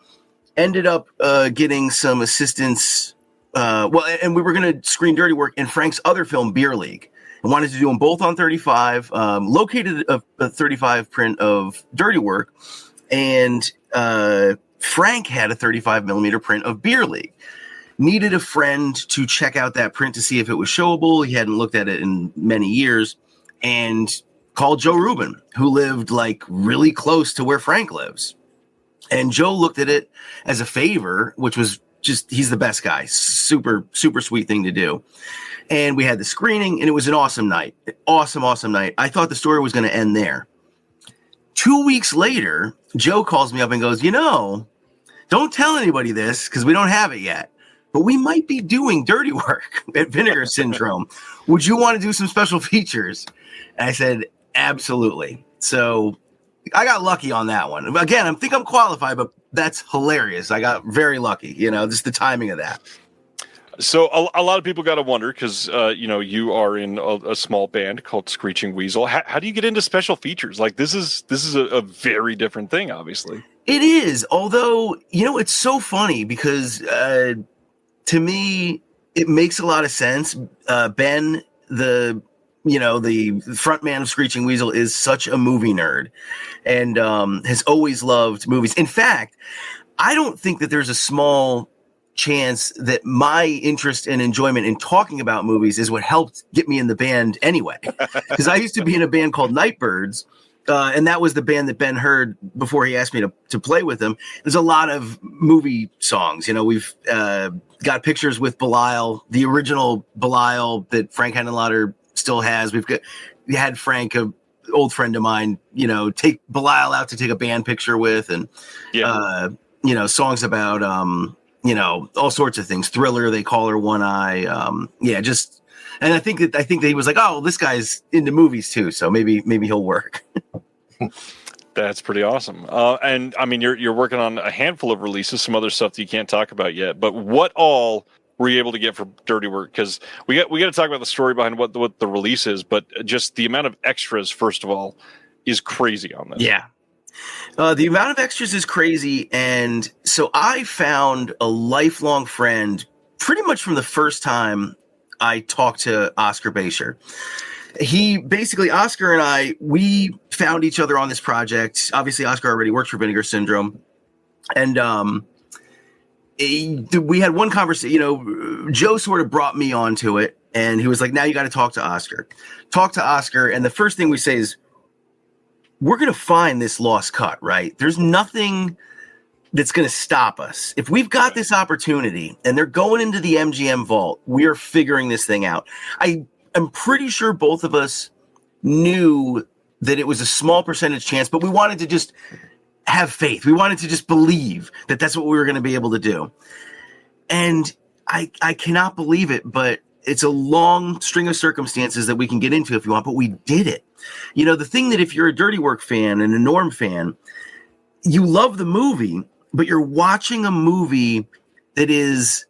ended up getting some assistance. And we were going to screen Dirty Work in Frank's other film, Beer League. I wanted to do them both on 35, located a 35 print of Dirty Work, and Frank had a 35 millimeter print of Beer League. Needed a friend to check out that print to see if it was showable. He hadn't looked at it in many years, and called Joe Rubin, who lived like really close to where Frank lives. And Joe looked at it as a favor, which was just, he's the best guy. Super, super sweet thing to do. And we had the screening, and it was an awesome night. Awesome night. I thought the story was going to end there. 2 weeks later, Joe calls me up and goes, don't tell anybody this because we don't have it yet, but we might be doing Dirty Work at Vinegar Syndrome. Would you want to do some special features? And I said, absolutely. So I got lucky on that one. Again, I think I'm qualified, but that's hilarious. I got very lucky, just the timing of that. So a lot of people got to wonder because, you are in a small band called Screeching Weasel. How do you get into special features? Like this is a very different thing, obviously. It is. Although, it's so funny because to me, it makes a lot of sense. Ben, the front man of Screeching Weasel, is such a movie nerd and has always loved movies. In fact, I don't think that there's a small chance that my interest and enjoyment in talking about movies is what helped get me in the band anyway. Because I used to be in a band called Nightbirds, and that was the band that Ben heard before he asked me to play with him. There's a lot of movie songs. We've got pictures with Belial, the original Belial that Frank Henenlotter still has. We had Frank, a old friend of mine, take Belial out to take a band picture with, and songs about all sorts of things. Thriller, They Call Her One Eye. And I think that he was like, oh, this guy's into movies too, so maybe he'll work. That's pretty awesome. And I mean, you're working on a handful of releases, some other stuff that you can't talk about yet. But what all were you able to get for Dirty Work? Because we got to talk about the story behind what the release is, but just the amount of extras, first of all, is crazy on this. Yeah. The amount of extras is crazy. And so I found a lifelong friend pretty much from the first time I talked to Oscar Bacher. Oscar and I, we found each other on this project. Obviously, Oscar already worked for Vinegar Syndrome. And we had one conversation, Joe sort of brought me onto it. And he was like, now you got to talk to Oscar. And the first thing we say is, we're going to find this lost cut, right? There's nothing that's going to stop us. If we've got this opportunity and they're going into the MGM vault, we are figuring this thing out. I'm pretty sure both of us knew that it was a small percentage chance, but we wanted to just have faith. We wanted to just believe that that's what we were going to be able to do. And I cannot believe it, but it's a long string of circumstances that we can get into if you want, but we did it. The thing that if you're a Dirty Work fan and a Norm fan, you love the movie, but you're watching a movie that is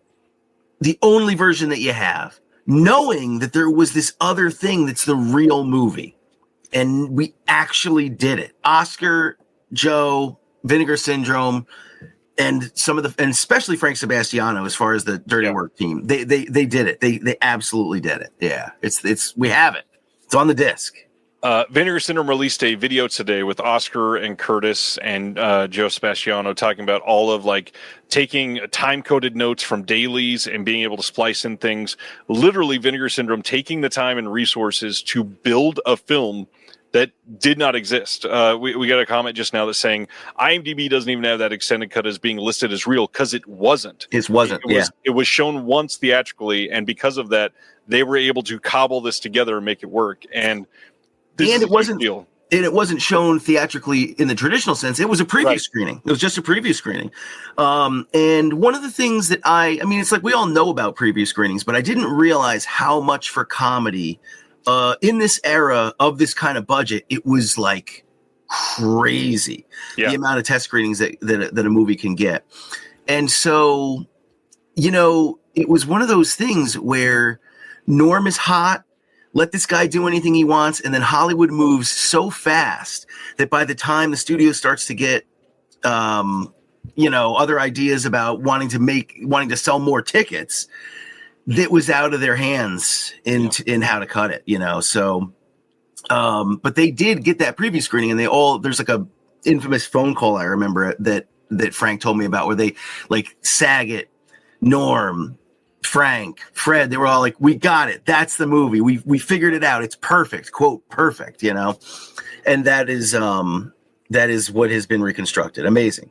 the only version that you have, knowing that there was this other thing that's the real movie. And we actually did it. Oscar, Joe, Vinegar Syndrome, and and especially Frank Sebastiano, as far as the Dirty Work team, they did it. They absolutely did it. Yeah, we have it. It's on the disc. Vinegar Syndrome released a video today with Oscar and Curtis and Joe Sebastiano talking about all of taking time-coded notes from dailies and being able to splice in things. Literally, Vinegar Syndrome taking the time and resources to build a film that did not exist. We got a comment just now that's saying IMDb doesn't even have that extended cut as being listed as real because it wasn't. It wasn't. It was shown once theatrically, and because of that, they were able to cobble this together and make it work. And it wasn't shown theatrically in the traditional sense. It was a preview screening. It was just a preview screening. And one of the things that it's like we all know about preview screenings, but I didn't realize how much for comedy in this era of this kind of budget, it was like crazy. Yeah. The amount of test screenings that a movie can get. And so, it was one of those things where Norm is hot. Let this guy do anything he wants. And then Hollywood moves so fast that by the time the studio starts to get, other ideas about wanting to sell more tickets, that was out of their hands in how to cut it, So, but they did get that preview screening, and there's like a infamous phone call I remember that Frank told me about, where they Saget, Norm, Frank, Fred, they were all like, we got it. That's the movie. We figured it out. It's perfect. Quote, perfect, and that is what has been reconstructed. Amazing.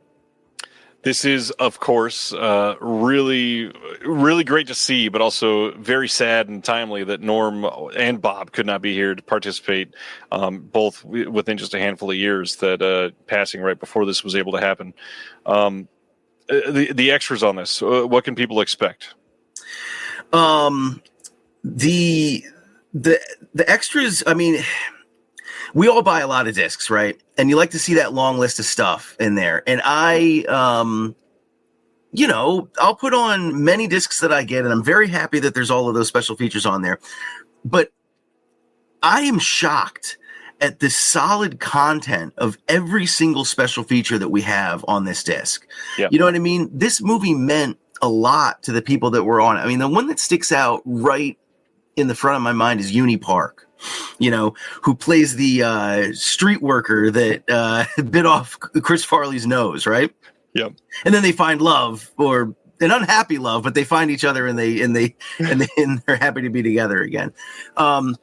This is, of course, really, really great to see, but also very sad and timely that Norm and Bob could not be here to participate, both within just a handful of years, that passing right before this was able to happen. The extras on this, what can people expect? The extras, we all buy a lot of discs, right? And you like to see that long list of stuff in there. And I'll put on many discs that I get, and I'm very happy that there's all of those special features on there. But I am shocked at the solid content of every single special feature that we have on this disc. Yeah. You know what I mean? This movie meant a lot to the people that were on it. The one that sticks out right in the front of my mind is Uni Park, who plays the street worker that bit off Chris Farley's nose, right? Yeah. And then they find love, or an unhappy love, but they find each other and they're happy to be together again. I'll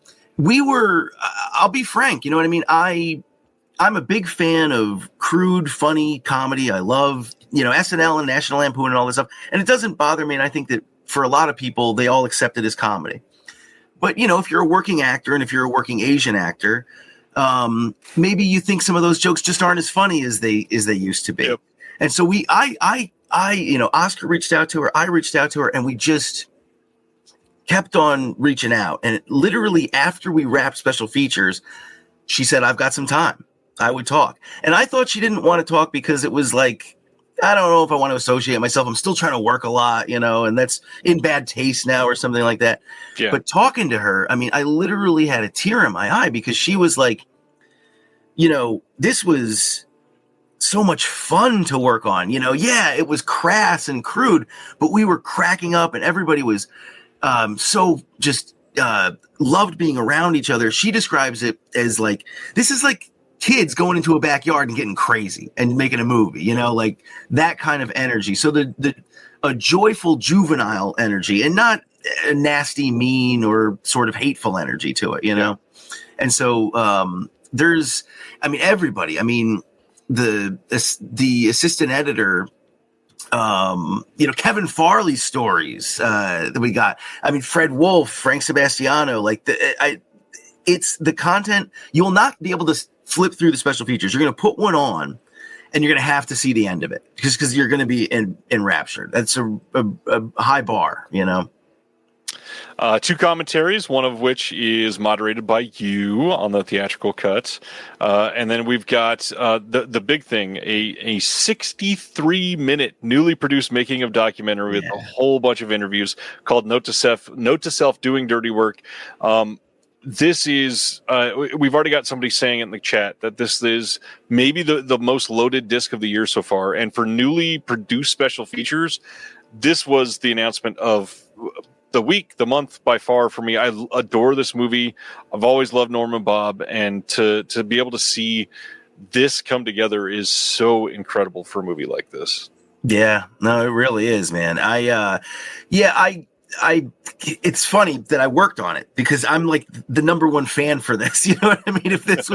be frank, you know what I mean? I'm a big fan of crude, funny comedy. I love, SNL and National Lampoon and all this stuff. And it doesn't bother me. And I think that for a lot of people, they all accept it as comedy. But, if you're a working actor and if you're a working Asian actor, maybe you think some of those jokes just aren't as funny as they used to be. Yep. And so Oscar reached out to her, I reached out to her, and we just kept on reaching out. And literally after we wrapped special features, she said, I've got some time. I would talk. And I thought she didn't want to talk because it was like, I don't know if I want to associate myself. I'm still trying to work a lot, and that's in bad taste now or something like that. Yeah. But talking to her, I mean, I literally had a tear in my eye because she was like, this was so much fun to work on. Yeah, it was crass and crude, but we were cracking up and everybody was so just loved being around each other. She describes it as like, this is like kids going into a backyard and getting crazy and making a movie, like that kind of energy. So a joyful juvenile energy and not a nasty, mean or sort of hateful energy to it, Yeah. And so there's, everybody, the assistant editor, Kevin Farley's stories that we got. Fred Wolf, Frank Sebastiano, it's the content. You will not be able to flip through the special features. You're going to put one on and you're going to have to see the end of it because you're going to be enraptured. That's a high bar, Two commentaries, one of which is moderated by you on the theatrical cuts. And then we've got the big thing, a 63-minute newly produced making of documentary with a whole bunch of interviews called Note to Self Doing Dirty Work. This is, we've already got somebody saying it in the chat that this is maybe the most loaded disc of the year so far. And for newly produced special features, this was the announcement of the week, the month by far for me. I adore this movie. I've always loved Norman Bob. And to be able to see this come together is so incredible for a movie like this. Yeah, no, it really is, man. It's funny that I worked on it because I'm like the number one fan for this. You know what I mean? If this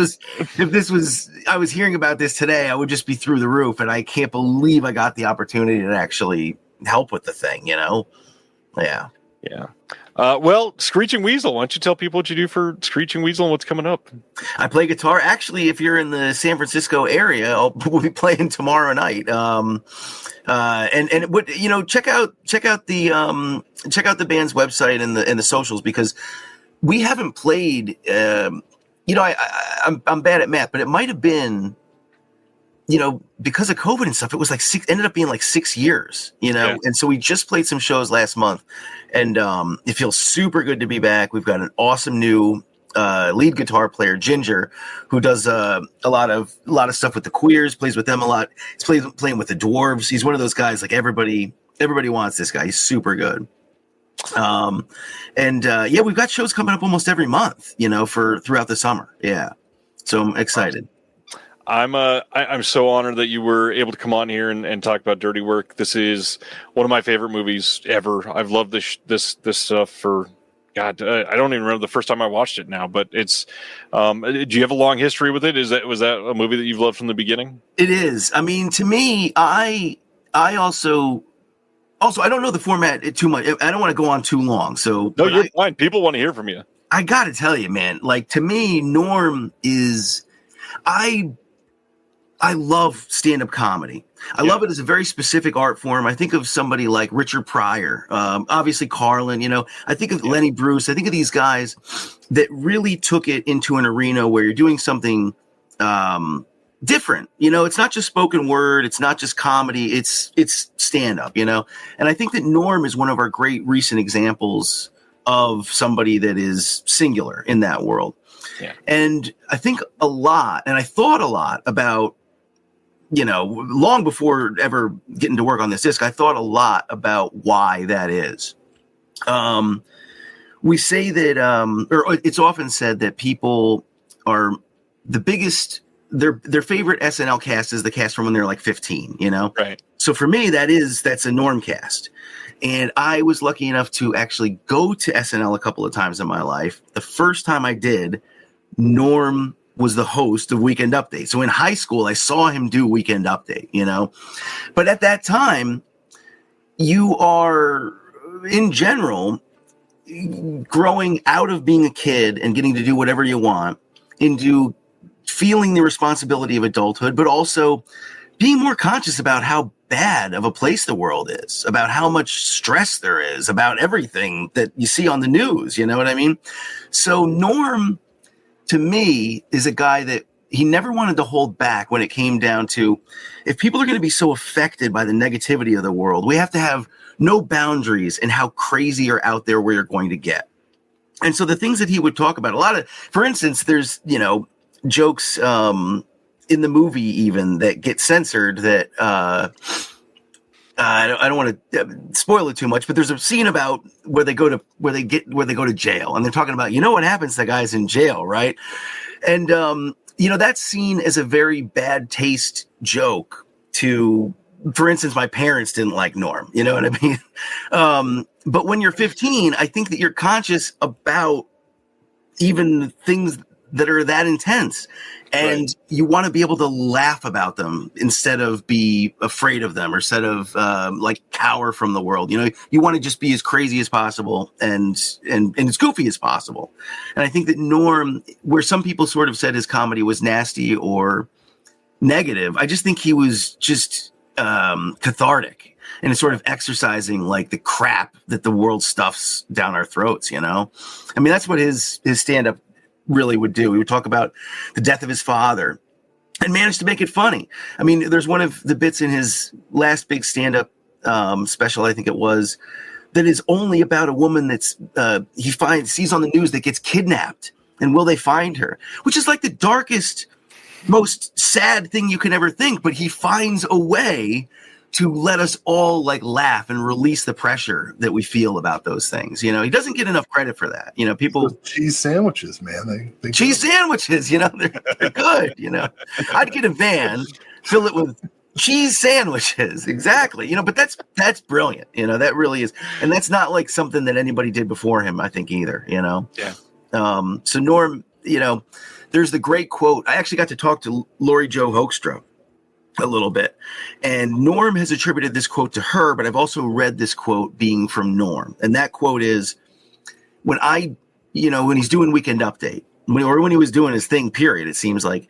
was, I was hearing about this today, I would just be through the roof. And I can't believe I got the opportunity to actually help with the thing, Yeah. Yeah. Well, Screeching Weasel, why don't you tell people what you do for Screeching Weasel and what's coming up? I play guitar. Actually, if you're in the San Francisco area, we'll be playing tomorrow night. And what, check out the band's website and the socials because we haven't played. I'm bad at math, but it might have been, because of COVID and stuff, it was ended up being 6 years, Yeah. And so we just played some shows last month and it feels super good to be back. We've got an awesome new lead guitar player, Ginger, who does a lot of stuff with the Queers, plays with them a lot. He's playing with the Dwarves. He's one of those guys everybody wants this guy. He's super good. We've got shows coming up almost every month, for throughout the summer. Yeah. So I'm excited. I'm so honored that you were able to come on here and talk about Dirty Work. This is one of my favorite movies ever. I've loved this stuff for God. I don't even remember the first time I watched it now, but it's. Do you have a long history with it? Was that a movie that you've loved from the beginning? It is. To me, I also I don't know the format too much. I don't want to go on too long. So no, you're fine. People want to hear from you. I got to tell you, man. To me, Norm is. I love stand-up comedy. I love it as a very specific art form. I think of somebody like Richard Pryor, obviously Carlin, I think of Lenny Bruce. I think of these guys that really took it into an arena where you're doing something different. It's not just spoken word. It's not just comedy. It's stand-up, And I think that Norm is one of our great recent examples of somebody that is singular in that world. Yeah. And I think a lot, and I thought a lot about, long before ever getting to work on this disc, I thought a lot about why that is. We say that, or it's often said that people are the biggest their favorite SNL cast is the cast from when they're like 15, you know? Right. So for me, that's a Norm cast. And I was lucky enough to actually go to SNL a couple of times in my life. The first time I did, Norm was the host of Weekend Update. So in high school, I saw him do Weekend Update, you know? But at that time, you are, in general, growing out of being a kid and getting to do whatever you want into feeling the responsibility of adulthood, but also being more conscious about how bad of a place the world is, about how much stress there is, about everything that you see on the news. You know what I mean? So Norm, to me, is a guy that he never wanted to hold back when it came down to, if people are going to be so affected by the negativity of the world, we have to have no boundaries in how crazy or out there we're going to get. And so the things that he would talk about, a lot of, for instance, there's, you know, jokes in the movie even that get censored that I don't want to spoil it too much, but there's a scene about where they go to jail, and they're talking about, you know, what happens to guys in jail, right? And you know, that's seen as a very bad taste joke to, for instance, my parents didn't like Norm, you know what I mean? But when you're 15, I think that you're conscious about even things that are that intense, and right. You want to be able to laugh about them instead of be afraid of them, or instead of like cower from the world. You know, you want to just be as crazy as possible and as goofy as possible. And I think that Norm, where some people sort of said his comedy was nasty or negative, I just think he was just cathartic and it's sort of exercising like the crap that the world stuffs down our throats. You know, I mean, that's what his stand-up really would do. He would talk about the death of his father and managed to make it funny. I mean, there's one of the bits in his last big stand-up special, I think it was, that is only about a woman that's he sees on the news that gets kidnapped, and will they find her? Which is like the darkest, most sad thing you can ever think, but he finds a way to let us all like laugh and release the pressure that we feel about those things. You know, he doesn't get enough credit for that. You know, people those cheese sandwiches, man. They cheese sandwiches, you know, they're good. You know, I'd get a van, fill it with cheese sandwiches. Exactly. You know, but that's brilliant. You know, that really is. And that's not like something that anybody did before him, I think, either, you know? Yeah. So Norm, you know, there's the great quote. I actually got to talk to Lori Jo Hoekstra a little bit, and Norm has attributed this quote to her, but I've also read this quote being from Norm. And that quote is, when he's doing Weekend Update, when he was doing his thing, period, it seems like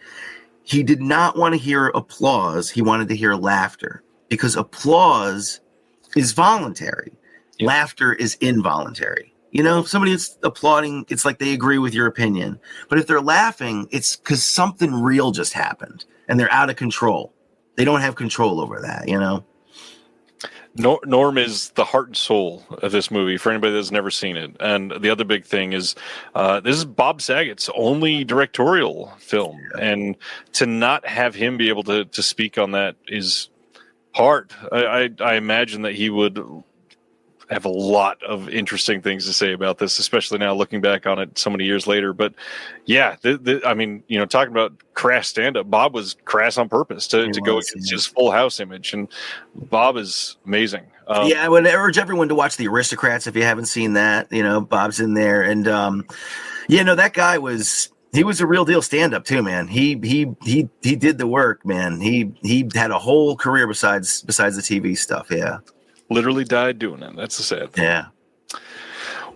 he did not want to hear applause. He wanted to hear laughter, because applause is voluntary. Yeah. Laughter is involuntary. You know, if somebody is applauding, it's like they agree with your opinion. But if they're laughing, it's because something real just happened and they're out of control. They don't have control over that, you know? Norm is the heart and soul of this movie for anybody that's never seen it. And the other big thing is this is Bob Saget's only directorial film. Yeah. And to not have him be able to speak on that is hard. I imagine that he would have a lot of interesting things to say about this, especially now looking back on it so many years later. But yeah, I mean, you know, talking about crass stand-up, Bob was crass on purpose to go against his Full House image, and Bob is amazing. Yeah, I would urge everyone to watch The Aristocrats if you haven't seen that. You know, Bob's in there, and that guy was a real deal stand-up too, man. He did the work, man. He had a whole career besides the TV stuff. Yeah. Literally died doing it. That's the sad thing. Yeah.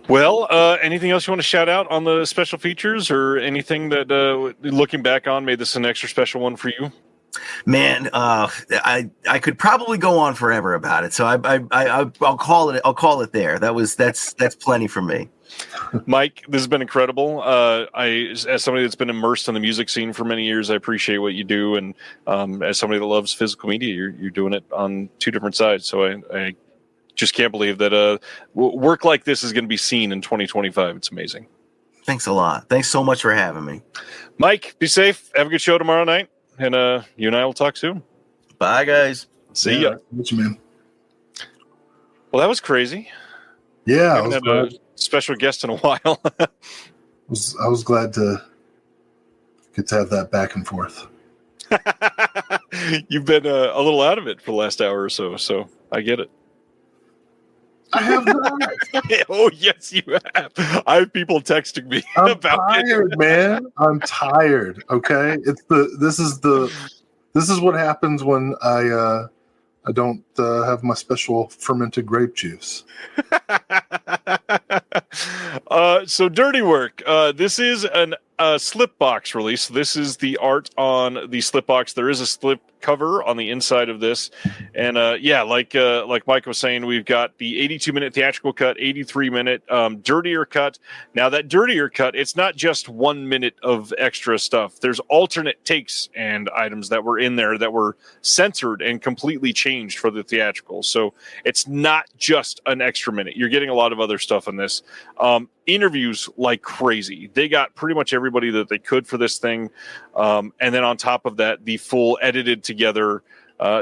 Well, anything else you want to shout out on the special features, or anything that, looking back on, made this an extra special one for you? Man, I could probably go on forever about it. So I'll call it there. That's plenty for me. Mike, this has been incredible. As somebody that's been immersed in the music scene for many years, I appreciate what you do, and as somebody that loves physical media, you're doing it on two different sides. So I just can't believe that work like this is going to be seen in 2025. It's amazing. Thanks a lot. Thanks so much for having me, Mike. Be safe. Have a good show tomorrow night, and you and I will talk soon. Bye, guys. See ya. What you mean? Well, that was crazy. Yeah, I haven't had a special guest in a while. I was glad to get to have that back and forth. You've been a little out of it for the last hour or so I get it. I have not. Oh, yes, you have. I have people texting me I'm about tired, man. I'm tired. Okay, this is what happens when I don't have my special fermented grape juice. So Dirty Work. This is a slip box release. This is the art on the slip box. There is a slip cover on the inside of this, and like Mike was saying, we've got the 82-minute theatrical cut, 83-minute dirtier cut. Now that dirtier cut, it's not just 1 minute of extra stuff. There's alternate takes and items that were in there that were censored and completely changed for the theatrical. So it's not just an extra minute. You're getting a lot of other stuff in this. Interviews like crazy. They got pretty much everybody that they could for this thing. And then on top of that, the full edited together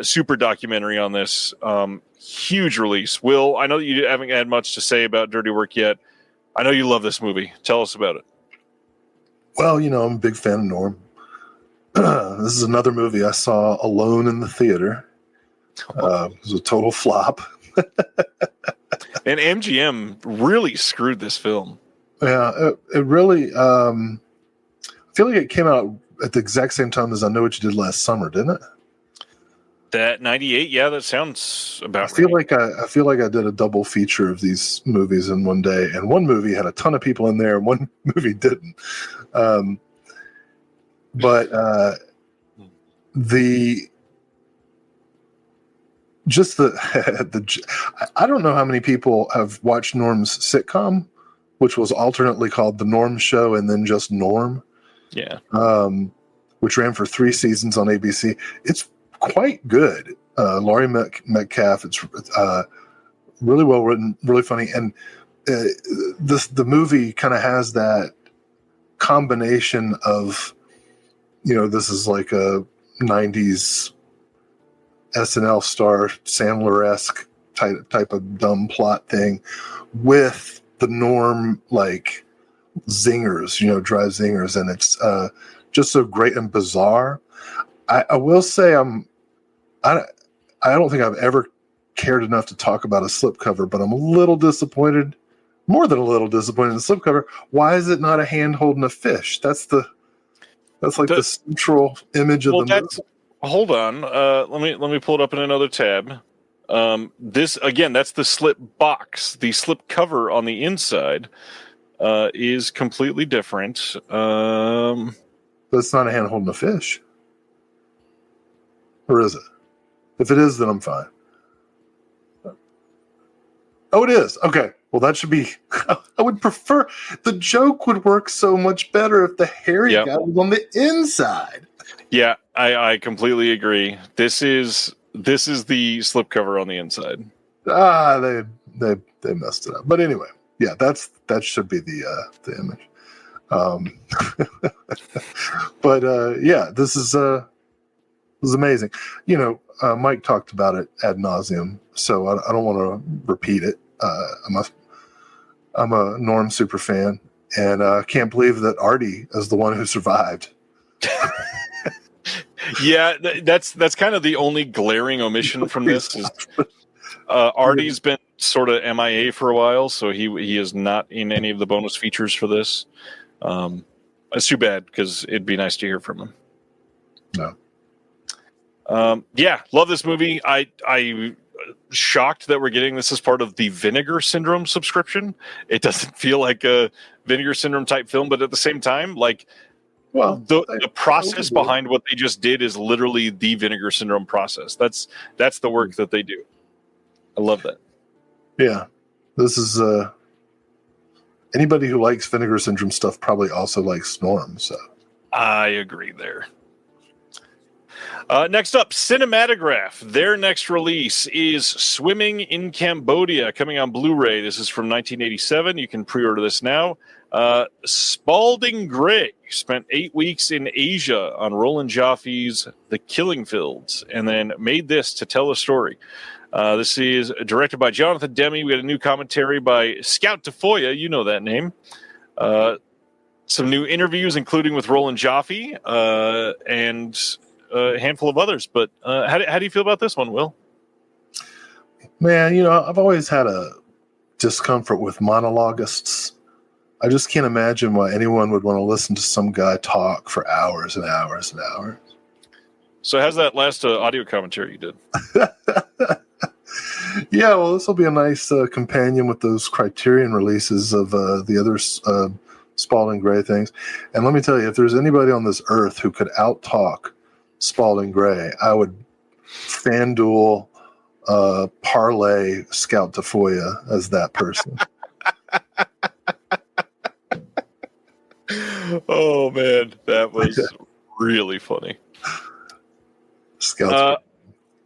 super documentary on this. Huge release. Will, I know that you haven't had much to say about Dirty Work yet. I know you love this movie. Tell us about it. Well, I'm a big fan of Norm. This is another movie I saw alone in the theater. It was a total flop. And MGM really screwed this film. Yeah, it really. I feel like it came out at the exact same time as I Know What You Did Last Summer, didn't it? That 98, yeah, that sounds about I feel right. I feel like I did a double feature of these movies in one day, and one movie had a ton of people in there, and one movie didn't. But I don't know how many people have watched Norm's sitcom, which was alternately called The Norm Show and then just Norm. Yeah. Which ran for 3 seasons on ABC. It's quite good. Laurie Metcalf. It's really well written, really funny, and the movie kind of has that combination of, this is like a 90s SNL star Sandler-esque type of dumb plot thing with the Norm like zingers, dry zingers, and it's just so great and bizarre. I will say I don't think I've ever cared enough to talk about a slipcover, but I'm a little disappointed, more than a little disappointed in the slipcover. Why is it not a hand holding a fish? That's the central image of the movie. Hold on. Let me pull it up in another tab. This again, that's the slip box. The slip cover on the inside is completely different. But it's not a hand holding a fish. Or is it? If it is, then I'm fine. Oh, it is. Okay. Well, that should be. I would prefer. The joke would work so much better if the hairy guy was on the inside. Yeah, I completely agree. This is the slipcover on the inside. They messed it up. But anyway, yeah, that should be the image. But yeah, this is amazing. Mike talked about it ad nauseum, so I don't want to repeat it. I'm a Norm super fan, and can't believe that Artie is the one who survived. Yeah, that's kind of the only glaring omission from this. Is, Artie's been sort of MIA for a while, so he is not in any of the bonus features for this. It's too bad because it'd be nice to hear from him. No. Yeah, love this movie. I shocked that we're getting this as part of the Vinegar Syndrome subscription. It doesn't feel like a Vinegar Syndrome type film, but at the same time, like, well, the process behind what they just did is literally the Vinegar Syndrome process. That's the work that they do. I love that. Yeah, this is anybody who likes Vinegar Syndrome stuff probably also likes Norm. So I agree there. Next up, Cinematograph. Their next release is Swimming in Cambodia, coming on Blu-ray. This is from 1987. You can pre-order this now. Spalding Gray spent 8 weeks in Asia on Roland Joffe's The Killing Fields, and then made this to tell a story. This is directed by Jonathan Demme. We had a new commentary by Scout Tafoya. You know that name. Some new interviews, including with Roland Joffe, and a handful of others. But how do you feel about this one, Will? Man, I've always had a discomfort with monologists. I just can't imagine why anyone would want to listen to some guy talk for hours and hours and hours. So how's that last audio commentary you did? Yeah, well, this will be a nice companion with those Criterion releases of the other Spalding Gray things. And let me tell you, if there's anybody on this earth who could out-talk Spalding Gray, I would FanDuel parlay Scout Tafoya as that person. Oh, man, that was really funny. Scout's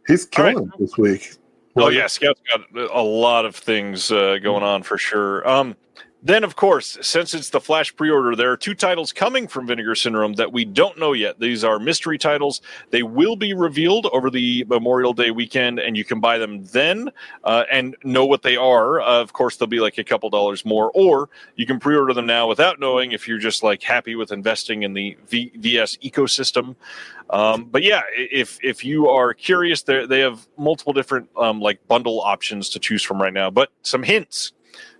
he's killing it this week. Oh, yeah, Scout's got a lot of things going on for sure. Then, of course, since it's the Flash pre-order, there are 2 titles coming from Vinegar Syndrome that we don't know yet. These are mystery titles. They will be revealed over the Memorial Day weekend, and you can buy them then and know what they are. Of course, they'll be like a couple dollars more, or you can pre-order them now without knowing if you're just like happy with investing in the VS ecosystem. But yeah, if you are curious, they have multiple different like bundle options to choose from right now. But some hints.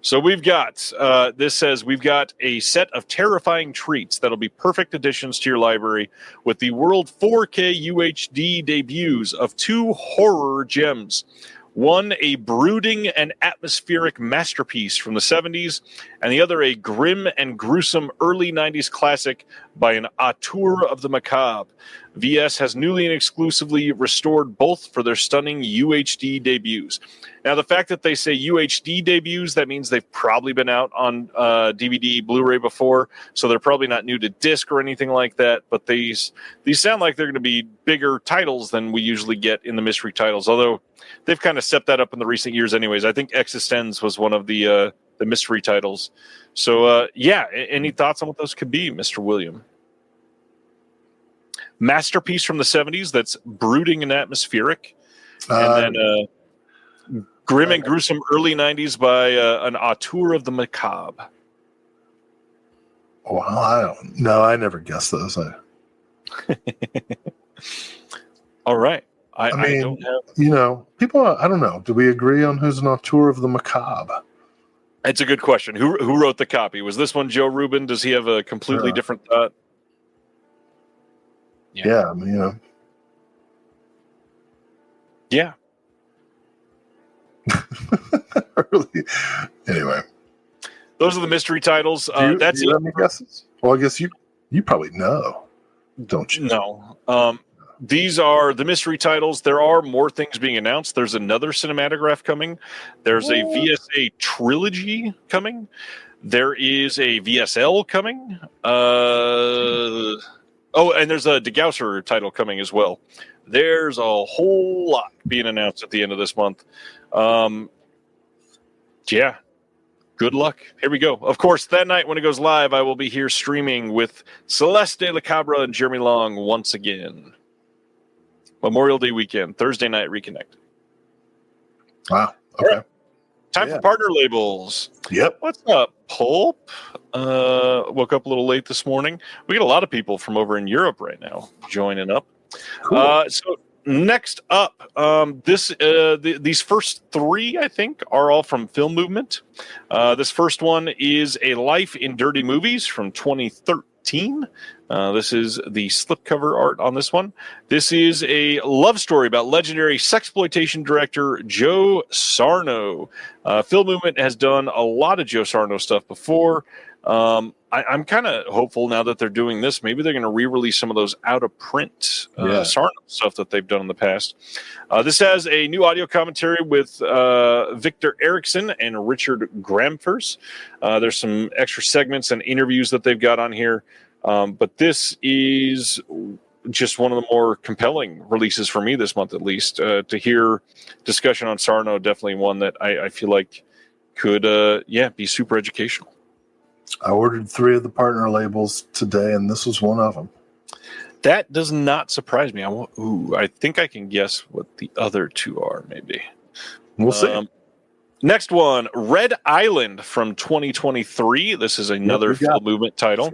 So we've got, this says, we've got a set of terrifying treats that'll be perfect additions to your library with the World 4K UHD debuts of 2 horror gems. One, a brooding and atmospheric masterpiece from the 70s, and the other, a grim and gruesome early 90s classic by an auteur of the macabre. VS has newly and exclusively restored both for their stunning UHD debuts. Now, the fact that they say UHD debuts, that means they've probably been out on DVD, Blu-ray before, so they're probably not new to disc or anything like that, but these sound like they're going to be bigger titles than we usually get in the mystery titles, although they've kind of stepped that up in the recent years anyways. I think Existenz was one of the mystery titles. So, yeah, any thoughts on what those could be, Mr. William? Masterpiece from the 70s that's brooding and atmospheric, and then grim and gruesome early 90s by an auteur of the macabre. Well, I don't know. I never guessed those. All right. I mean, I don't have... people, I don't know. Do we agree on who's an auteur of the macabre? It's a good question. Who wrote the copy? Was this one Joe Rubin? Does he have a completely different thought? Yeah, I mean, Yeah. really? Anyway. Those are the mystery titles. Do you have any guesses? Well, I guess you probably know, don't you? No. These are the mystery titles. There are more things being announced. There's another cinematograph coming. There's a VSA trilogy coming. There is a VSL coming. And there's a DeGausser title coming as well. There's a whole lot being announced at the end of this month. Yeah. Good luck. Here we go. Of course, that night when it goes live, I will be here streaming with Celeste de la Cabra and Jeremy Long once again. Memorial Day weekend, Thursday night, reconnect. Wow. Okay. Right. Time for partner labels. Yep. What's up, Pulp? Woke up a little late this morning. We got a lot of people from over in Europe right now joining up. Cool. So next up, these first 3, I think, are all from Film Movement. This first one is A Life in Dirty Movies from 2013. This is the slipcover art on this one. This is a love story about legendary sexploitation director Joe Sarno. Film Movement has done a lot of Joe Sarno stuff before. I'm kind of hopeful now that they're doing this. Maybe they're going to re-release some of those out-of-print Sarno stuff that they've done in the past. This has a new audio commentary with Victor Erickson and Richard Gramfers. There's some extra segments and interviews that they've got on here. But this is just one of the more compelling releases for me this month, at least. To hear discussion on Sarno, definitely one that I feel like could, be super educational. I ordered 3 of the partner labels today, and this was one of them. That does not surprise me. I think I can guess what the other 2 are, maybe. We'll see. Next one, Red Island from 2023. This is another Film Movement title.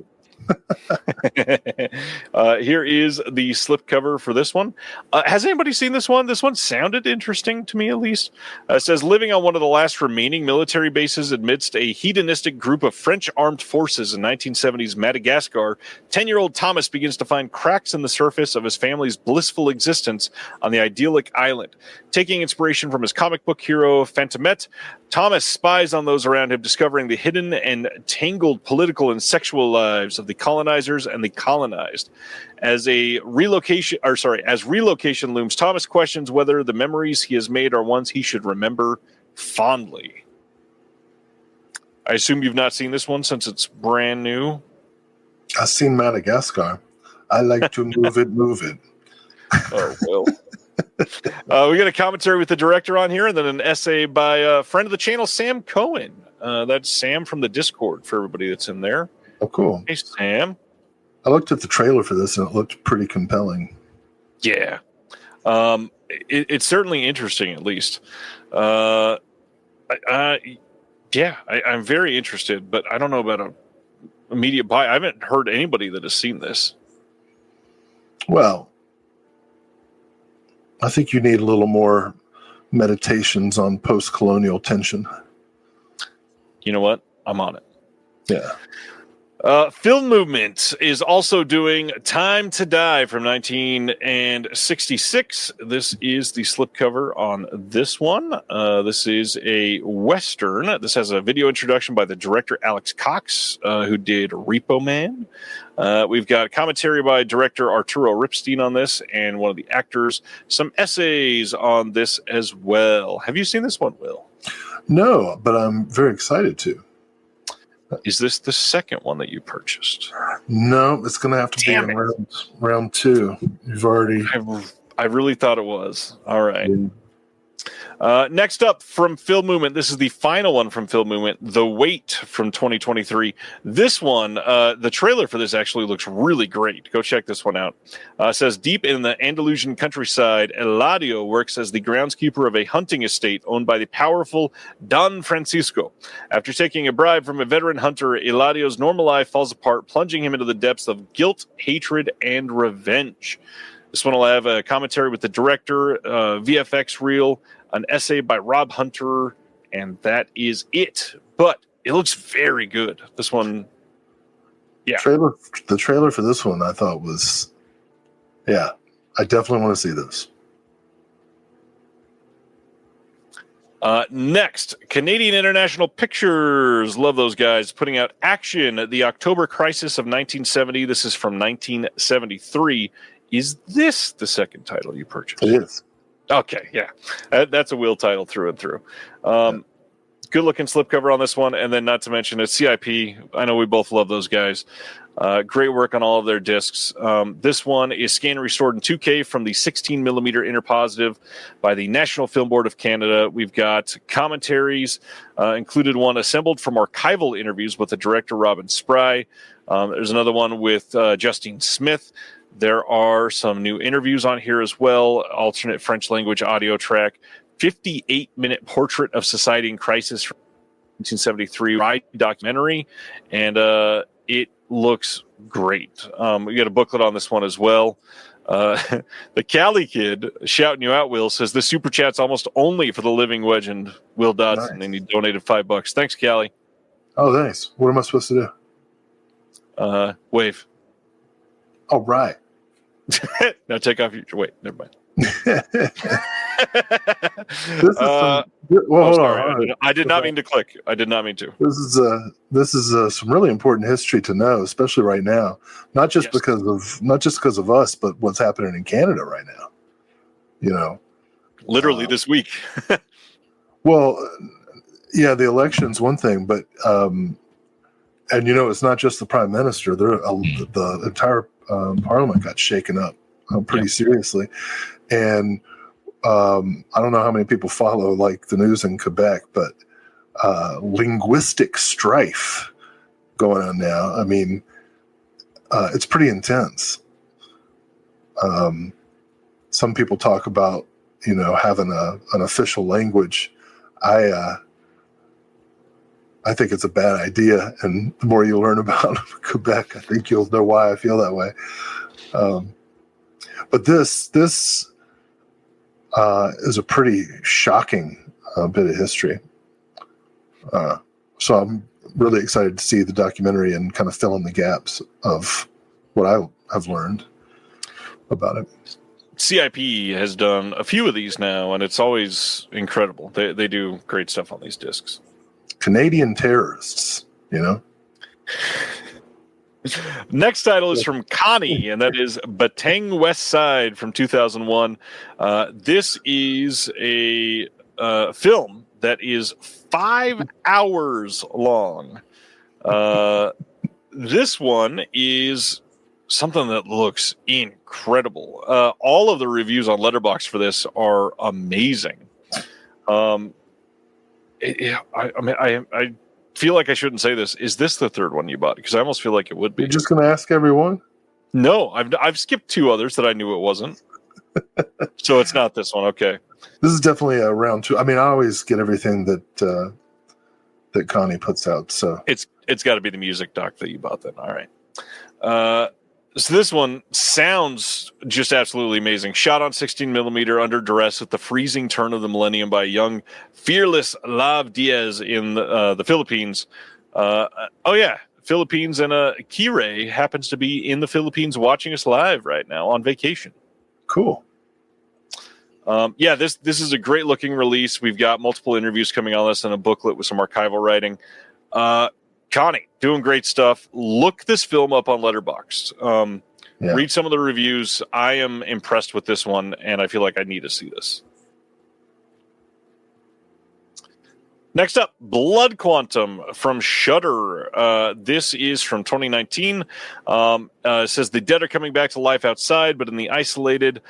Here is the slipcover for this one. Has anybody seen this one? This one sounded interesting to me, at least. It says, living on one of the last remaining military bases amidst a hedonistic group of French armed forces in 1970s Madagascar, 10-year-old Thomas begins to find cracks in the surface of his family's blissful existence on the idyllic island. Taking inspiration from his comic book hero, Fantomet, Thomas spies on those around him, discovering the hidden and tangled political and sexual lives of the colonizers and the colonized. As relocation looms, Thomas questions whether the memories he has made are ones he should remember fondly. I assume you've not seen this one since it's brand new. I've seen Madagascar. I like to move it. Oh, well. We got a commentary with the director on here, and then an essay by a friend of the channel, Sam Cohen. That's Sam from the Discord for everybody that's in there. Oh, cool. Hey, Sam. I looked at the trailer for this, and it looked pretty compelling. Yeah. It's certainly interesting, at least. I'm very interested, but I don't know about an immediate buy. I haven't heard anybody that has seen this. Well, I think you need a little more meditations on post-colonial tension. You know what? I'm on it. Yeah. Film Movement is also doing Time to Die from 1966. This is the slipcover on this one. This is a Western. This has a video introduction by the director Alex Cox, who did Repo Man. We've got a commentary by director Arturo Ripstein on this, and one of the actors, some essays on this as well. Have you seen this one, Will? No, but I'm very excited to. Is this the second one that you purchased? No, it's going to have to be in round two. You've already... I really thought it was. All right. Next up from Film Movement, this is the final one from Film Movement, The Wait from 2023. This one, the trailer for this actually looks really great. Go check this one out. It says, deep in the Andalusian countryside, Eladio works as the groundskeeper of a hunting estate owned by the powerful Don Francisco. After taking a bribe from a veteran hunter, Eladio's normal life falls apart, plunging him into the depths of guilt, hatred, and revenge. This one will have a commentary with the director, VFX reel, an essay by Rob Hunter, and that is it. But it looks very good. This one, yeah. The trailer for this one I thought was, yeah, I definitely want to see this. Next, Canadian International Pictures. Love those guys. Putting out Action, The October Crisis of 1970. This is from 1973. Is this the second title you purchased? It is. Okay, yeah. That's a Will title through and through. Good looking slipcover on this one, and then not to mention it's CIP. I know we both love those guys. Great work on all of their discs. This one is scanned and restored in 2K from the 16 millimeter interpositive by the National Film Board of Canada. We've got commentaries, included one assembled from archival interviews with the director Robin Spry. There's another one with Justine Smith. There are some new interviews on here as well, alternate French language audio track, 58-minute portrait of society in crisis from 1973 ride documentary, and it looks great. We got a booklet on this one as well. The Cali kid shouting you out, Will, says the super chat's almost only for the living legend, Will Dodson, nice. And he donated $5. Thanks, Cali. Oh, thanks. What am I supposed to do? Wave. Oh, right. Now take off your... Wait, never mind. Hold on. I did not mean to click. I did not mean to. This is some really important history to know, especially right now. Not just because of us, but what's happening in Canada right now. You know, literally this week. Well, yeah, the election's one thing, but and you know, it's not just the prime minister. The entire parliament got shaken up pretty seriously, and I don't know how many people follow like the news in Quebec, but linguistic strife going on now. I mean, it's pretty intense. Some people talk about, you know, having an official language. I think it's a bad idea. And the more you learn about Quebec, I think you'll know why I feel that way. But this is a pretty shocking bit of history. So I'm really excited to see the documentary and kind of fill in the gaps of what I have learned about it. CIP has done a few of these now, and it's always incredible. They do great stuff on these discs. Canadian terrorists, you know? Next title is from Connie, and that is Batang West Side from 2001. This is a film that is 5 hours long. This one is something that looks incredible. All of the reviews on Letterboxd for this are amazing. I feel like I shouldn't say this. Is this the third one you bought? Because I almost feel like it would be. You're just going to ask everyone? No, I've skipped 2 others that I knew it wasn't. So it's not this one. Okay. This is definitely a round 2. I mean, I always get everything that Connie puts out. So it's got to be the music doc that you bought then. All right. So this one sounds just absolutely amazing. Shot on 16 millimeter under duress at the freezing turn of the millennium by a young, fearless Lav Diaz in the Philippines. Philippines, and Kirei happens to be in the Philippines watching us live right now on vacation. Cool. This is a great looking release. We've got multiple interviews coming on this and a booklet with some archival writing. Connie, doing great stuff. Look this film up on Letterboxd. Read some of the reviews. I am impressed with this one, and I feel like I need to see this. Next up, Blood Quantum from Shudder. This is from 2019. It says the dead are coming back to life outside, but in the isolated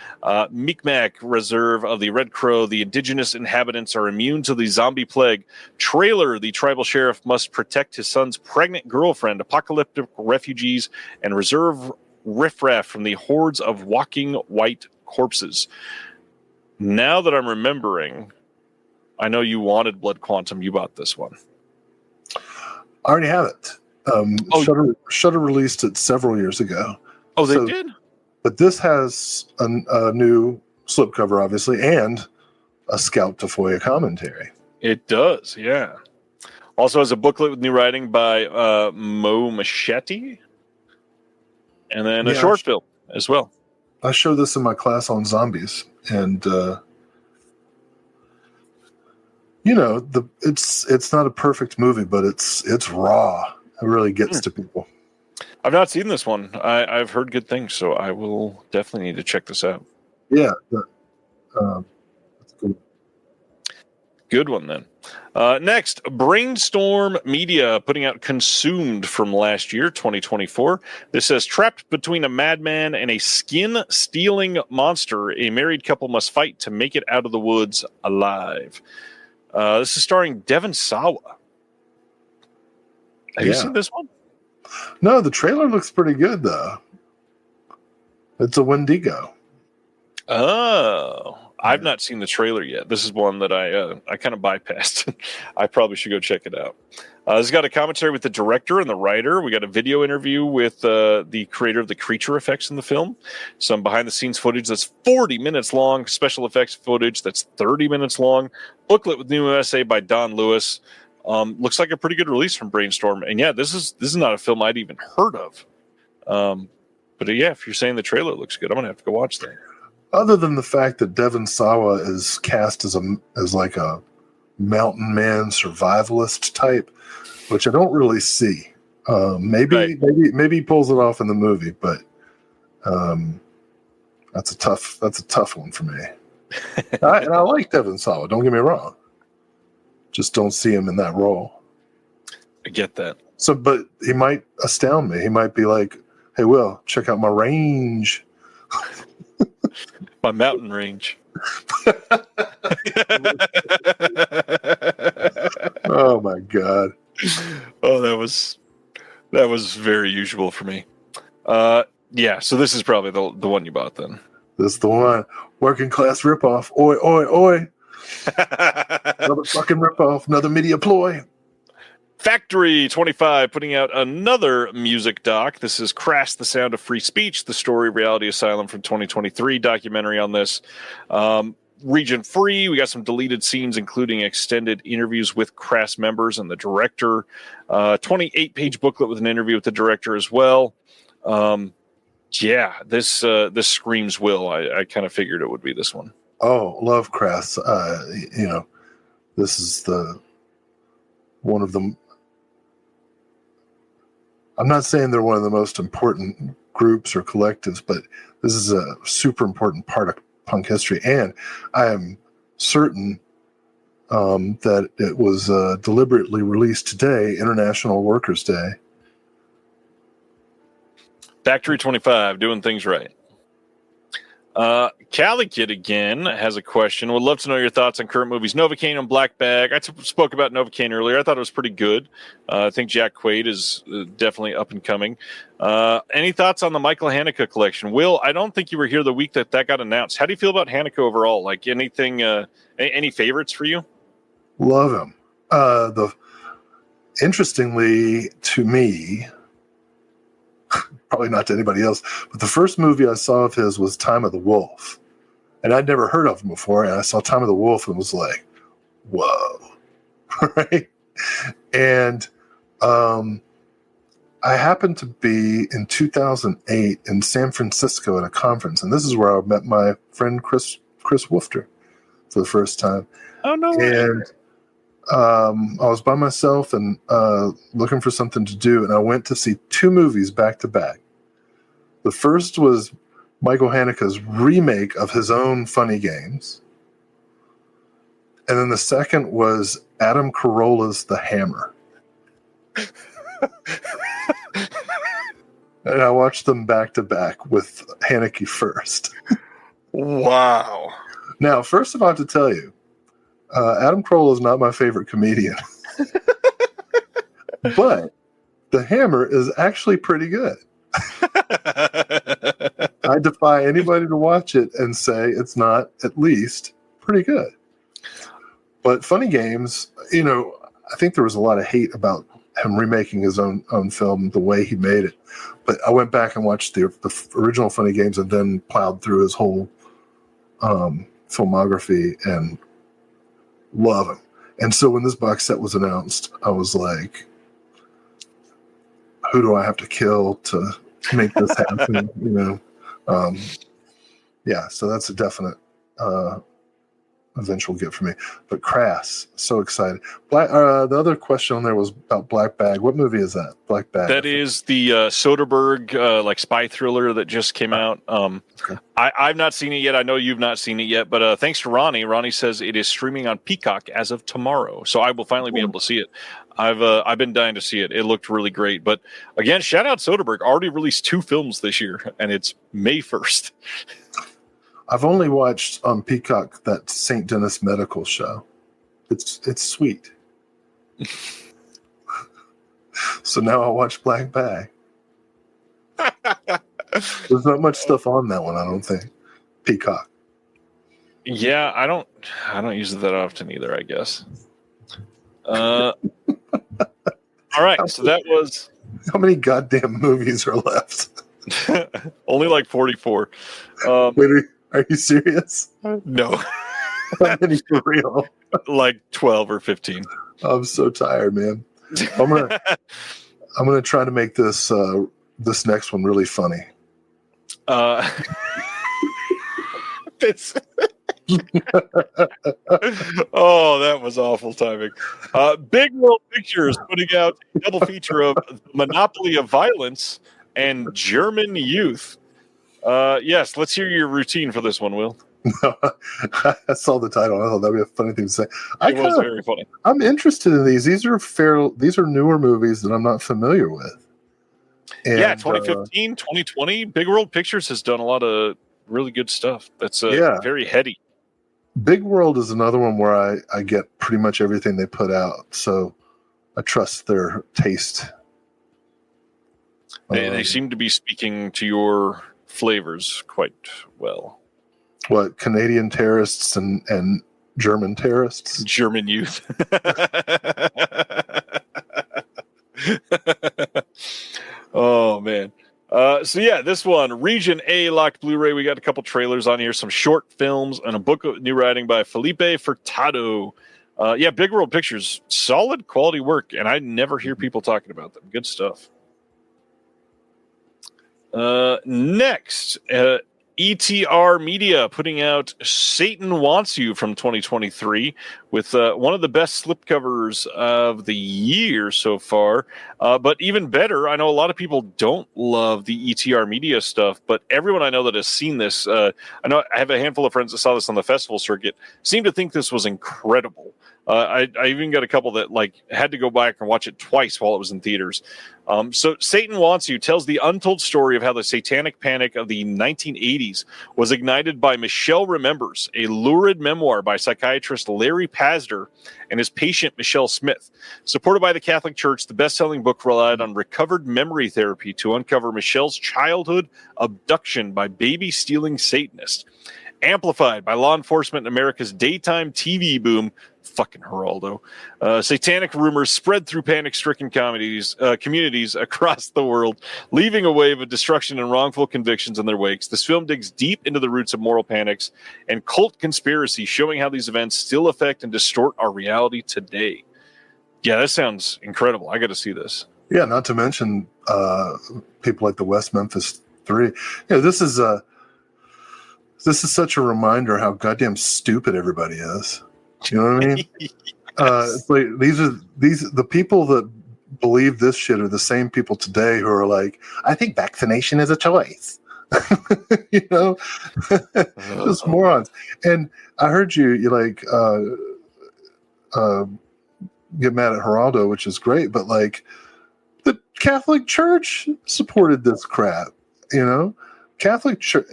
Mi'kmaq reserve of the Red Crow, the indigenous inhabitants are immune to the zombie plague. Trailer, the tribal sheriff must protect his son's pregnant girlfriend, apocalyptic refugees, and reserve riffraff from the hordes of walking white corpses. Now that I'm remembering, I know you wanted Blood Quantum. You bought this one. I already have it. Shudder released it several years ago. Oh, they did? But this has a new slipcover, obviously, and a Scout to Foya commentary. It does, yeah. Also has a booklet with new writing by Mo Machete. And then a short film as well. I showed this in my class on zombies, and it's not a perfect movie, but it's raw. It really gets to people. I've not seen this one. I've heard good things, so I will definitely need to check this out. Yeah, that's good. Good one then. Next, Brainstorm Media putting out Consumed from last year, 2024. This says, trapped between a madman and a skin-stealing monster, a married couple must fight to make it out of the woods alive. This is starring Devon Sawa. Have you seen this one? No, the trailer looks pretty good, though. It's a Wendigo. Oh, I've not seen the trailer yet. This is one that I kind of bypassed. I probably should go check it out. It's got a commentary with the director and the writer. We got a video interview with the creator of the creature effects in the film. Some behind-the-scenes footage that's 40 minutes long. Special effects footage that's 30 minutes long. Booklet with new essay by Don Lewis. Looks like a pretty good release from Brainstorm. And yeah, this is not a film I'd even heard of. But yeah, if you're saying the trailer looks good, I'm gonna have to go watch that. Other than the fact that Devon Sawa is cast as like a mountain man survivalist type, which I don't really see. Maybe he pulls it off in the movie, but that's a tough one for me. And I like Devon Sawa. Don't get me wrong. Just don't see him in that role. I get that. So, but he might astound me. He might be like, "Hey, Will, check out my range." My mountain range. Oh my god. Oh, that was very usual for me. So this is probably the one you bought then. This is the one. Working class ripoff. Oi, oi, oi. Another fucking ripoff. Another media ploy. Factory 25 putting out another music doc. This is Crass, the Sound of Free Speech, the story Reality Asylum from 2023 documentary on this. Region free. We got some deleted scenes, including extended interviews with Crass members and the director. 28-page booklet with an interview with the director as well. This screams Will. I kind of figured it would be this one. Oh, love Crass. This is one of them. I'm not saying they're one of the most important groups or collectives, but this is a super important part of punk history. And I am certain that it was deliberately released today, International Workers' Day. Factory 25, doing things right. Cali Kid again has a question. Would love to know your thoughts on current movies Novocaine and Black Bag. I spoke about Novocaine earlier. I thought it was pretty good. I think Jack Quaid is definitely up and coming. Any thoughts on the Michael Haneke collection? Will, I don't think you were here the week that got announced. How do you feel about Haneke overall? Like anything, any favorites for you? Love him. Interestingly to me, probably not to anybody else, but the first movie I saw of his was Time of the Wolf. And I'd never heard of him before, and I saw Time of the Wolf and was like, whoa. Right? And I happened to be in 2008 in San Francisco at a conference, and this is where I met my friend Chris Woofter for the first time. Oh, no way. And I was by myself and looking for something to do, and I went to see two movies back to back. The first was Michael Haneke's remake of his own Funny Games, and then the second was Adam Carolla's The Hammer. And I watched them back to back with Haneke first. Wow. Now, first of all, I have to tell you, Adam Carolla is not my favorite comedian. But The Hammer is actually pretty good. I defy anybody to watch it and say it's not at least pretty good. But Funny Games, I think there was a lot of hate about him remaking his own film, the way he made it. But I went back and watched the original Funny Games and then plowed through his whole filmography and love him. And so when this box set was announced, I was like, who do I have to kill to make this happen? So that's a definite eventual gift for me. But Crass, so excited. The other question on there was about Black Bag. What movie is that? Black Bag. That is the Soderbergh spy thriller that just came out. Okay. I've not seen it yet. I know you've not seen it yet, but thanks to Ronnie. Ronnie says it is streaming on Peacock as of tomorrow, so I will finally be able to see it. I've been dying to see it. It looked really great. But again, shout out Soderbergh. Already released 2 films this year, and it's May 1st. I've only watched on Peacock that St. Denis Medical show. It's sweet. So now I'll watch Black Bag. There's not much stuff on that one, I don't think. Peacock. Yeah, I don't use it that often either, I guess. All right, so that was... How many goddamn movies are left? Only like 44. Wait, are you serious? No. How many for real? Like 12 or 15. I'm so tired, man. I'm gonna try to make this this next one really funny. It's oh, that was awful timing. Big World Pictures putting out a double feature of Monopoly of Violence and German Youth. Yes, let's hear your routine for this one, Will. I saw the title. I thought that'd be a funny thing to say. It was very funny. I'm interested in these. These are newer movies that I'm not familiar with. And, 2015, 2020, Big World Pictures has done a lot of really good stuff. That's very heady. Big World is another one where I get pretty much everything they put out, so I trust their taste. They seem to be speaking to your flavors quite well. What, Canadian terrorists and German terrorists? German youth. Oh, man. So yeah, this one, Region A locked Blu-ray. We got a couple trailers on here, some short films, and a book of new writing by Felipe Furtado. Yeah, Big World Pictures, solid quality work, and I never hear people talking about them. Good stuff. Next, ETR Media putting out Satan Wants You from 2023 with one of the best slipcovers of the year so far. But even better, I know a lot of people don't love the ETR Media stuff, but everyone I know that has seen this, I know I have a handful of friends that saw this on the festival circuit, seem to think this was incredible. I even got a couple that had to go back and watch it twice while it was in theaters. So Satan Wants You tells the untold story of how the satanic panic of the 1980s was ignited by Michelle Remembers, a lurid memoir by psychiatrist Larry Pazder and his patient Michelle Smith. Supported by the Catholic Church, the best-selling book relied on recovered memory therapy to uncover Michelle's childhood abduction by baby-stealing Satanists. Amplified by law enforcement in America's daytime TV boom, fucking Geraldo. Satanic rumors spread through panic-stricken communities across the world, leaving a wave of destruction and wrongful convictions in their wakes. This film digs deep into the roots of moral panics and cult conspiracy, showing how these events still affect and distort our reality today. Yeah, that sounds incredible. I got to see this. Yeah, not to mention people like the West Memphis Three. This is such a reminder how goddamn stupid everybody is. You know what I mean? It's like the people that believe this shit are the same people today who are like, I think vaccination is a choice. Just morons. And I heard you get mad at Geraldo, which is great, but the Catholic Church supported this crap. Catholic Church.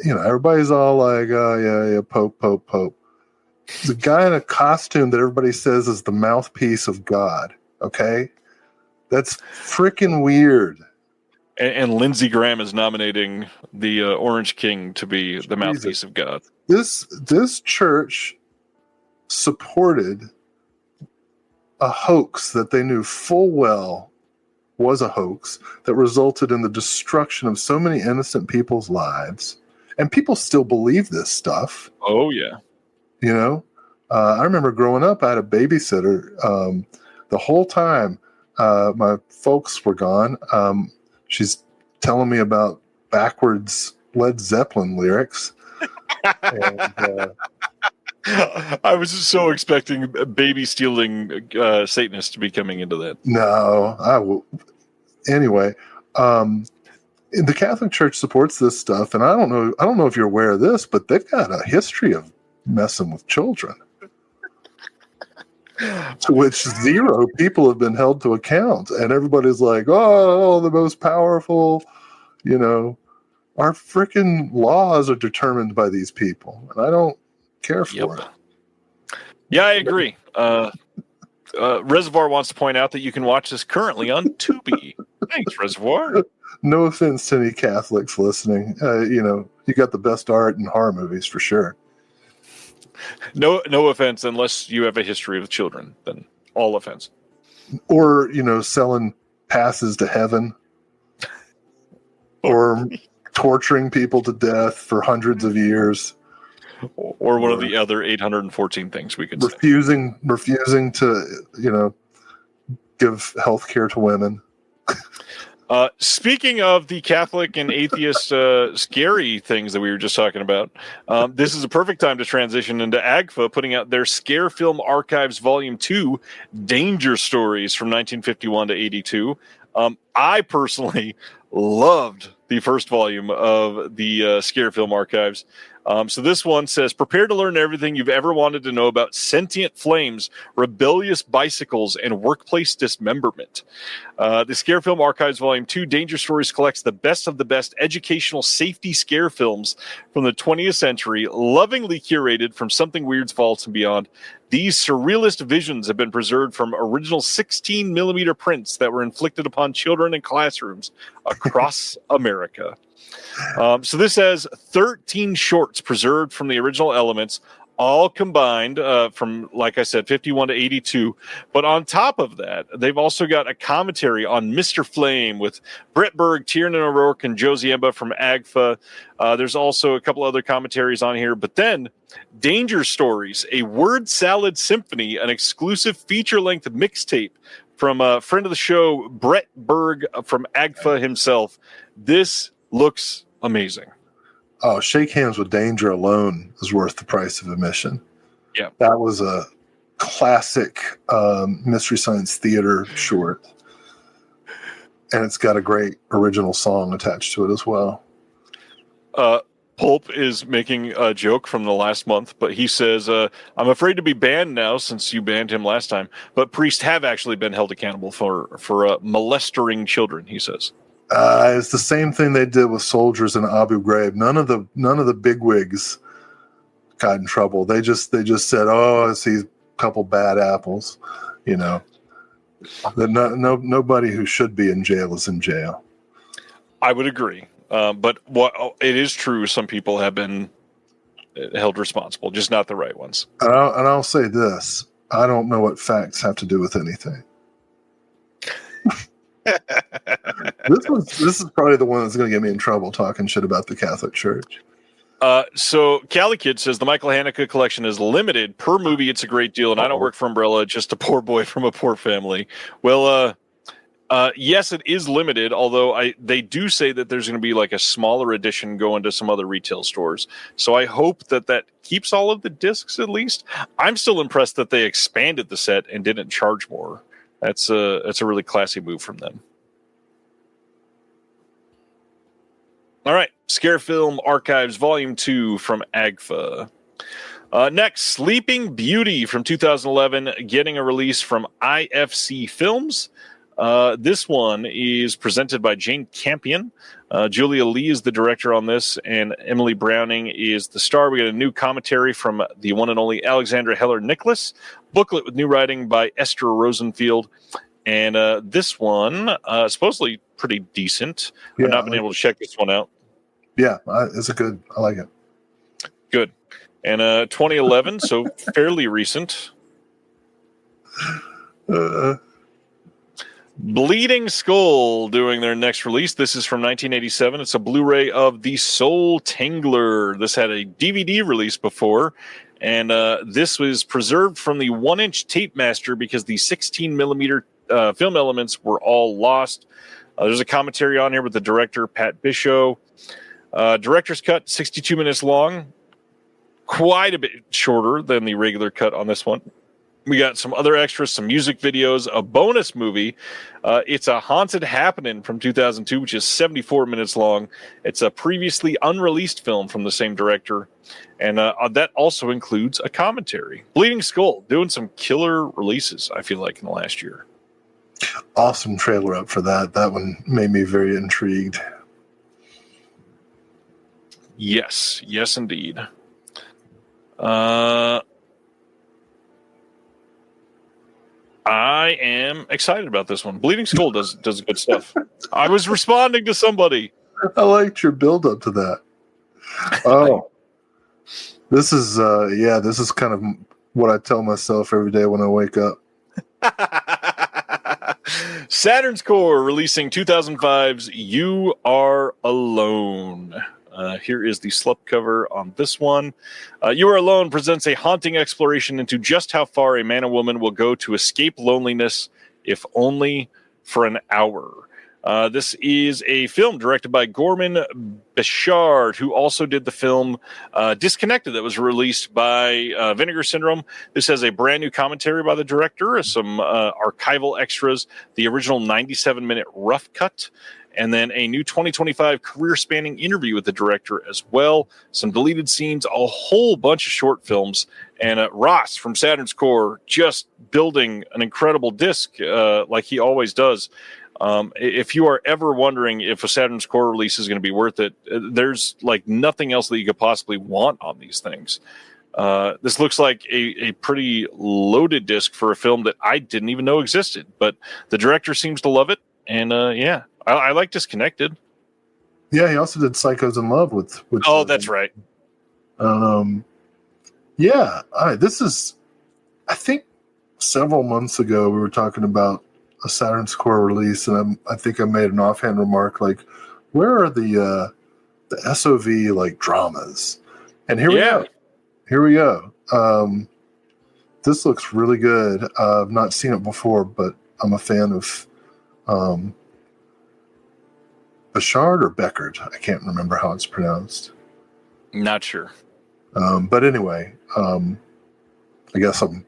Everybody's all like, oh, yeah, Pope. The guy in a costume that everybody says is the mouthpiece of God, okay? That's freaking weird. And Lindsey Graham is nominating the Orange King to be the mouthpiece of God. This church supported a hoax that they knew full well was a hoax that resulted in the destruction of so many innocent people's lives. And people still believe this stuff. Oh, yeah. I remember growing up, I had a babysitter. The whole time my folks were gone, she's telling me about backwards Led Zeppelin lyrics. And, I was just so expecting baby stealing Satanists to be coming into that. No, I will. Anyway, the Catholic Church supports this stuff, and I don't know if you're aware of this, but they've got a history of messing with children, to which 0 people have been held to account, and everybody's like, "Oh, the most powerful," Our freaking laws are determined by these people, and I don't care for it. Yeah, I agree. Reservoir wants to point out that you can watch this currently on Tubi. Thanks, Reservoir. No offense to any Catholics listening. You got the best art in horror movies for sure. No offense, unless you have a history with children, then all offense. Or, selling passes to heaven. Or torturing people to death for hundreds of years. Or one of the other 814 things we could say. Refusing to, give health care to women. Speaking of the Catholic and atheist scary things that we were just talking about, this is a perfect time to transition into AGFA putting out their Scare Film Archives Volume 2, Danger Stories from 1951 to 82. I personally loved the first volume of the Scare Film Archives. So this one says, prepare to learn everything you've ever wanted to know about sentient flames, rebellious bicycles, and workplace dismemberment. The Scare Film Archives Volume 2, Danger Stories collects the best of the best educational safety scare films from the 20th century, lovingly curated from Something Weird's vaults and beyond. These surrealist visions have been preserved from original 16-millimeter prints that were inflicted upon children in classrooms across America. So this has 13 shorts preserved from the original elements, all combined from, like I said, 51 to 82. But on top of that, they've also got a commentary on Mr. Flame with Brett Berg, Tiernan O'Rourke, and Josie Emba from AGFA. There's also a couple other commentaries on here. But then Danger Stories, a word salad symphony, an exclusive feature-length mixtape from a friend of the show, Brett Berg from AGFA himself. This looks amazing. Oh, Shake Hands with Danger alone is worth the price of admission. Yeah. That was a classic Mystery Science Theater short. And it's got a great original song attached to it as well. Pulp is making a joke from the last month, but he says, I'm afraid to be banned now since you banned him last time. But priests have actually been held accountable for molesting children, he says. It's the same thing they did with soldiers in Abu Ghraib. None of the bigwigs got in trouble. They just said, "Oh, I see a couple bad apples," you know. That nobody who should be in jail is in jail. I would agree, but it is true. Some people have been held responsible, just not the right ones. And I'll say this: I don't know what facts have to do with anything. This is probably the one that's going to get me in trouble talking shit about the Catholic Church. So Cali Kid says the Michael Haneke collection is limited per movie. It's a great deal, and I don't work for Umbrella, just a poor boy from a poor family. Well, yes, it is limited. Although they do say that there's going to be like a smaller edition going to some other retail stores. So I hope that keeps all of the discs at least. I'm still impressed that they expanded the set and didn't charge more. That's a really classy move from them. All right, Scare Film Archives Volume 2 from AGFA. Next, Sleeping Beauty from 2011, getting a release from IFC Films. This one is presented by Jane Campion. Julia Lee is the director on this, and Emily Browning is the star. We got a new commentary from the one and only Alexandra Heller-Nicholas, booklet with new writing by Esther Rosenfield, and this one supposedly pretty decent. Yeah, I've not been able to check this one out. Yeah, it's a good. I like it. Good. And 2011, so fairly recent. Bleeding Skull doing their next release. This is from 1987. It's a Blu-ray of The Soul Tangler. This had a DVD release before, and this was preserved from the 1-inch tape master because the 16-millimeter film elements were all lost. There's a commentary on here with the director, Pat Bischow. Director's cut, 62 minutes long. Quite a bit shorter than the regular cut on this one. We got some other extras, some music videos, a bonus movie. It's a Haunted Happening from 2002, which is 74 minutes long. It's a previously unreleased film from the same director. And that also includes a commentary. Bleeding Skull, doing some killer releases, I feel like, in the last year. Awesome trailer up for that. That one made me very intrigued. Yes, indeed. I am excited about this one. Bleeding Skull does good stuff. I was responding to somebody. I liked your build up to that. Oh, this is this is kind of what I tell myself every day when I wake up. Saturn's Core releasing 2005's You Are Alone. Here is the slipcover on this one. You Are Alone presents a haunting exploration into just how far a man and woman will go to escape loneliness, if only for an hour. This is a film directed by Gorman Bechard, who also did the film Disconnected that was released by Vinegar Syndrome. This has a brand new commentary by the director, some archival extras, the original 97-minute rough cut, and then a new 2025 career-spanning interview with the director as well. Some deleted scenes, a whole bunch of short films. And Ross from Saturn's Core just building an incredible disc like he always does. If you are ever wondering if a Saturn's Core release is going to be worth it, there's like nothing else that you could possibly want on these things. This looks like a pretty loaded disc for a film that I didn't even know existed. But the director seems to love it. And I like Disconnected. Yeah, he also did Psychos in Love with oh, that's right. Yeah, this is. I think several months ago we were talking about a Saturn Score release, and I think I made an offhand remark like, "Where are the SOV like dramas?" And here we go. Here we go. This looks really good. I've not seen it before, but I'm a fan of Bechard or Beckard. I can't remember how it's pronounced. Not sure. But anyway, I guess I'm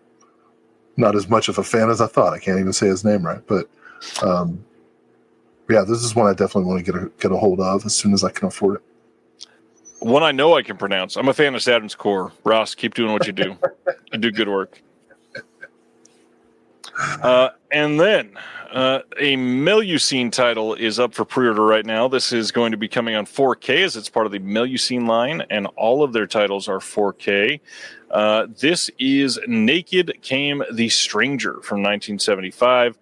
not as much of a fan as I thought. I can't even say his name right. But yeah, this is one I definitely want to get a hold of as soon as I can afford it. One I know I can pronounce. I'm a fan of Saturn's Core. Ross, keep doing what you do. You do good work. And then a Melusine title is up for pre-order right now. This is going to be coming on 4K as it's part of the Melusine line, and all of their titles are 4K. This is Naked Came the Stranger from 1975.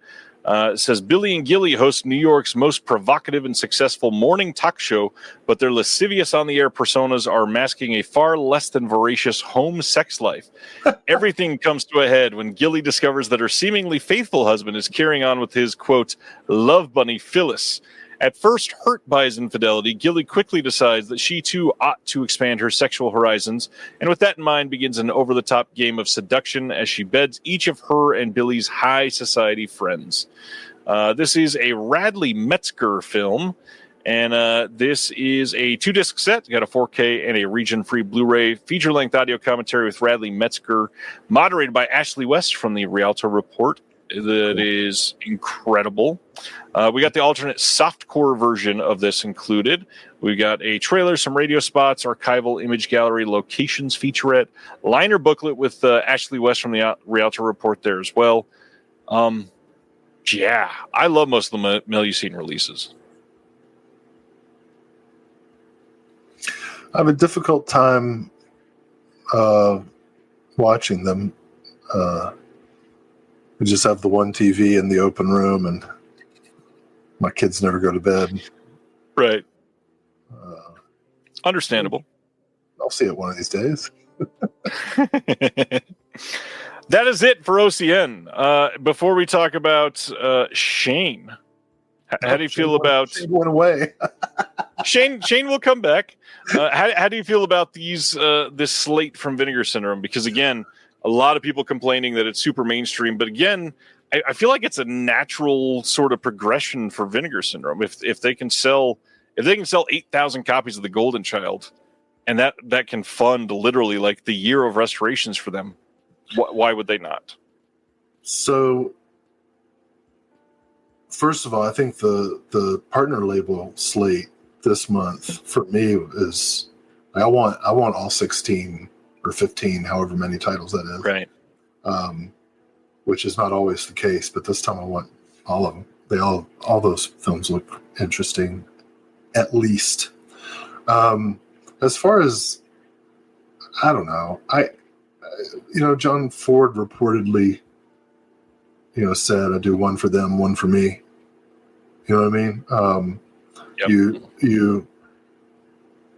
It says Billy and Gilly host New York's most provocative and successful morning talk show, but their lascivious on-the-air personas are masking a far less than voracious home sex life. Everything comes to a head when Gilly discovers that her seemingly faithful husband is carrying on with his, quote, love bunny Phyllis. At first hurt by his infidelity, Gilly quickly decides that she too ought to expand her sexual horizons, and with that in mind begins an over-the-top game of seduction as she beds each of her and Billy's high society friends. This is a Radley Metzger film, and this is a 2-disc set. You got a 4K and a region-free Blu-ray feature-length audio commentary with Radley Metzger, moderated by Ashley West from the Rialto Report. That is incredible. We got the alternate softcore version of this included. We got a trailer, some radio spots, archival image gallery, locations featurette, liner booklet with Ashley West from the Rialto Report there as well. Yeah, I love most of the Melusine releases. I have a difficult time watching them. We just have the one TV in the open room, and my kids never go to bed. Right. Understandable. I'll see it one of these days. That is it for OCN. Before we talk about Shane, how do you feel about... Shane went away. Shane will come back. How do you feel about this slate from Vinegar Syndrome? Because, again, a lot of people complaining that it's super mainstream, but again, I feel like it's a natural sort of progression for Vinegar Syndrome. If they can sell 8,000 copies of The Golden Child, and that can fund literally like the year of restorations for them, why would they not? So, first of all, I think the partner label slate this month for me is I want all 16 or 15, however many titles that is. Right. Which is not always the case, but this time I want all of them. All those films look interesting, at least. As far as, I don't know, John Ford reportedly, said, I do one for them, one for me. You know what I mean? Yep. You,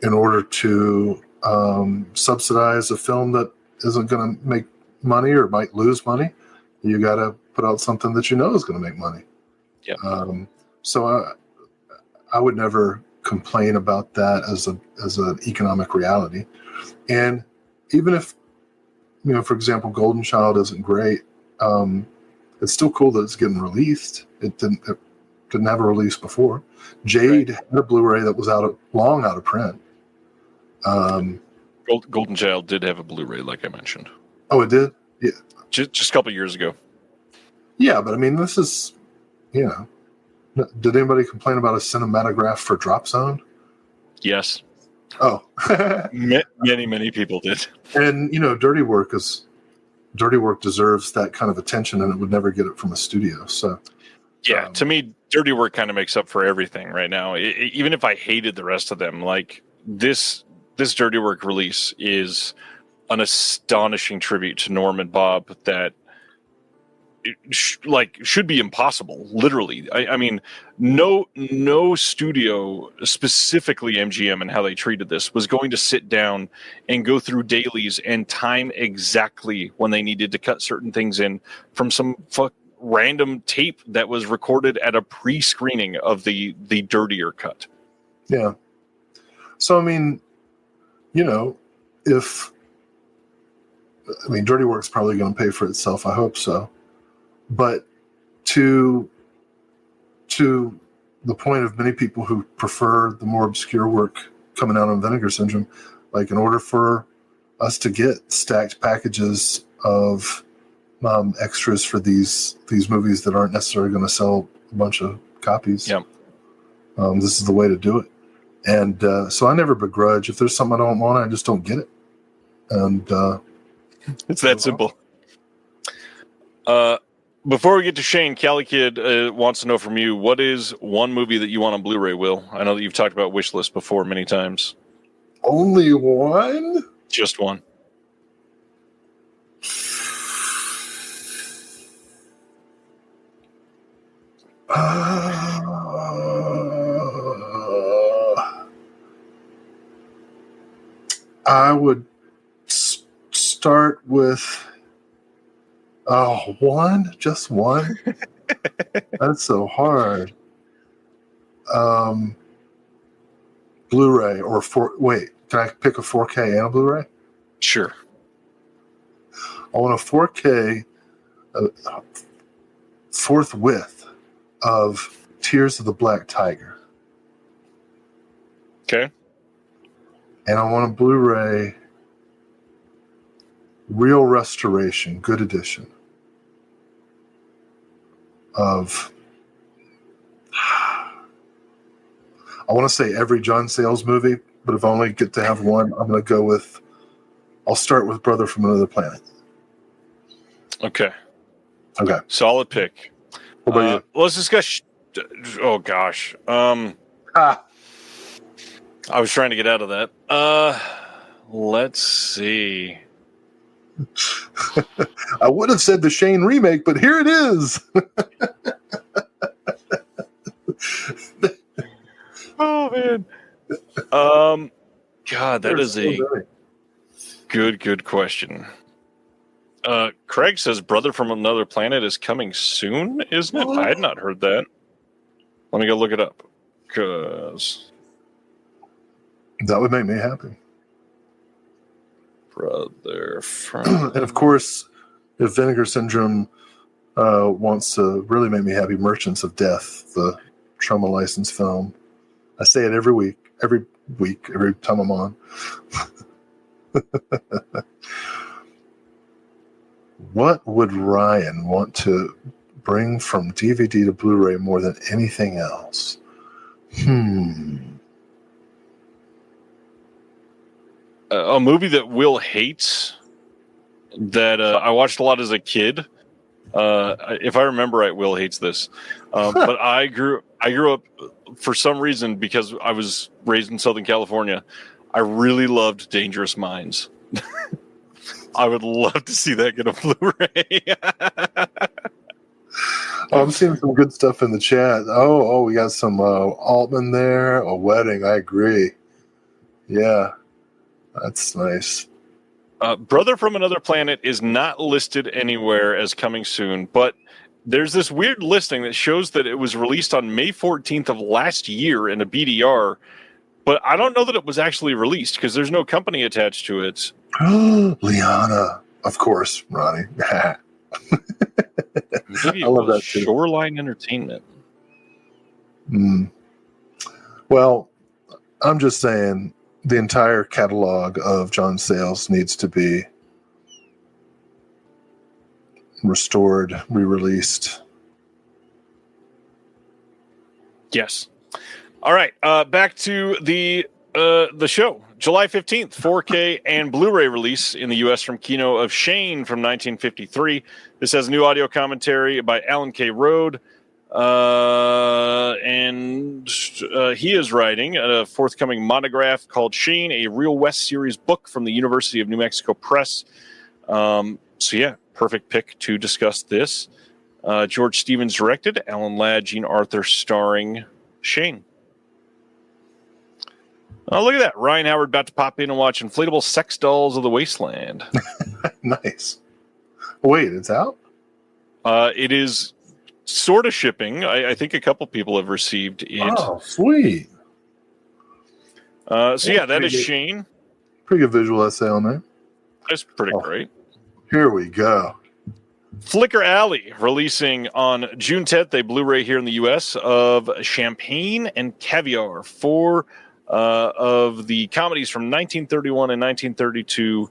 in order to subsidize a film that isn't going to make money or might lose money, you got to put out something that you know is going to make money. Yep. So I would never complain about that as an economic reality. And even if, for example, Golden Child isn't great, it's still cool that it's getting released. It didn't have a release before. Jade had a Blu-ray that was long out of print. Golden Child did have a Blu-ray, like I mentioned. Oh, it did? Yeah. Just a couple years ago. Yeah, but I mean, this is, did anybody complain about a cinematograph for Drop Zone? Yes. Oh. many people did. And, Dirty Work deserves that kind of attention, and it would never get it from a studio. So, yeah, to me, Dirty Work kind of makes up for everything right now. Even if I hated the rest of them, like this Dirty Work release is an astonishing tribute to Norm and Bob that should be impossible. Literally, I mean, no studio, specifically MGM and how they treated this, was going to sit down and go through dailies and time exactly when they needed to cut certain things in from some random tape that was recorded at a pre-screening of the dirtier cut. Yeah. So I mean, Dirty Work's probably going to pay for itself. I hope so. But to the point of many people who prefer the more obscure work coming out on Vinegar Syndrome, like in order for us to get stacked packages of extras for these movies that aren't necessarily going to sell a bunch of copies, this is the way to do it. And so I never begrudge. If there's something I don't want, I just don't get it. And it's that simple. Before we get to Shane, Cali Kid wants to know from you, what is one movie that you want on Blu-ray, Will? I know that you've talked about Wishlist before many times. Only one? Just one. I would start with one, just one. That's so hard. Blu-ray or can I pick a 4K and a Blu-ray? Sure. I want a 4K forthwith of Tears of the Black Tiger. Okay. And I want a Blu-ray real restoration, good edition of, I want to say every John Sayles movie, but if I only get to have one, I'm going to go with, I'll start with Brother from Another Planet. Okay. Solid pick. What about you? Let's discuss, oh gosh. I was trying to get out of that. Let's see. I would have said the Shane remake, but here it is. Oh man. God, that is a good question. Craig says Brother from Another Planet is coming soon, isn't it? I had not heard that. Let me go look it up. Because that would make me happy. Brother from... And of course, if Vinegar Syndrome wants to really make me happy, Merchants of Death, the Trauma License film. I say it every week, every time I'm on. What would Ryan want to bring from DVD to Blu-ray more than anything else? A movie that Will hates that I watched a lot as a kid. If I remember right, Will hates this. But I grew up, for some reason, because I was raised in Southern California, I really loved Dangerous Minds. I would love to see that get a Blu-ray. I'm seeing some good stuff in the chat. Oh, we got some Altman there. A Wedding, I agree. Yeah, that's nice. Brother from Another Planet is not listed anywhere as coming soon, but there's this weird listing that shows that it was released on May 14th of last year in a BDR, but I don't know that it was actually released because there's no company attached to it. Liana, of course, Ronnie. Maybe I love that too. Shoreline Entertainment. Well, I'm just saying the entire catalog of John Sayles needs to be restored, re-released. Yes. All right. Back to the show. July 15th, 4K and Blu-ray release in the U.S. from Kino of Shane from 1953. This has new audio commentary by Alan K. Rode. And he is writing a forthcoming monograph called Shane, a Real West series book from the University of New Mexico Press. So yeah, perfect pick to discuss this. George Stevens directed, Alan Ladd, Jean Arthur starring Shane. Oh, look at that. Ryan Howard about to pop in and watch Inflatable Sex Dolls of the Wasteland. Nice. Wait, it's out? It is sort of shipping. I think a couple people have received it. Oh, sweet. So yeah, that is Shane. Pretty good visual essay on that. That's pretty great. Here we go. Flicker Alley releasing on June 10th, a Blu-ray here in the U.S. of Champagne and Caviar, four of the comedies from 1931 and 1932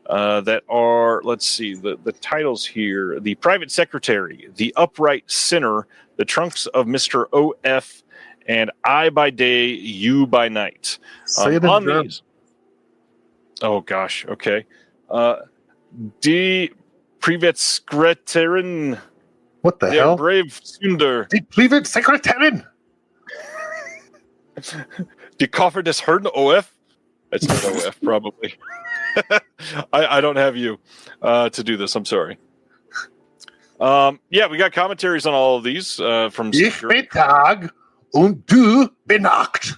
that are, let's see, the titles here: The Private Secretary, The Upright Sinner, The Trunks of Mr. O.F., and I by Day, You by Night. Say it in German. Oh, gosh. Okay. Die Privatsekretärin. What the Der hell? Brave Sünder. Die Privatsekretärin. Die Koffer des Herrn OF. It's not OF, probably. I don't have you to do this. I'm sorry. Yeah, we got commentaries on all of these from. Ich bin Tag und du bin Nacht.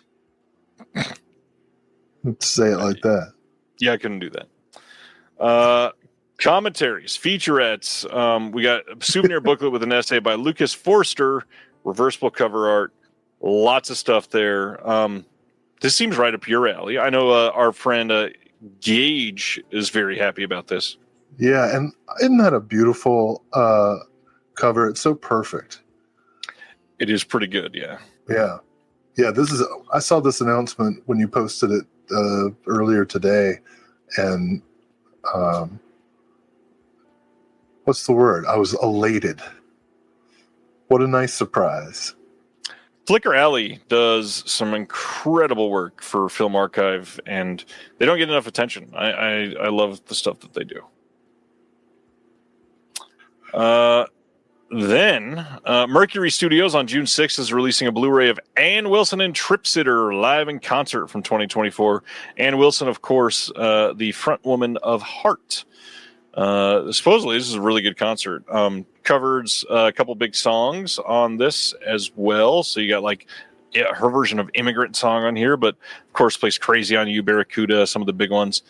Let's say it like that. Yeah, I couldn't do that. Commentaries, featurettes. We got a souvenir booklet with an essay by Lucas Forster, reversible cover art. Lots of stuff there. This seems right up your alley. I know our friend Gage is very happy about this. Yeah, and isn't that a beautiful cover? It's so perfect. It is pretty good, yeah. Yeah. This is. I saw this announcement when you posted it earlier today, and what's the word? I was elated. What a nice surprise. Flicker Alley does some incredible work for Film Archive, and they don't get enough attention. I love the stuff that they do. Then Mercury Studios on June 6th is releasing a Blu-ray of Ann Wilson and Trip Sitter live in concert from 2024. Ann Wilson, of course, the front woman of Heart. Supposedly, this is a really good concert. Covers a couple big songs on this as well. So you got like her version of Immigrant Song on here, but of course plays Crazy on You, Barracuda, some of the big ones.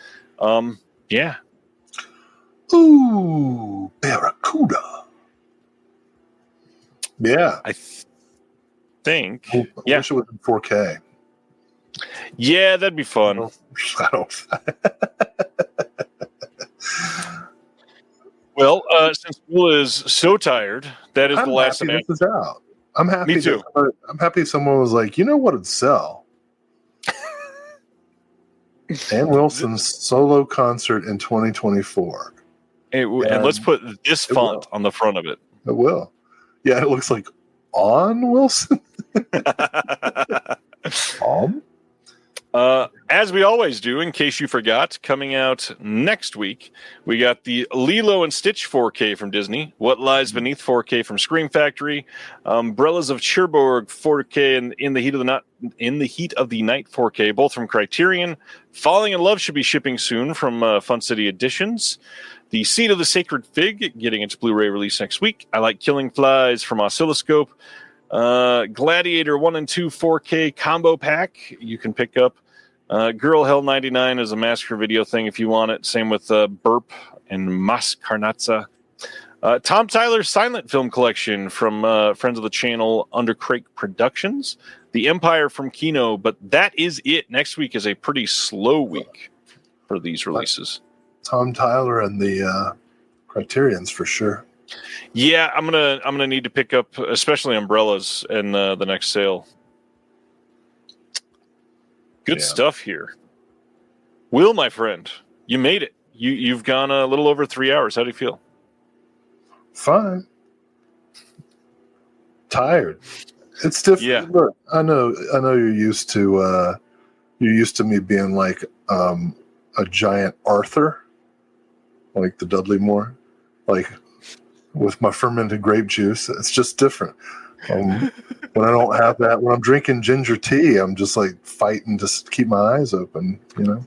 Yeah. Ooh, Barracuda. Yeah. I think. I wish it was in 4K. Yeah, that'd be fun. I don't. Well, since Will is so tired, that is I'm the last happy announcement. this is out. I'm happy. Me too. I'm happy someone was like, you know what would sell? Ann Wilson's solo concert in 2024. And let's put this font on the front of it. It will. Yeah, it looks like on Wilson. As we always do, in case you forgot, coming out next week, we got the Lilo and Stitch 4K from Disney, What Lies Beneath 4K from Scream Factory, Umbrellas of Cherbourg 4K, and In the Heat of the Night 4K, both from Criterion. Falling in Love should be shipping soon from Fun City Editions. The Seed of the Sacred Fig getting its Blu-ray release next week. I Like Killing Flies from Oscilloscope. Gladiator 1 and 2 4K combo pack you can pick up. Girl Hell 99 is a massacre video thing if you want it. Same with Burp and Mascarnazza. Tom Tyler's silent film collection from friends of the channel Under Crake Productions. The Empire from Kino, but that is it. Next week is a pretty slow week for these releases. Tom Tyler and the Criterions for sure. Yeah, I'm gonna need to pick up, especially Umbrellas in the next sale. Good stuff here. Will, my friend, you made it. You've gone a little over 3 hours. How do you feel? Fine. Tired. It's different. Yeah. Look, I know you're used to me being like a giant Arthur, like the Dudley Moore, like with my fermented grape juice. It's just different. When I don't have that, when I'm drinking ginger tea, I'm just like fighting to keep my eyes open, you know?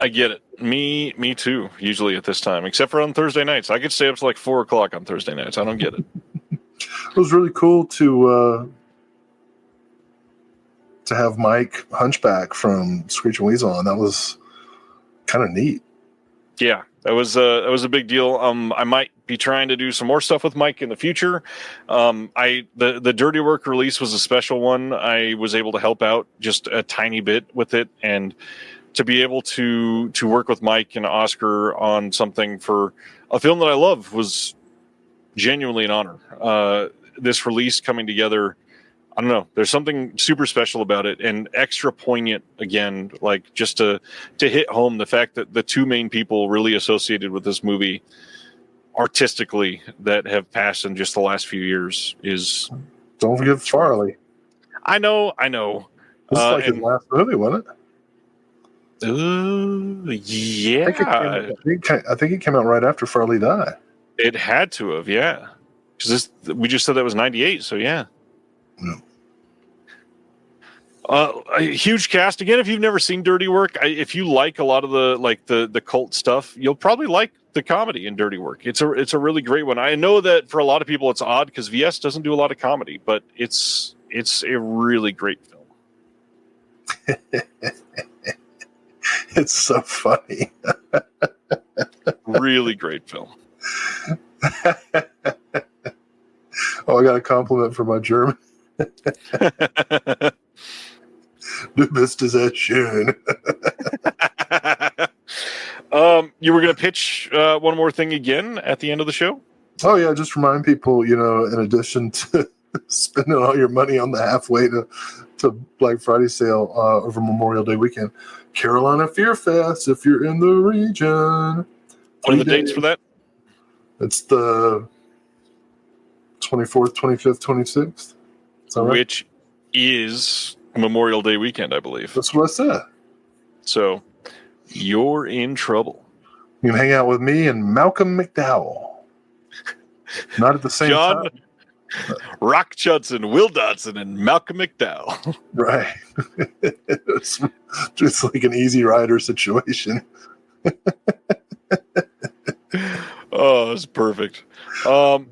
I get it. Me too, usually at this time, except for on Thursday nights. I could stay up to like 4 o'clock on Thursday nights. I don't get it. It was really cool to have Mike Hunchback from Screeching Weasel on. That was kind of neat. Yeah, that was a big deal. I might be trying to do some more stuff with Mike in the future. The Dirty Work release was a special one. I was able to help out just a tiny bit with it, and to be able to work with Mike and Oscar on something for a film that I love was genuinely an honor. This release coming together, I don't know, there's something super special about it, and extra poignant again, like just to hit home the fact that the two main people really associated with this movie artistically that have passed in just the last few years is... Don't forget Farley. I know. This is like his last movie, wasn't it? Yeah. I think it came out right after Farley died. It had to have, yeah. Because we just said that was 98, so yeah. No. A huge cast again. If you've never seen Dirty Work, if you like a lot of the cult stuff, you'll probably like the comedy in Dirty Work. It's a really great one. I know that for a lot of people it's odd because VS doesn't do a lot of comedy, but it's a really great film. It's so funny. Really great film. Oh, I got a compliment for my German. Du bist sehr schön. You were going to pitch one more thing again at the end of the show? Oh, yeah. Just remind people, in addition to spending all your money on the halfway to Black Friday sale over Memorial Day weekend, Carolina Fear Fest, if you're in the region. What are the dates for that? It's the 24th, 25th, 26th. Right? Which is Memorial Day weekend, I believe. That's what I said. So you're in trouble. You can hang out with me and Malcolm McDowell. Not at the same time. Rock Judson, Will Dodson, and Malcolm McDowell. Right. It's just like an Easy Rider situation. Oh, it's perfect. Some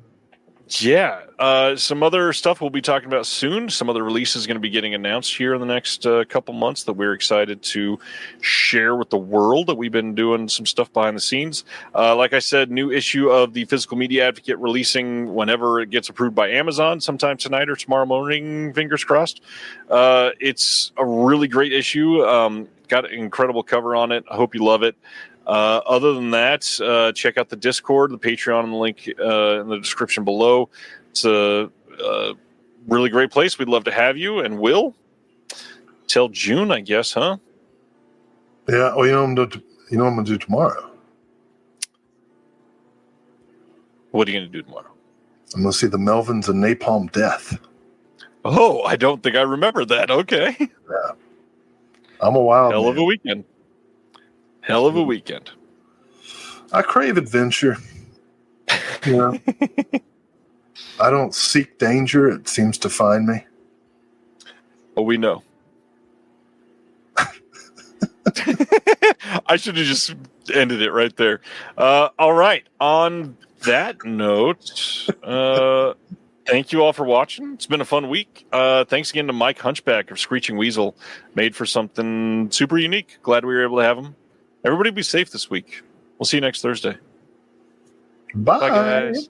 other stuff we'll be talking about soon. Some other releases going to be getting announced here in the next couple months that we're excited to share with the world. That we've been doing some stuff behind the scenes. Like I said, new issue of the Physical Media Advocate releasing whenever it gets approved by Amazon, sometime tonight or tomorrow morning, fingers crossed. It's a really great issue. Got an incredible cover on it. I hope you love it. Other than that, check out the Discord, the Patreon, and the link in the description below. It's a really great place. We'd love to have you. And Will, till June, I guess, huh? Yeah. Well, what I'm going to do tomorrow. What are you going to do tomorrow? I'm going to see the Melvins and Napalm Death. Oh, I don't think I remember that. Okay. Yeah. I'm a wild Hell man. of a weekend. Hell of a weekend. I crave adventure. I don't seek danger. It seems to find me. Oh, we know. I should have just ended it right there. All right. On that note, thank you all for watching. It's been a fun week. Thanks again to Mike Hunchback of Screeching Weasel. Made for something super unique. Glad we were able to have him. Everybody be safe this week. We'll see you next Thursday. Bye. Bye, guys.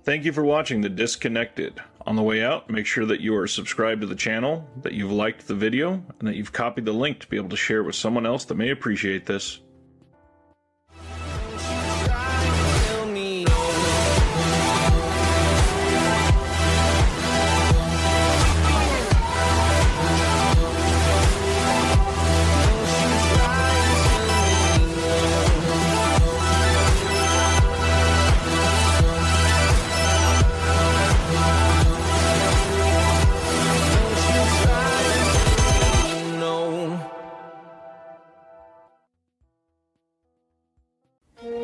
Thank you for watching The Disconnected. On the way out, make sure that you are subscribed to the channel, that you've liked the video, and that you've copied the link to be able to share it with someone else that may appreciate this.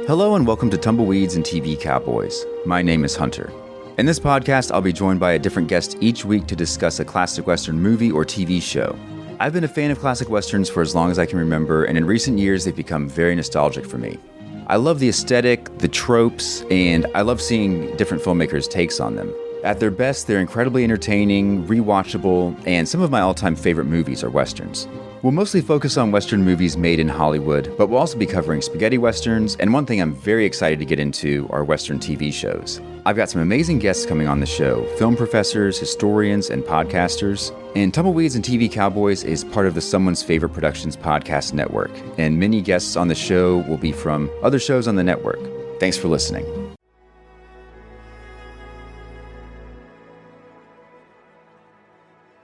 Hello and welcome to Tumbleweeds and TV Cowboys. My name is Hunter. In this podcast, I'll be joined by a different guest each week to discuss a classic Western movie or TV show. I've been a fan of classic Westerns for as long as I can remember, and in recent years, they've become very nostalgic for me. I love the aesthetic, the tropes, and I love seeing different filmmakers' takes on them. At their best, they're incredibly entertaining, rewatchable, and some of my all-time favorite movies are Westerns. We'll mostly focus on Western movies made in Hollywood, but we'll also be covering spaghetti Westerns, and one thing I'm very excited to get into are Western TV shows. I've got some amazing guests coming on the show, film professors, historians, and podcasters. And Tumbleweeds and TV Cowboys is part of the Someone's Favorite Productions podcast network, and many guests on the show will be from other shows on the network. Thanks for listening.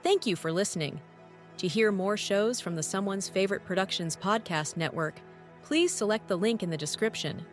Thank you for listening. To hear more shows from the Someone's Favorite Productions podcast network, please select the link in the description